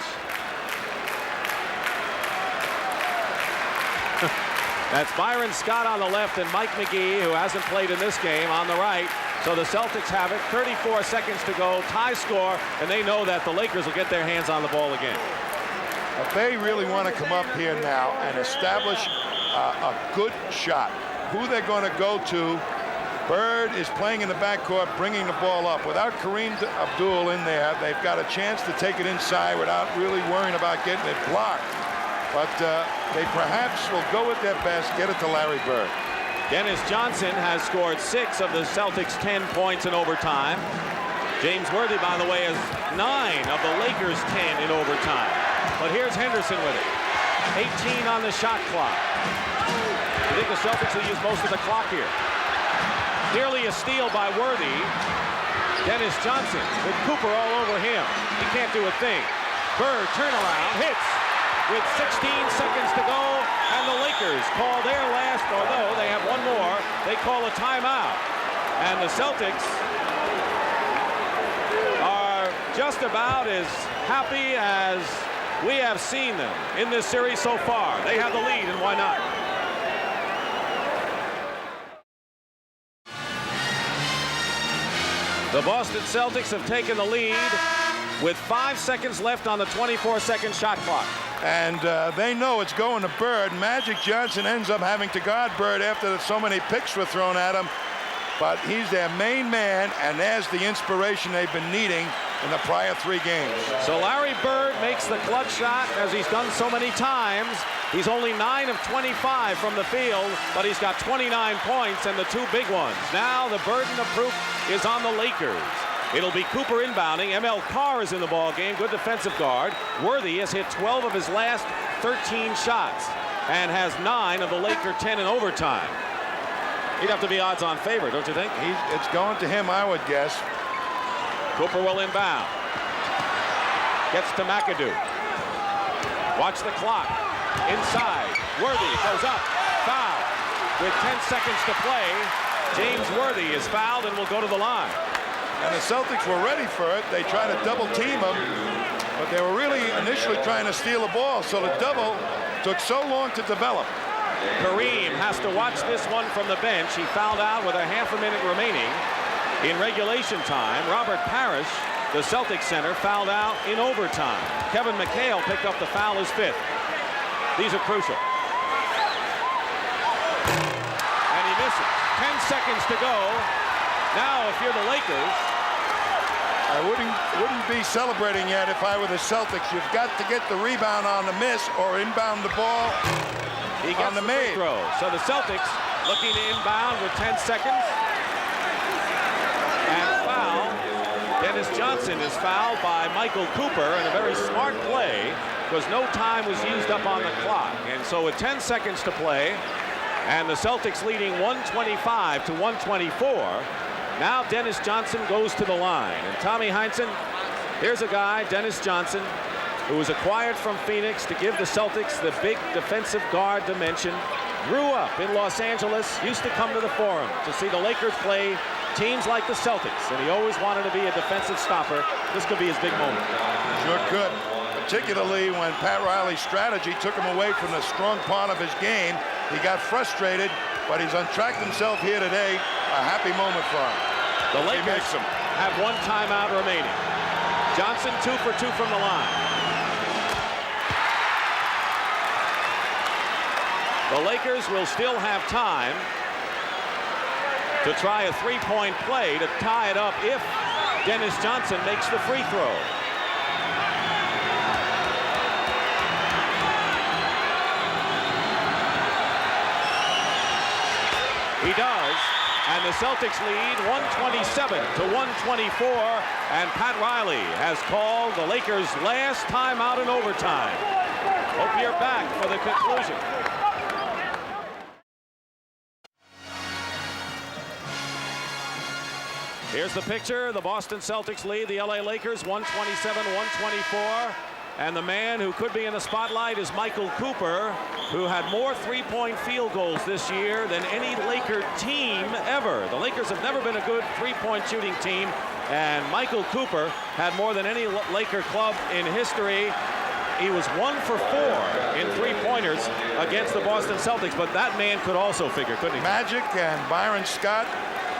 That's Byron Scott on the left and Mike McGee, who hasn't played in this game, on the right. So the Celtics have it. 34 seconds to go, tie score, and they know that the Lakers will get their hands on the ball again. If they really want to come up here now and establish a good shot, who they're going to go to, Bird is playing in the backcourt, bringing the ball up. Without Kareem Abdul in there, they've got a chance to take it inside without really worrying about getting it blocked. But they perhaps will go with their best, get it to Larry Bird. Dennis Johnson has scored 6 of the Celtics' 10 points in overtime. James Worthy, by the way, has 9 of the Lakers' 10 in overtime. But here's Henderson with it. 18 on the shot clock. I think the Celtics will use most of the clock here. Nearly a steal by Worthy. Dennis Johnson with Cooper all over him. He can't do a thing. Bird turnaround, hits with 16 seconds to go, and the Lakers call their last, although they have one more, they call a timeout. And the Celtics are just about as happy as we have seen them in this series so far. They have the lead, and why not? The Boston Celtics have taken the lead with 5 seconds left on the 24-second shot clock. And they know it's going to Bird. Magic Johnson ends up having to guard Bird after so many picks were thrown at him. But he's their main man, and there's the inspiration they've been needing in the prior 3 games. So Larry Bird makes the clutch shot, as he's done so many times. He's only 9 of 25 from the field, but he's got 29 points and the 2 big ones. Now the burden of proof is on the Lakers. It'll be Cooper inbounding. ML Carr is in the ball game, good defensive guard. Worthy has hit 12 of his last 13 shots and has 9 of the Laker 10 in overtime. He'd have to be odds-on favorite, don't you think? It's going to him, I would guess. Cooper will inbound. Gets to McAdoo. Watch the clock. Inside. Worthy goes up. Foul. With 10 seconds to play, James Worthy is fouled and will go to the line. And the Celtics were ready for it. They tried to double team him, but they were really initially trying to steal the ball. So the double took so long to develop. Kareem has to watch this one from the bench. He fouled out with a half a minute remaining in regulation time. Robert Parish, the Celtics center, fouled out in overtime. Kevin McHale picked up the foul, his 5th. These are crucial. And he misses. 10 seconds to go. Now, if you're the Lakers, I wouldn't be celebrating yet if I were the Celtics. You've got to get the rebound on the miss or inbound the ball. He gets the free throw. So the Celtics looking to inbound with 10 seconds. And foul. Dennis Johnson is fouled by Michael Cooper in a very smart play because no time was used up on the clock. And so with 10 seconds to play and the Celtics leading 125 to 124, now Dennis Johnson goes to the line. And Tommy Heinsohn, here's a guy, Dennis Johnson, who was acquired from Phoenix to give the Celtics the big defensive guard dimension. Grew up in Los Angeles, used to come to the Forum to see the Lakers play teams like the Celtics, and he always wanted to be a defensive stopper, this could be his big moment. Sure could, particularly when Pat Riley's strategy took him away from the strong part of his game. He got frustrated, but he's untracked himself here today. A happy moment for him. The Lakers have 1 timeout remaining. Johnson 2 for 2 from the line. The Lakers will still have time to try a 3-point play to tie it up if Dennis Johnson makes the free throw. He does, and the Celtics lead 127 to 124, and Pat Riley has called the Lakers' last timeout in overtime. Hope you're back for the conclusion. Here's the picture. The Boston Celtics lead the LA Lakers 127-124. And the man who could be in the spotlight is Michael Cooper, who had more three-point field goals this year than any Laker team ever. The Lakers have never been a good three-point shooting team, and Michael Cooper had more than any Laker club in history. He was 1 for 4 in three-pointers against the Boston Celtics, but that man could also figure, couldn't he? Magic and Byron Scott,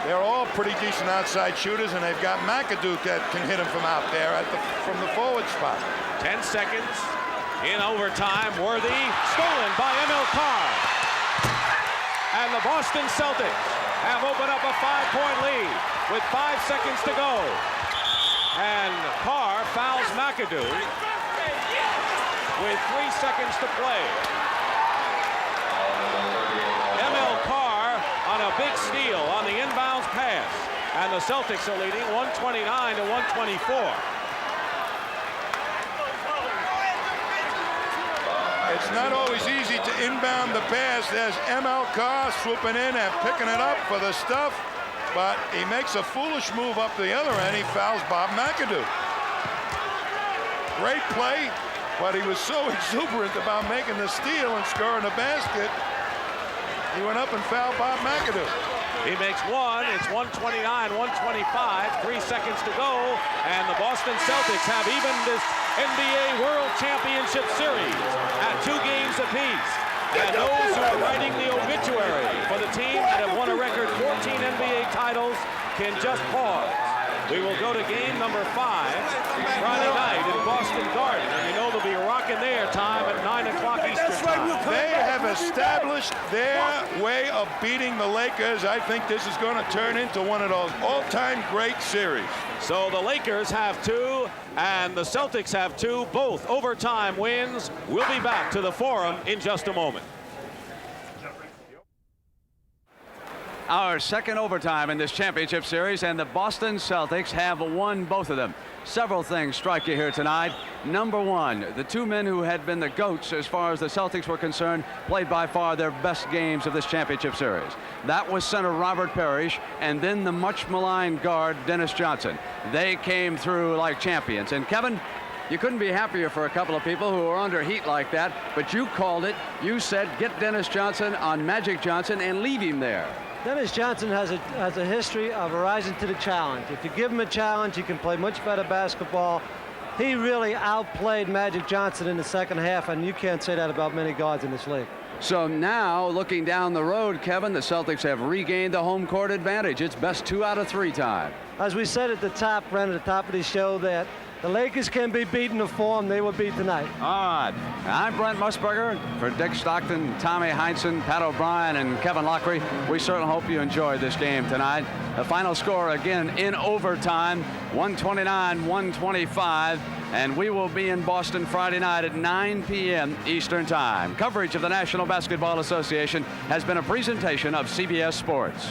they're all pretty decent outside shooters, and they've got McAdoo that can hit him from out there from the forward spot. 10 seconds in overtime. Worthy stolen by Emil Carr. And the Boston Celtics have opened up a 5-point lead with 5 seconds to go. And Carr fouls McAdoo with 3 seconds to play. Emil Carr on a big steal on the inbounds pass. And the Celtics are leading 129 to 124. It's not always easy to inbound the pass. There's Emil Carr swooping in and picking it up for the stuff, but he makes a foolish move up the other end. He fouls Bob McAdoo. Great play, but he was so exuberant about making the steal and scoring the basket, he went up and fouled Bob McAdoo. He makes one. It's 129-125. 3 seconds to go, and the Boston Celtics have evened this NBA World Championship Series at 2 games apiece. And those who are writing the obituary for the team that have won a record 14 NBA titles can just pause. We will go to game number 5 Friday night in Boston Garden. And you know they'll be rocking their time at 9 o'clock Eastern time. They have established their way of beating the Lakers. I think this is going to turn into one of those all-time great series. So the Lakers have 2 and the Celtics have 2, both overtime wins. We'll be back to the Forum in just a moment. Our second overtime in this championship series, and the Boston Celtics have won both of them. Several things strike you here tonight. Number one, the 2 men who had been the GOATs as far as the Celtics were concerned played by far their best games of this championship series. That was center Robert Parish and then the much maligned guard Dennis Johnson. They came through like champions. And Kevin, you couldn't be happier for a couple of people who are under heat like that, but you called it. You said get Dennis Johnson on Magic Johnson and leave him there. Dennis Johnson has a history of rising to the challenge. If you give him a challenge, he can play much better basketball. He really outplayed Magic Johnson in the second half, and you can't say that about many guards in this league. So now, looking down the road, Kevin, the Celtics have regained the home court advantage. It's best 2 out of 3 time. As we said at the top, Brent, at the top of the show, that the Lakers can be beaten to form. They will beat tonight. All right. I'm Brent Musburger. For Dick Stockton, Tommy Heinsohn, Pat O'Brien, and Kevin Lockery, we certainly hope you enjoyed this game tonight. The final score, again, in overtime, 129-125. And we will be in Boston Friday night at 9 p.m. Eastern Time. Coverage of the National Basketball Association has been a presentation of CBS Sports.